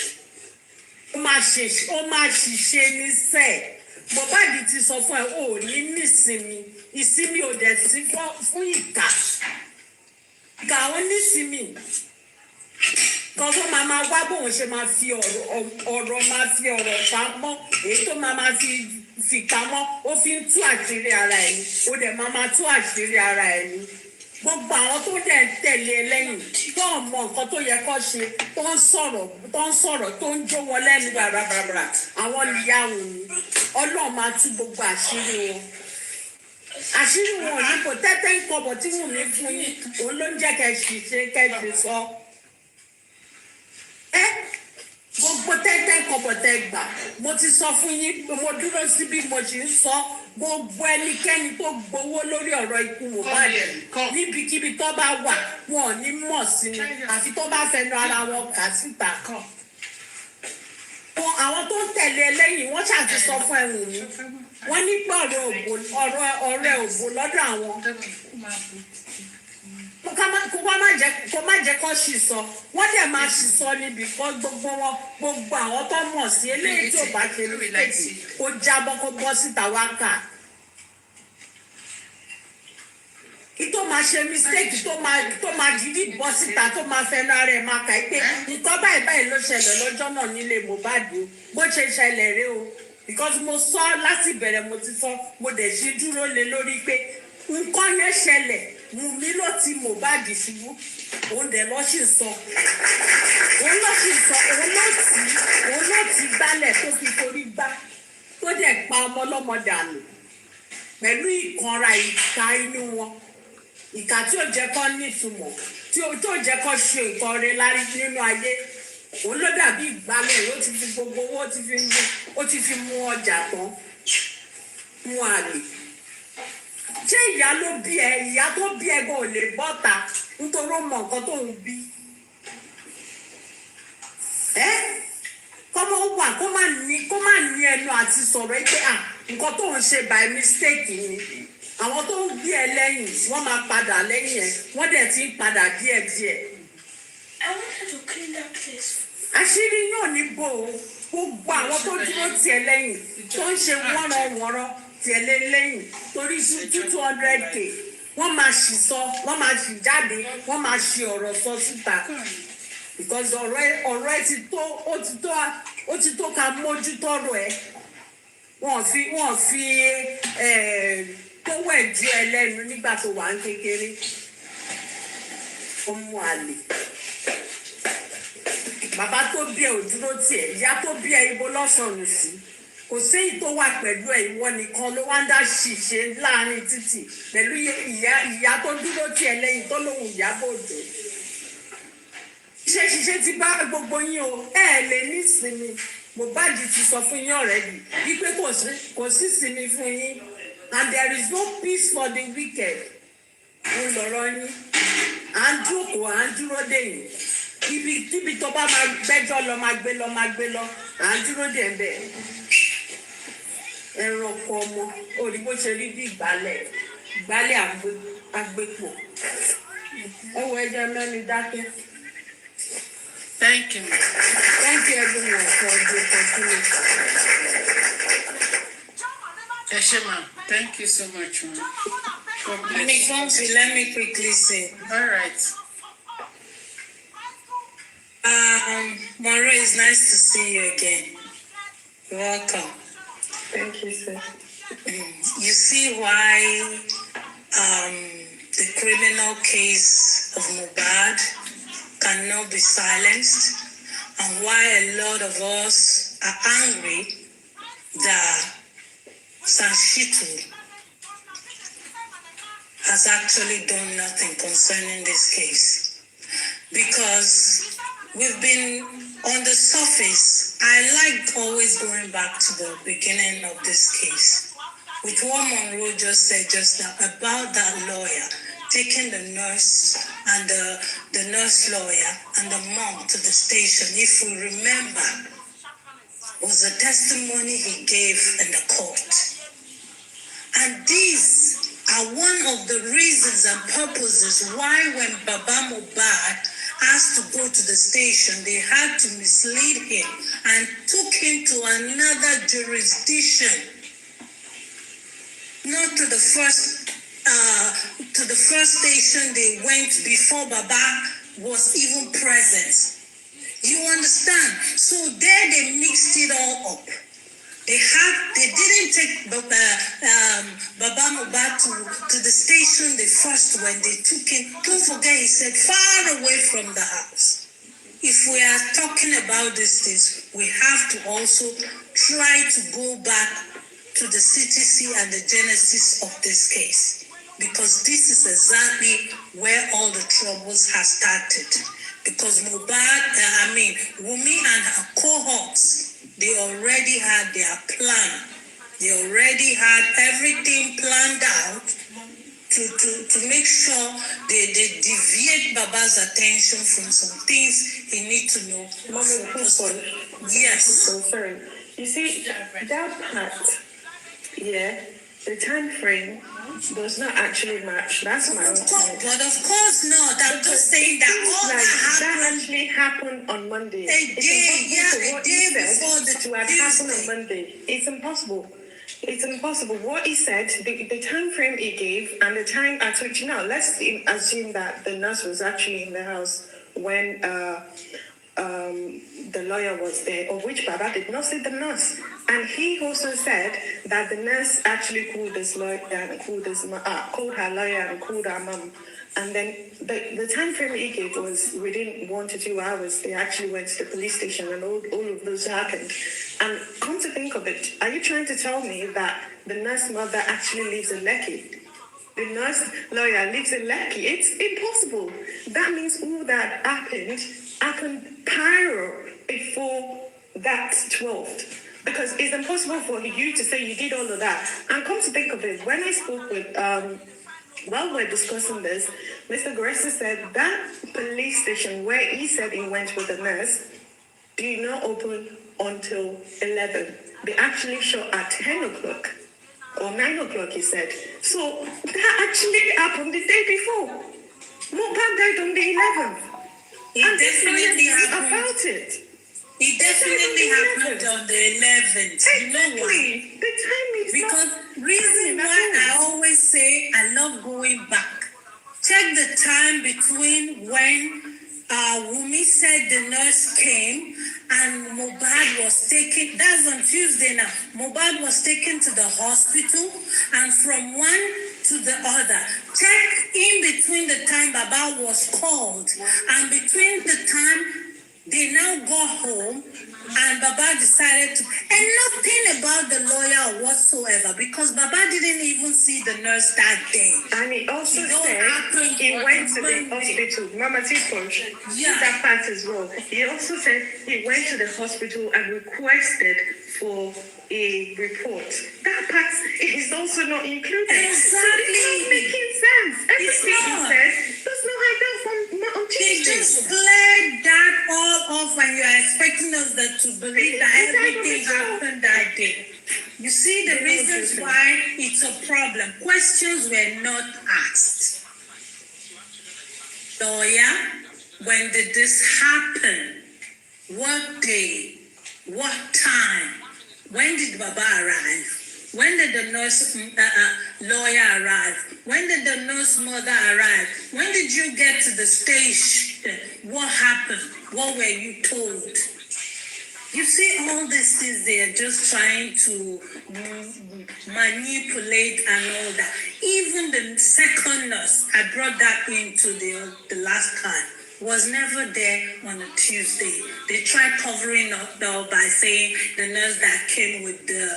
ó máa ṣiṣẹ́ ní sẹ́ẹ̀. Mohbad ti sọ fún ẹ ò ní ìsinmi ò dẹ̀ sí fún ìkà ó nísinmi kan tó máa wá bóun ṣe máa fi ọ̀rọ̀ pamọ́ èyí tó máa fi pamọ́ ó fi ń tú àṣírí ara ẹ̀ ni ó dẹ̀ máa tú àṣírí ara ẹ̀ ni. Gbogbo àwọn tó dẹ̀ ń tẹ̀lé ẹ lẹ́yìn tó ń mọ nǹkan tó yẹ kó ṣe tó ń sọ̀rọ̀ tó ń jó wọn lẹ́nu bàràbàrà àwọn ìyá wọn ni Ọlọ́run máa tú gbogbo àṣírí wọn. Àṣírí wọn ò ní kò tẹ́tẹ́ ń kọbọ̀ tí wọ́n mi fún yín òun ló ń jẹ́ kẹ́ ṣiṣẹ́ kẹ́ sọ. Gbogbo tẹ́tẹ́ ń kọbọ̀ tẹ́ gbà mo ti sọ fún yín mo dúró síbí mo sì ń sọ. Gbogbo ẹnikẹ́ni tó gbowó lórí ọ̀rọ̀ ikú Mohbad níbikíbi tó bá wà wọn ò ní mọ̀ sí ni àfi tó bá fẹnu ara wọn kà síta kan. àwọn tó ń tẹ̀lé lẹ́yìn wọ́n ṣàti sọ fún ẹ̀wùn mi wọ́n ní pé ọ̀rẹ́ òbò lọ́dọ̀ àwọn kó má jẹ́ kó ṣì sọ wọ́n dẹ̀ máa ṣì sọ níbi kan gbogbo àwọn tó mọ̀ sí eléyìí tí ò bá ṣe ní kéèkì kó jábọ́ kó bọ́ síta wá kà. tó máa ṣe mistake tó máa dídí bọ́ síta tó máa fẹ́nu ara ẹ̀ máa kà í pé nǹkan báyìí ló ṣẹlẹ̀ lọ́jọ́ náà nílé Mohbad o bó ṣe ṣẹlẹ̀ rẹ o because mo sọ láti bẹ̀rẹ̀ mo ti sọ mo dẹ̀ ṣí dúró lé lórí pé nǹkan yẹn ṣẹlẹ̀ Wùmí ló ti Mohbad ṣubú òun dẹ̀ lọ́ sì sọ òun ló ti gbálẹ̀ tó fi forí gbá tó dẹ̀ pa ọmọ ọlọ́mọ dànù pẹ̀lú ìkanra ìka inú wọn ìka tí ò jẹ́ kó nítumọ̀ tí ò jẹ́ kó ṣe nǹkan rẹ̀ lárí nínú ayé òun ló dàbí ìgbálẹ̀ ó ti fi gbogbo owó ó ti fi mú ọjà tán mú àlè ṣé ìyá tó bí ẹ gan ò lè bọ́ta nítorí ó mọ nǹkan tó ń bí kọ́mọ wà kó má ní ẹnu àti sọ̀rọ̀ ẹ pé nǹkan tó ń ṣe by mistake ni àwọn tó ń gbé ẹ lẹ́yìn wọ́n máa padà lẹ́yìn ẹ wọ́n dẹ̀ ti ń padà díẹ̀díẹ̀. I wanted to clean that place. àṣírí yóò ní bò ó gbogbo àwọn tó dúró tiẹ̀ lẹ́yìn tó ń ṣe wọ́nrọ̀wọ́nrọ̀ tiẹ̀ lẹ́yìn torí 200K wọ́n máa ṣì sọ wọ́n máa ṣì jáde wọ́n máa ṣì ọ̀rọ̀ sọ síta because ọ̀rọ̀ ẹ ó ti tó ká mójútọ́rọ̀ ẹ wọ́n fi kówó ẹ̀jú ẹ lẹ́nu nígbà tó wà ń kékeré ọmọ àlè bàbá tó bí ẹ ò dúró tiẹ̀ ìyá tó bí ẹ ibo lọ́sọ̀rọ̀ sí kò séyìí tó wà pẹ̀lú ẹ ìwọ nìkan ló wá ń dá ṣìṣe láàrin títì pẹ̀lú ìyá tó dúró tiẹ̀ lẹ́yìn tó lóun Ìyábọ̀ Òjó ṣiṣẹ́ ti bá gbogbo yín o lè ní ìsinmi Mohbad ti sọ fún yín already wípé kò sí ìsinmi fún yín and there is no peace for the wicked ń lọ̀rọ̀ yín à ń dúró dè yín ibi tó bá máa gbẹ́jọ́ lọ máa gbé lọ à ń dúró dè ń bẹ̀ ẹranko ọmọ òní bó ṣe rí bí ìgbálẹ̀ àgbépọ̀ ẹwọ ẹjọ́ mẹ́rin dákẹ́. Thank you. Thank you everyone for the opportunity. Eshema, thank you so much, man. God bless you. Let me quickly say. All right. Mauro, it's nice to see you again. You're welcome. Thank you, sir. You see why the criminal case of Mohbad cannot be silenced, and why a lot of us are angry that Sanshitu has actually done nothing concerning this case. Because we've been on the surface, I like always going back to the beginning of this case, with what Monroe just said just now about that lawyer taking the nurse and the nurse lawyer and the mom to the station. If we remember, was the testimony he gave in the court. And these are one of the reasons and purposes why when Baba Mohbad asked to go to the station, they had to mislead him and took him to another jurisdiction, not to the first station they went before Baba was even present. You understand? So there they mixed it all up. They didn't take Baba Mohbad to the station the first when they took him. Don't forget, he said far away from the house. If we are talking about these things, we have to also try to go back to the CTC and the genesis of this case. Because this is exactly where all the troubles have started. Because Wummi and her cohorts, they already had their plan. They already had everything planned out to make sure they deviate Baba's attention from some things he needs to know. Yes. Oh, sorry. You see, that part, yeah, the time frame does not actually match. That's my own point. But of course not. I'm just saying that all Like, that that happened actually happened on Monday. a day before the to have happened on Tuesday. Monday. It's impossible. It's impossible. What he said, the time frame he gave, and the time at which, now let's assume that the nurse was actually in the house when the lawyer was there, of which Baba did not see the nurse. And he also said that the nurse actually called this lawyer and called her lawyer and called her mom. And then the time frame he gave was within 1 to 2 hours. They actually went to the police station and all of those happened. And come to think of it, are you trying to tell me that the nurse mother actually lives in Lekki? The nurse lawyer lives in Lekki? It's impossible. That means all that happened prior before that 12th. Because it's impossible for you to say you did all of that. And come to think of it, when I spoke with while we're discussing this, Mr. Garissa said that police station where he said he went with the nurse did not open until 11. They actually shut at 10 o'clock or 9 o'clock, he said. So that actually happened the day before. Mohbad died on the 11th. It definitely happened. About it. It definitely happened on the 11th. Exactly. You know why? The time is because not... reason why I always say I love going back. Check the time between when Wummi said the nurse came and Mohbad was taken. That's on Tuesday now. Mohbad was taken to the hospital, and from one to the other. Check in between the time Baba was called and between the time they now got home and Baba decided to, and nothing about the lawyer whatsoever, because Baba didn't even see the nurse that day. And he also said he went to the hospital. Mama T-Punch, that part as well. He also said he went to the hospital and requested for a report. That part is also not included. Exactly. So it's not making sense. Everything he said does not have that on Tuesday. They just cleared that all off, and you are expecting us to believe that everything happened that day. You see the reasons why it's a problem. Questions were not asked. Lawyer, when did this happen? What day? What time? When did Baba arrive? When did the nurse lawyer arrive? When did the nurse mother arrive? When did you get to the station? What happened? What were you told? You see, all these things, they are just trying to manipulate and all that. Even the second nurse, I brought that into the last time, was never there on a Tuesday. They tried covering up by saying the nurse that came with the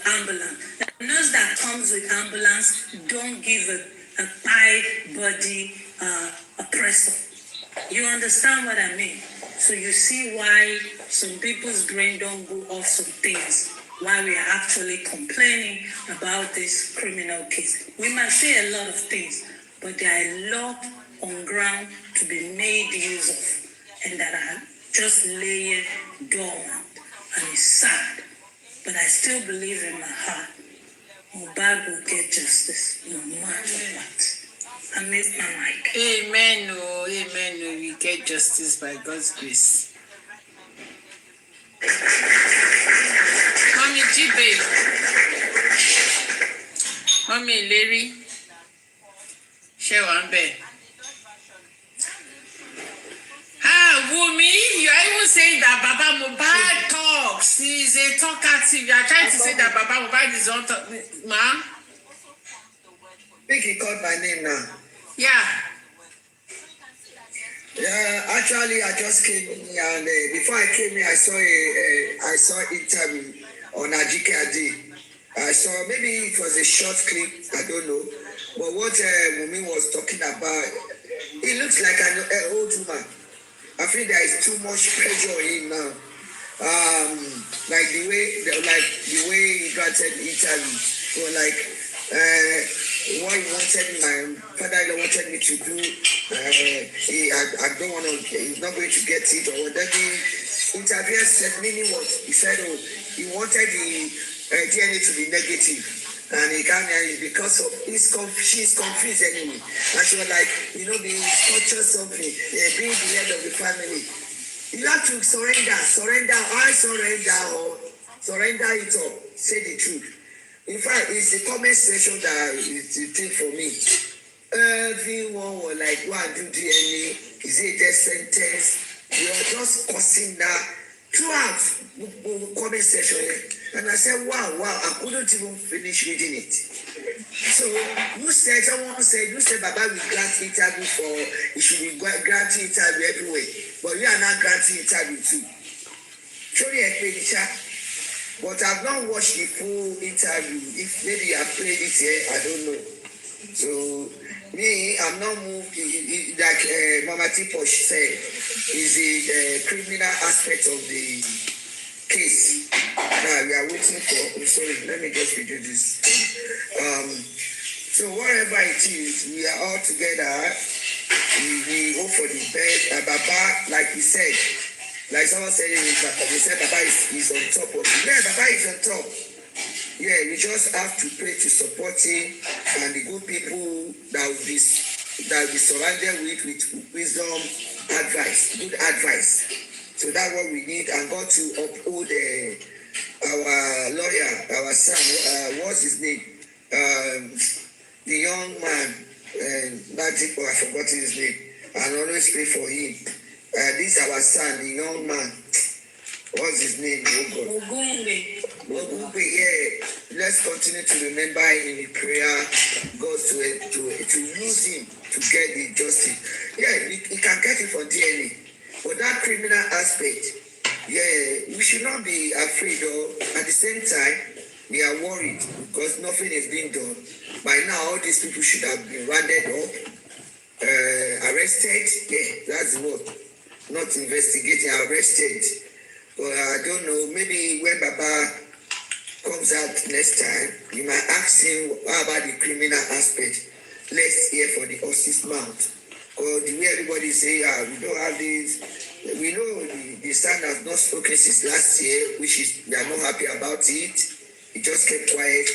ambulance. The nurse that comes with ambulance don't give a high body oppressor. You understand what I mean? So you see why some people's brain don't go off some things, why we are actually complaining about this criminal case. We might say a lot of things, but there are a lot on ground to be made use of, and that are just laying dormant, and it's sad. But I still believe in my heart, Mohbad will get justice no matter what. I miss my mic. Amen. Oh, amen. Oh, we get justice by God's grace. Mommy G, babe. Mommy Larry. Share one bed. Wummi, you are even saying that Baba Mohbad talks. He is a talkative. You are trying to say that Baba Mohbad is on talk. Ma? I think he called my name now. Yeah. Yeah, actually, I just came in and before I came in, I saw interview on Ajike. I saw, maybe it was a short clip, I don't know. But what Wummi was talking about, it looks like an old woman. I think there is too much pressure in now. Like the way he granted the interview, or like what he wanted my father wanted me to do. I don't want to. He's not going to get it or whatever. interviewer said, meaning what? He said, oh, he wanted the DNA to be negative. And he can't, because of, she's confused anyway. And she was like, being conscious of me, being the head of the family. You have to surrender. I surrender it all. Say the truth. In fact, it's the comment section that is the thing for me. Everyone was like, go and do DNA. Is it a death sentence? You are just causing that throughout comment section. And I said, wow, I couldn't even finish reading it. So someone said, Baba will grant interview you should be granting interview everywhere. But you are not granting interview too. Surely I played it, but I've not watched the full interview. If maybe I played it here, I don't know. So me, I'm not moved, like Mama Tiposh said, is the criminal aspect of the case. Now we are waiting for, sorry, let me just redo this. So whatever it is, we are all together. We hope for the best. Baba, like he said, like someone said, they said Baba is on top of it. Yeah, Baba is on top. Yeah, we just have to pray to support him and the good people that will be surrounded with wisdom, advice, good advice. So that's what we need, and God to uphold our lawyer, our son, what's his name? The young man, I forgot his name, and always pray for him. This is our son, the young man. What's his name? Wummi, yeah. Let's continue to remember him in prayer. God to use him to get the justice. Yeah, he can get it for DNA. But that criminal aspect, yeah, we should not be afraid of. At the same time, we are worried because nothing is being done. By now, all these people should have been rounded up, arrested. Yeah, that's the word. Not investigating, arrested. But I don't know, maybe when Baba comes out next time, you might ask him about the criminal aspect. Let's hear for the horse's mouth. Or the way everybody say, we don't have this. We know the son has not spoken since last year, which is, we are not happy about it. He just kept quiet.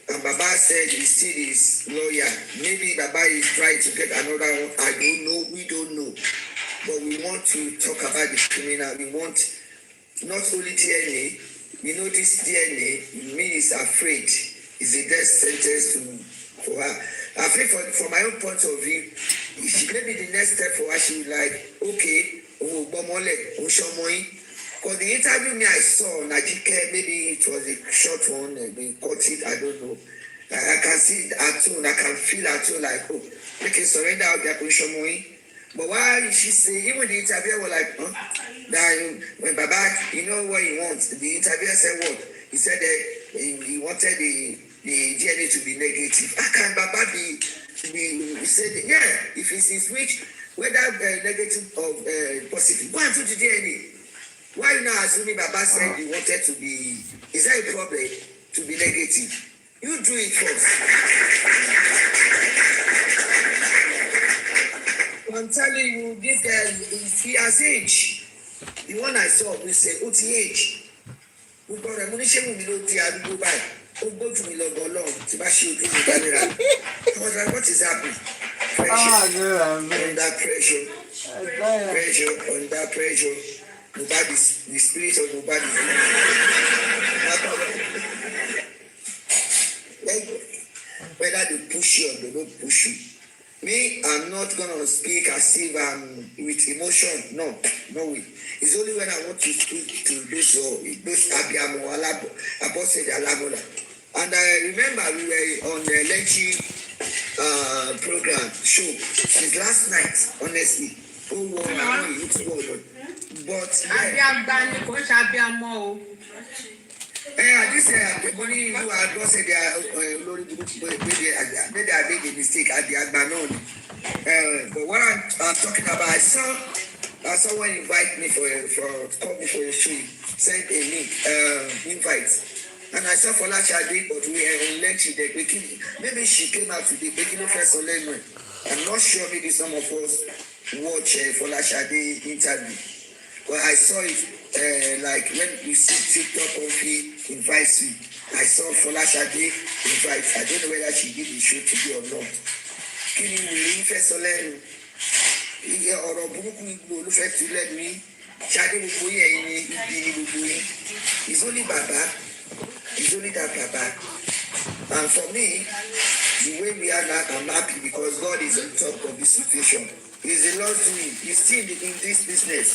And Baba said he still is lawyer. Maybe Baba is trying to get another one. I don't know. We don't know. But we want to talk about the criminal. We want not only DNA. We know this DNA, me is afraid. Is a death sentence for her. I think from my own point of view, maybe the next step for her, she would like, okay, because the interview me I saw, Najike, maybe it was a short one, they cut it, I don't know. I can see her tone, I can feel her tone like, oh, they can surrender out their position. But why she say, even the interviewer was like, that when Baba, you know what he wants. The interviewer said what? He said that he wanted the DNA to be negative. How can Baba be he said, yeah, if it's in switch, whether negative or positive, go and do the DNA. Why now assuming Baba said he wanted to be, is that a problem to be negative? You do it first. I'm telling you, this guy, he has age. The one I saw, we say, OTH. We got a munition with no tea, by. Oh, go to me, Lord, long, to bash you, camera. I was like, what is happening? Pressure. Under pressure. Under pressure. Nobody's, the spirit of nobody. Whether they push you or they don't push you. Me, I'm not going to speak as if I'm with emotion. No way. It's only when I want to speak to those Abiamo, Abosed Alabola. And I remember we were on the Lechi program show since last night, honestly. Oh, I know it's good. But this money you are just say they are maybe I made a mistake at the Agbanon. But what I'm talking about, I saw someone invite me for call me for a show, send a link, invite. And I saw Fola Shade, but we are in lecture there. Maybe she came out today, making a first on learning. I'm not sure maybe some of us watch Fola Shade interview. But I saw it. like when we see TikTok Comfy invites you. I saw Folashade invite. I don't know whether she did the show today or not. Kí ni mo lè fẹ́ sọ lẹ́nu? Iye ọ̀rọ̀ burúkú igbó ló fẹ́ tu lẹ́nu yín. Ṣadé gbogbo yẹn ni ibi ni gbogbo yín. It's only Baba. It's only that Baba. And for me, the way we are now, I'm happy because God is on top of this situation. He's a Lord doing. He's still in this business.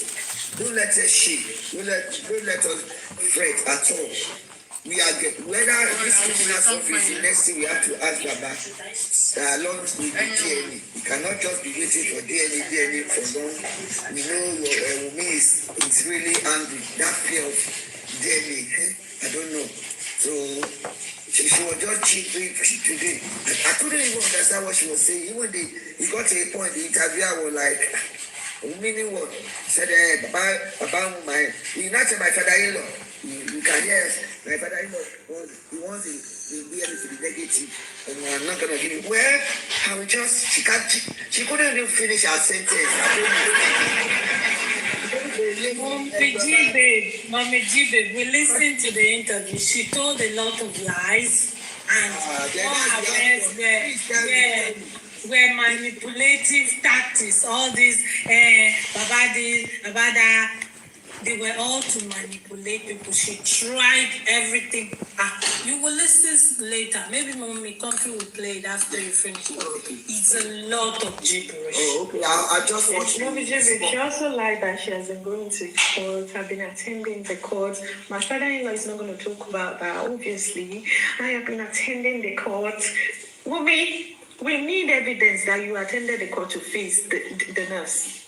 Don't let us shake. Don't let us fret at all. We are whether this criminal stuff is the next thing we have to ask Baba. Along with the DNA, we cannot just be waiting for DNA for long. We know your Wummi is really angry. That fear of DNA, I don't know. So she was just cheating today. I couldn't even understand what she was saying. Even he got to a point, the interviewer was like, meaning what? Said, Baba, you not my father-in-law. You can hear my father-in-law wants the DNA to be negative, and I'm not gonna give it. Well, I will just she couldn't even finish her sentence. Mommy G babe, we listened to the interview. She told a lot of lies and all her words were manipulative tactics. All these Baba this, Baba that. They were all to manipulate people. She tried everything. You will listen later. Maybe Mommy Comfy will play it after you finish. It's a lot of gibberish. Oh, okay. I just watched it. She also lied that she has been going to court. I've been attending the court. My father-in-law is not going to talk about that, obviously. I have been attending the court. Wummi, we need evidence that you attended the court to face the nurse.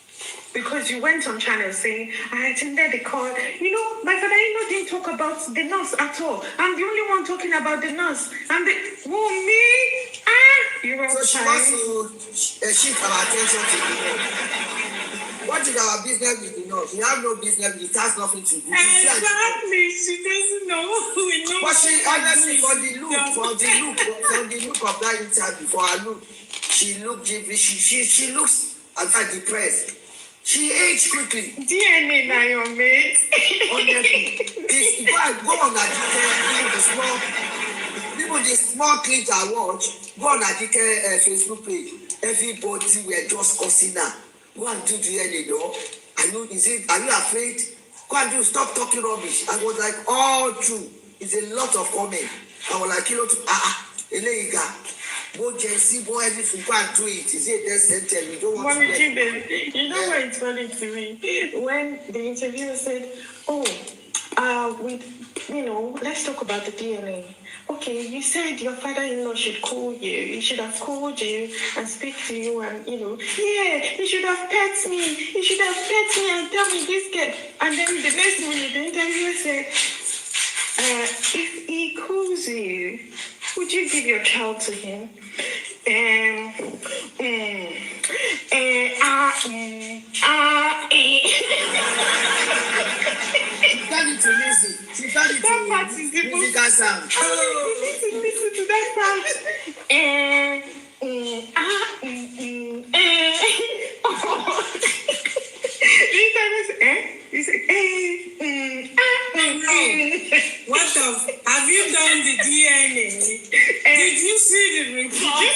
Because you went on channel saying, I attended the court. You know, my father-in-law didn't talk about the nurse at all. I'm the only one talking about the nurse. And the Wummi, you're all so she wants to shift our attention to the nurse. What is our business with the nurse? We have no business. It has nothing to do. Exactly. She doesn't know. We know. But she honestly, for the look of that interview, for her look, she looks depressed. She aged quickly. DNA now, your mate. Honestly, go on even the small clips I watch, go on Adike Facebook page. Everybody were just cussing her. Go and do DNA, though. Are you afraid? Go and do. Stop talking rubbish. I was like, all true. It's a lot of comment. I was like, Eleiga. Go JC, go everything, go and do it. Is it death sentence? We don't want to get. You know what it's funny to me? When the interviewer said, let's talk about the DNA. Okay, you said your father-in-law should call you. He should have called you and speak to you and, he should have pet me. He should have pet me and tell me this kid. And then the next minute, the interviewer said, if he calls you, would you give your child to him? She got it that part is the musical sound. Listen to that part. What of? Have you done the DNA? Did you see the report?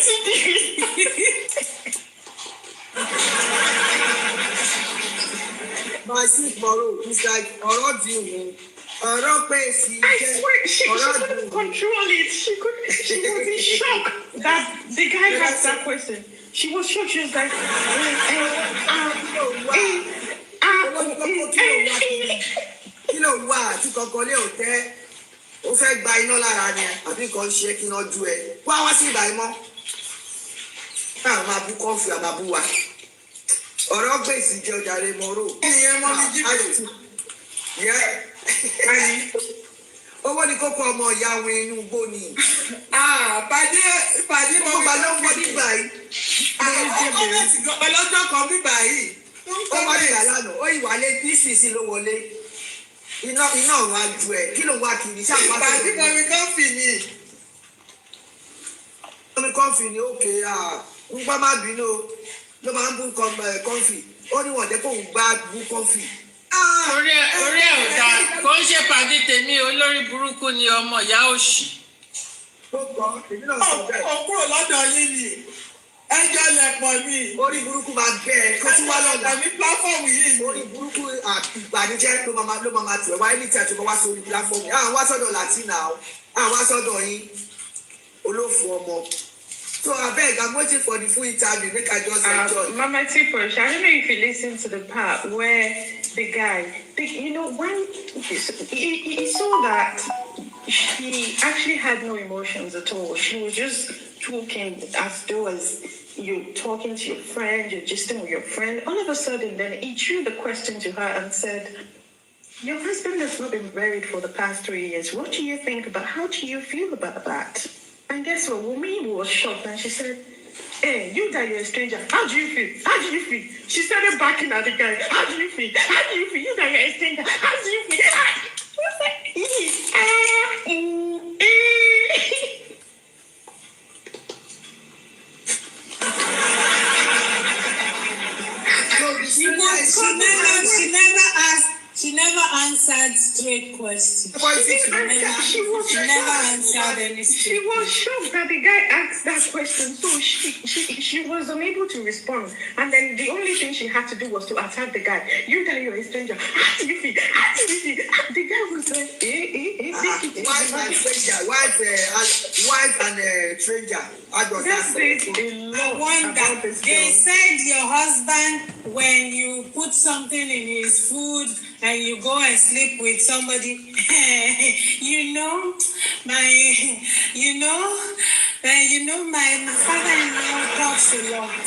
My sis Moro, it's like Orodin. I swear she couldn't control it. She was in shock that the guy asked that question. She was shocked. She was like, kí ló wà tí kankan lé òtẹ́ ó fẹ́ gba iná lára ni àbí kan ṣe kí iná ju ẹ wá sí ìgbà ìmọ̀ máa bú kọ́fì àmàbú wa ọ̀rọ̀ gbèsè jẹ́ ọjà rẹ̀ mọ́rò ìyẹn mọ́ mi jíjẹ́ owó ni kókó ọmọ ìyá wọn inú igbó ni. pàdé mo bá ló ń wọ nígbà yìí. ọlọ́jọ́ kan bíbà yìí. ó wá ní ìyàlánà ó ìwálé bísíìsì ló wọlé iná ọ̀run ajú ẹ̀ kí ló wá kiri ṣáà wá pàdé mọ́mí kọ́fì ni. mọ́mí kọ́fì ni ókè ń gbọ́ má bínú ló máa ń bú kọ́fì ó ní wọ́n dẹ́ kó ń gbá bú kọ́fì Orí ẹ̀ ò dáa. Kò ń ṣe pàdé tèmi olórí burúkú ni ọmọ ìyá òṣì. Ọkùnrin lọ́dọ̀ yín ni. Ẹjọ́ lẹ̀pọ̀ mi. Orí burúkú máa bẹ̀ ẹ́. Kó tún wá lọ́dọ̀ ní pláfọ́ọ̀mù yìí. Orí burúkú ìgbàdíjẹ́ ló máa tù ẹ́ wáyé ní tẹ̀ tó bá wá sórí pláfọ́ọ̀mù. Àwọn wá sọ́dọ̀ Latina o. Àwọn wá sọ́dọ̀ yín. Olófò ọmọ. So abeg, I'm waiting for the full interview. Make I just enjoy. Mama Tiposh, I don't know if you listened to the part where the guy, when he saw that she actually had no emotions at all. She was just talking as though as you're talking to your friend, you're gisting with your friend. All of a sudden, then he threw the question to her and said, your husband has not been married for the past 3 years. What do you think about, how do you feel about that? And guess what? Wummi was shocked and she said, hey, you that you're a stranger, how do you feel? How do you feel? She started backing at the guy. How do you feel? How do you feel? You that you're a stranger, how do you feel? She never answered straight questions. She never answered any straight. She was shocked that the guy asked that question, so she was unable to respond. And then the only thing she had to do was to attack the guy. You that you're a stranger. How do you feel? How do you feel? The guy was like, Wife and stranger. Wife and stranger. I wonder. They said your husband, when you put something in his food and you go and sleep with somebody, my father-in-law talks a lot.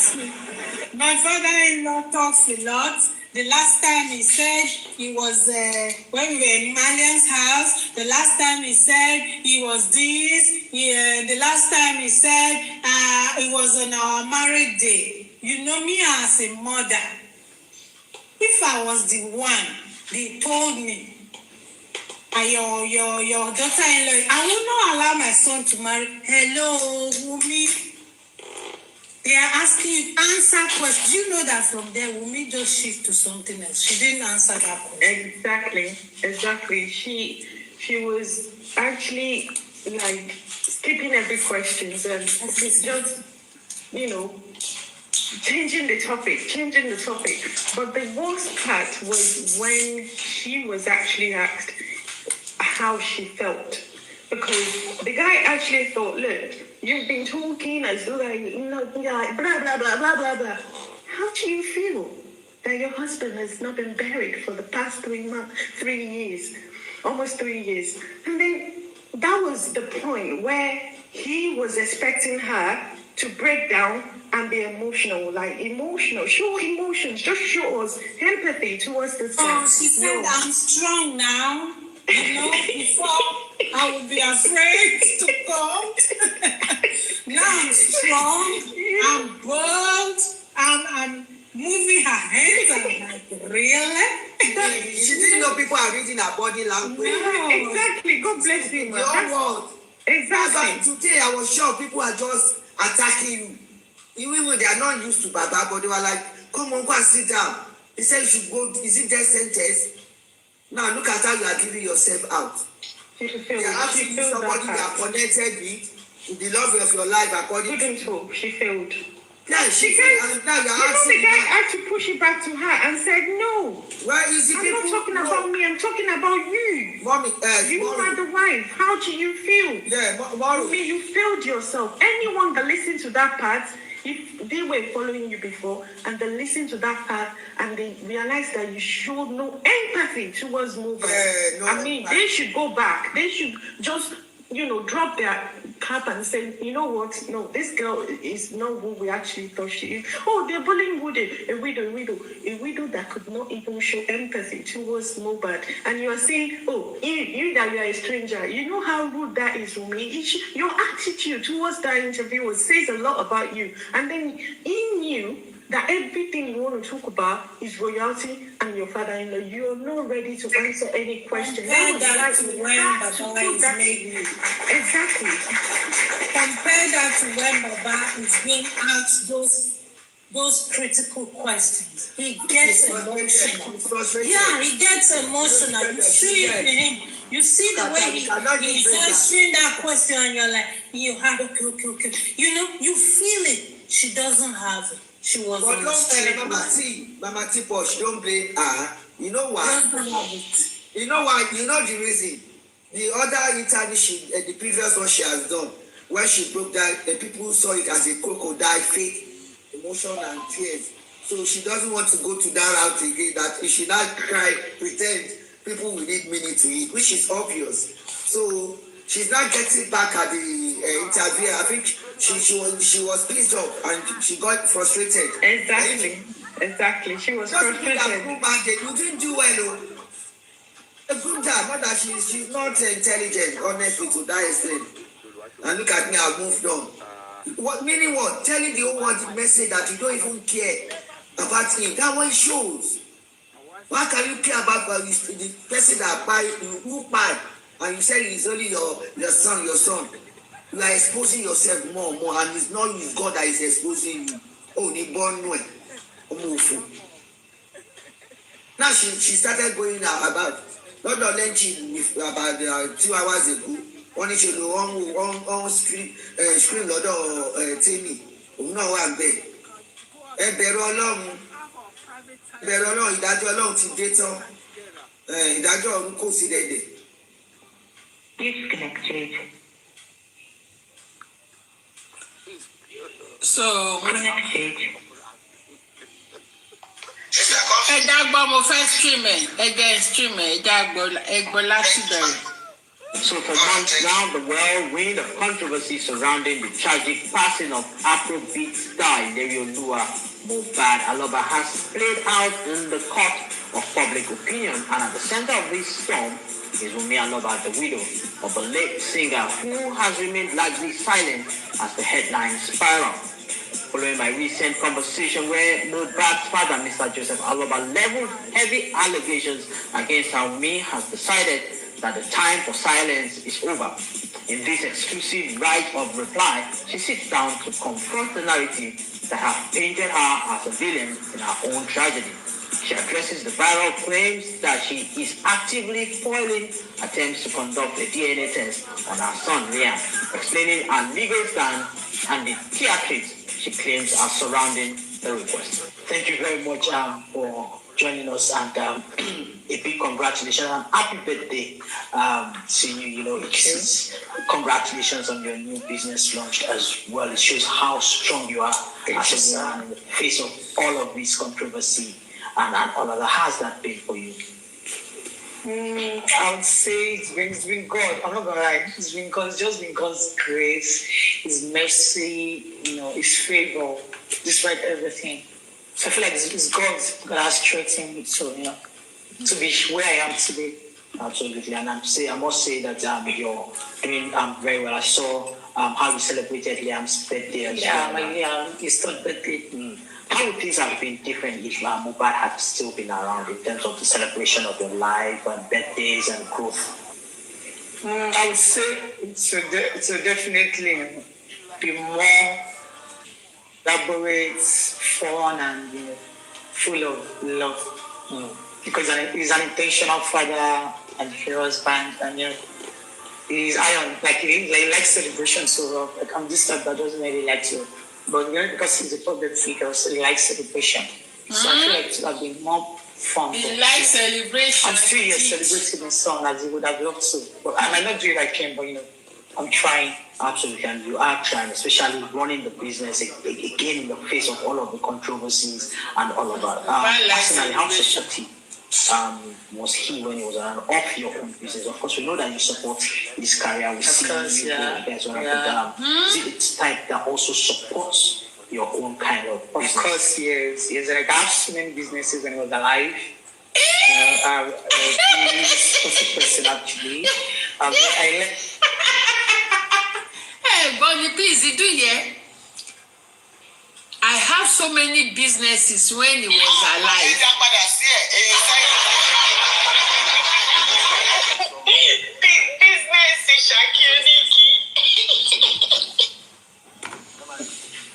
My father-in-law talks a lot. The last time he said he was, when we were in Malian's house, the last time he said he was this, the last time he said it was on our married day. You know me as a mother. If I was the one, they told me, your daughter-in-law, I will not allow my son to marry. Hello, Wummi. They are asking you, answer questions. You know that from there, Wummi just shift to something else. She didn't answer that question. Exactly. She was actually like skipping every question and just, changing the topic. But the worst part was when she was actually asked how she felt. Because the guy actually thought, look, you've been talking as though blah, blah, blah, blah, blah, blah. How do you feel that your husband has not been buried for the past 3 years, almost 3 years? And then that was the point where he was expecting her to break down and be emotional, show emotions, just show us empathy towards this guy. Oh, she said, I'm strong now. Before I would be afraid to come. Now I'm strong, I'm bold, I'm moving her hands. I'm like, really? She didn't know people are reading her body language. No. Exactly, God bless him. Exactly. Today I was sure people are just attacking you. Even when they are not used to Baba, but they were like, come on, go and sit down. He said you should go, is it death sentence? Now look at how you are giving yourself out. You are asking somebody you are connected with to the love of your life according to. She failed. Yeah, she failed. Now you are asking. The guy had to push it back to her and said, no. Where is the I'm people? not talking about me, I'm talking about you. Mommy, you are the wife. How do you feel? Yeah, Mommy. You failed yourself. Anyone that listened to that part, if they were following you before and they listened to that part and they realized that you showed no empathy towards movement, they should go back. They should just, drop their cap and say, you know what? No, this girl is not who we actually thought she is. Oh, they're bullying a widow that could not even show empathy towards Mohbad. And you are saying, oh, you that you are a stranger. You know how rude that is, Wummi. Your attitude towards that interviewer says a lot about you. And then he knew that everything you want to talk about is royalty and your father-in-law. You are not ready to answer any question. Compare that to when Baba is made me. Exactly. Compare that to when Baba is being asked those those critical questions. He gets emotional. Yeah, he gets emotional. You see it in him. You see the way he's answering that question, and you're like, you have okay. You know, you feel it. She doesn't have it. She was on the straight line. Mama T, she don't blame her. You know why? You know why? You know the reason. The other interview the previous one she has done, when she broke down, the people saw it as a crocodile, fake emotion and tears. So she doesn't want to go to that route again. That if she not cry, pretend people will need meaning to it, which is obvious. So she's not getting back at the interview. I think she was pissed off and she got frustrated. Exactly. She was frustrated. You didn't do well, a good job, not that she's not intelligent, honestly, to that extent. And look at me, I've moved on. What meaning what? Telling the whole world the message that you don't even care about him. That one shows. Why can you care about the person that buy you buy and you say it's only your son? You are exposing yourself more and more, and it's not you, God, that is exposing you. Oh, ni born way. Now she started going about. Not only about 2 hours ago. Wọ́n ní ṣe lo on screen lọ́dọ̀ tèmi òun náà wà bẹ́ẹ̀. Ẹ bẹ̀rù Ọlọ́run ìdájọ́ Ọlọ́run ti dé tán ìdájọ́ ọ̀run kò sí dẹ̀dẹ̀. Disconnected. So Connected. ẹja gbọ́ mo fẹ́ stream ẹja gbọ́ láti bẹ̀rẹ̀. So for months now, the whirlwind of controversy surrounding the tragic passing of Afrobeat star Wahala Mohbad Aloba has played out in the court of public opinion, and at the center of this storm is Wummi Aloba, the widow of the late singer, who has remained largely silent as the headlines spiral. Following my recent conversation where Mohbad's father, Mr. Joseph Aloba, leveled heavy allegations against her, Wummi has decided that the time for silence is over. In this exclusive right of reply, she sits down to confront the narrative that has painted her as a villain in her own tragedy. She addresses the viral claims that she is actively foiling attempts to conduct a DNA test on her son Liam, explaining her legal stand and the theatrics she claims are surrounding the request. Thank you very much for joining us, and a big congratulations and happy birthday to you. You know, congratulations on your new business launch as well. It shows how strong you are as a woman in the face of all of this controversy and all of that. How's that been for you? I would say it's been God. I'm not gonna lie. It's just been God's grace, His mercy, His favor, despite everything. So I feel like it's God that has strengthened me to be where I am today. Absolutely, and I must say that you're doing very well. I saw how you celebrated Liam's birthday as well. Yeah, his third birthday. How would things have been different if Mohbad had still been around in terms of the celebration of your life and birthdays and growth? I would say it's definitely be more elaborate, fun, and full of love. Because he's an intentional father and husband, and he's iron. Like he likes celebration so well. Like I'm this type that doesn't really like to. But because he's a public figure, so he likes celebration. So I feel like it would have been more fun. He likes celebration. I'm still here celebrating his son as he would have loved to. But I might not do it like him, but I'm trying. Absolutely, and you are trying, especially running the business again in the face of all of the controversies and all of that. Personally, how supportive was he when he was around off your own business? Of course, we know that you support his career. We see you guys one of the is it the type that also supports your own kind of business? Of course, yes. Like I have so many businesses when he was alive. He's a person actually. Hey, Bonnie, please, you do here. I have so many businesses when he was alive.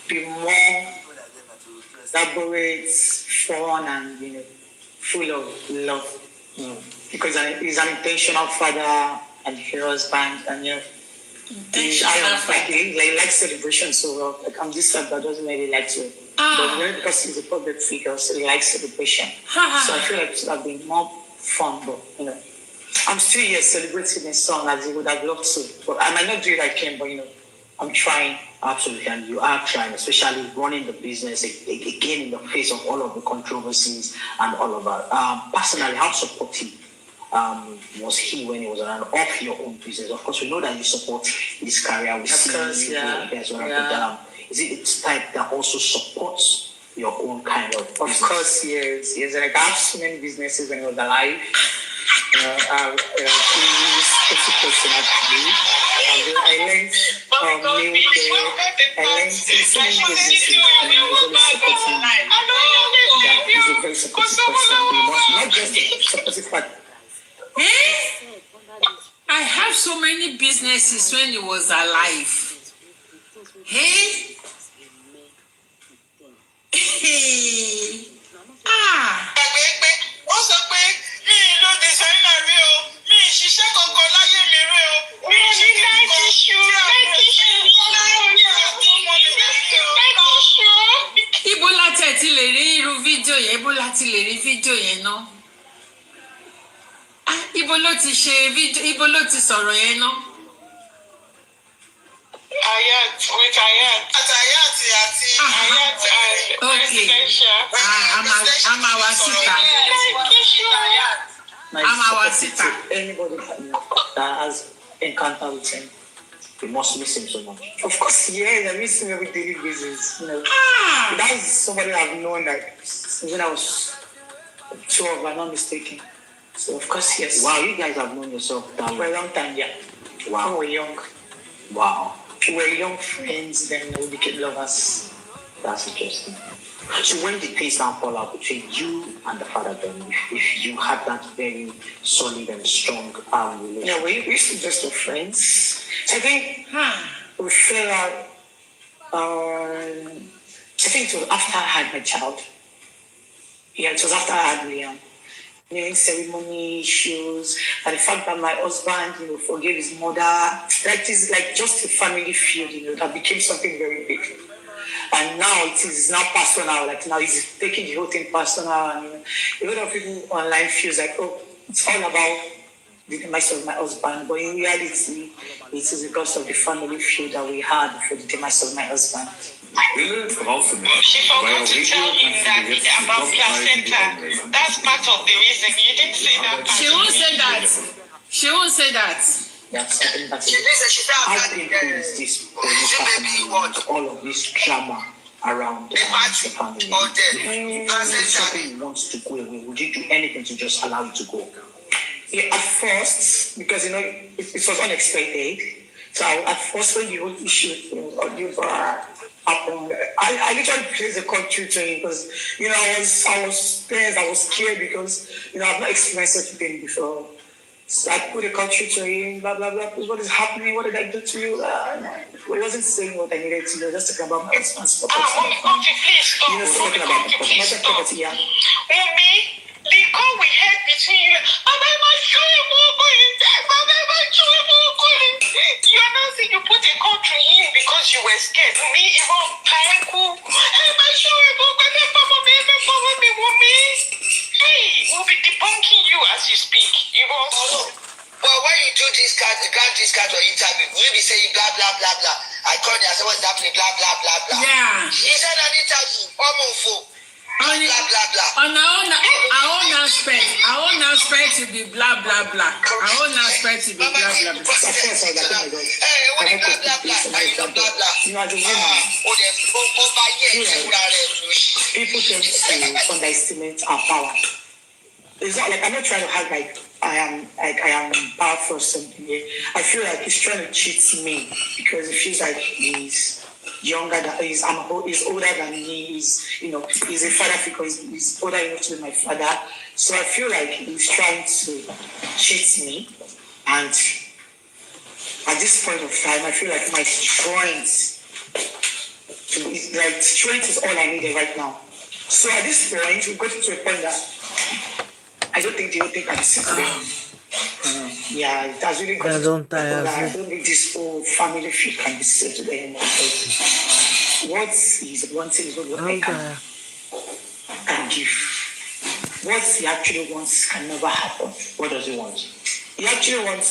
Be more elaborate, fun, and full of love. Because he's an intentional father and husband, and he likes celebration so well. Like I'm this type that doesn't really like to, but because he's a public figure, so he likes celebration. So I feel like it should have been more fun, but I'm still here celebrating his son as he would have loved to. But I might not do it like him, but I'm trying. Absolutely, and you are trying, especially running the business again in the face of all of the controversies and all of that. Personally, how supportive was he when he was around of your own business? Of course, we know that you support his career. We see you guys but is it the type that also supports your own kind of business? Of course, yes. Like I have so many businesses when he was alive. He's a person actually. I learned milk there. I learned so many businesses, and he was always supporting me. He's a very supportive person. Not just a supportive part. I have so many businesses when he was alive. Ó sọ pé mi lo designer rí o, mi ṣiṣẹ́ kankan láyé mi rí o, mi ṣiṣẹ́ Ibo láti ẹ̀ ti lè rí irú fídíò yẹn, ibo láti lè rí fídíò yẹn náà. Ibo ló ti ṣe fídíò, ibo ló ti sọ̀rọ̀ yẹn náà. Ayat presidential. Ama wa síta. Anybody that has encounter with him. You must miss him so much. Of course, yes, I miss him every daily basis. That is somebody I've known since when I was 12, if I'm not mistaken. So of course, yes. Wow, you guys have known yourself for a long time, yeah. Wow. When we were young. Wow. We were young friends, then we became lovers. That's interesting. So when did things now fall out between you and the father then? If you had that very solid and strong relationship? Yeah, we used to just be friends. I think we fell out. I think it was after I had my child. Yeah, it was after I had Liam. Naming ceremony issues, and the fact that my husband, forgave his mother. That is like just a family feud, that became something very big. And now it is now personal. Like now he's taking the whole thing personal, and a lot of people online feels like, it's all about the demise of my husband. But in reality, it is because of the family feud that we had for the demise of my husband. She forgot to tell him that about placenta. That's part of the reason. You didn't say that. She won't say that. She won't say that. That's how painful is this all of this drama around the family. If something wants to go away, would you do anything to just allow it to go? Yeah, at first, because it was unexpected. So at first, when the whole issue happened, I literally placed a call through to him because I was tense, I was scared because I've not experienced such a thing before. So I put a call through to him, blah blah blah. What is happening? What did I do to you? He wasn't saying what I needed to do. Just talking about my husband's property. Please stop. Talking about the property, yeah. Wummi, the call we had between you. You're not saying you put a call to him because you were scared. Me, even Wummi. Hey, we'll be debunking you as you speak. Well, when you do this kind of interview, we'll be saying blah blah blah blah. I called you, I said, what's happening? Blah blah blah blah. Yeah. He said an interview, blah blah blah. On our own aspect to be blah blah blah. Our own aspect to be blah blah blah. Hey, what is blah blah blah? Blah blah. People tend to underestimate our power. It's not like I'm not trying to have I am powerful or something. Yeah. I feel like he's trying to cheat me because it feels like he's younger than he's older than me. He's a father figure. He's older enough to be my father. So I feel like he's trying to cheat me. And at this point of time, I feel like my strength Like strength is all I needed right now. So at this point, we got to a point that I don't think they will think I'm sick today. Yeah, it has really got to a point that I don't think this whole family feel can be said today anymore. What is one thing is what I can give. What he actually wants can never happen. What does he want? He actually wants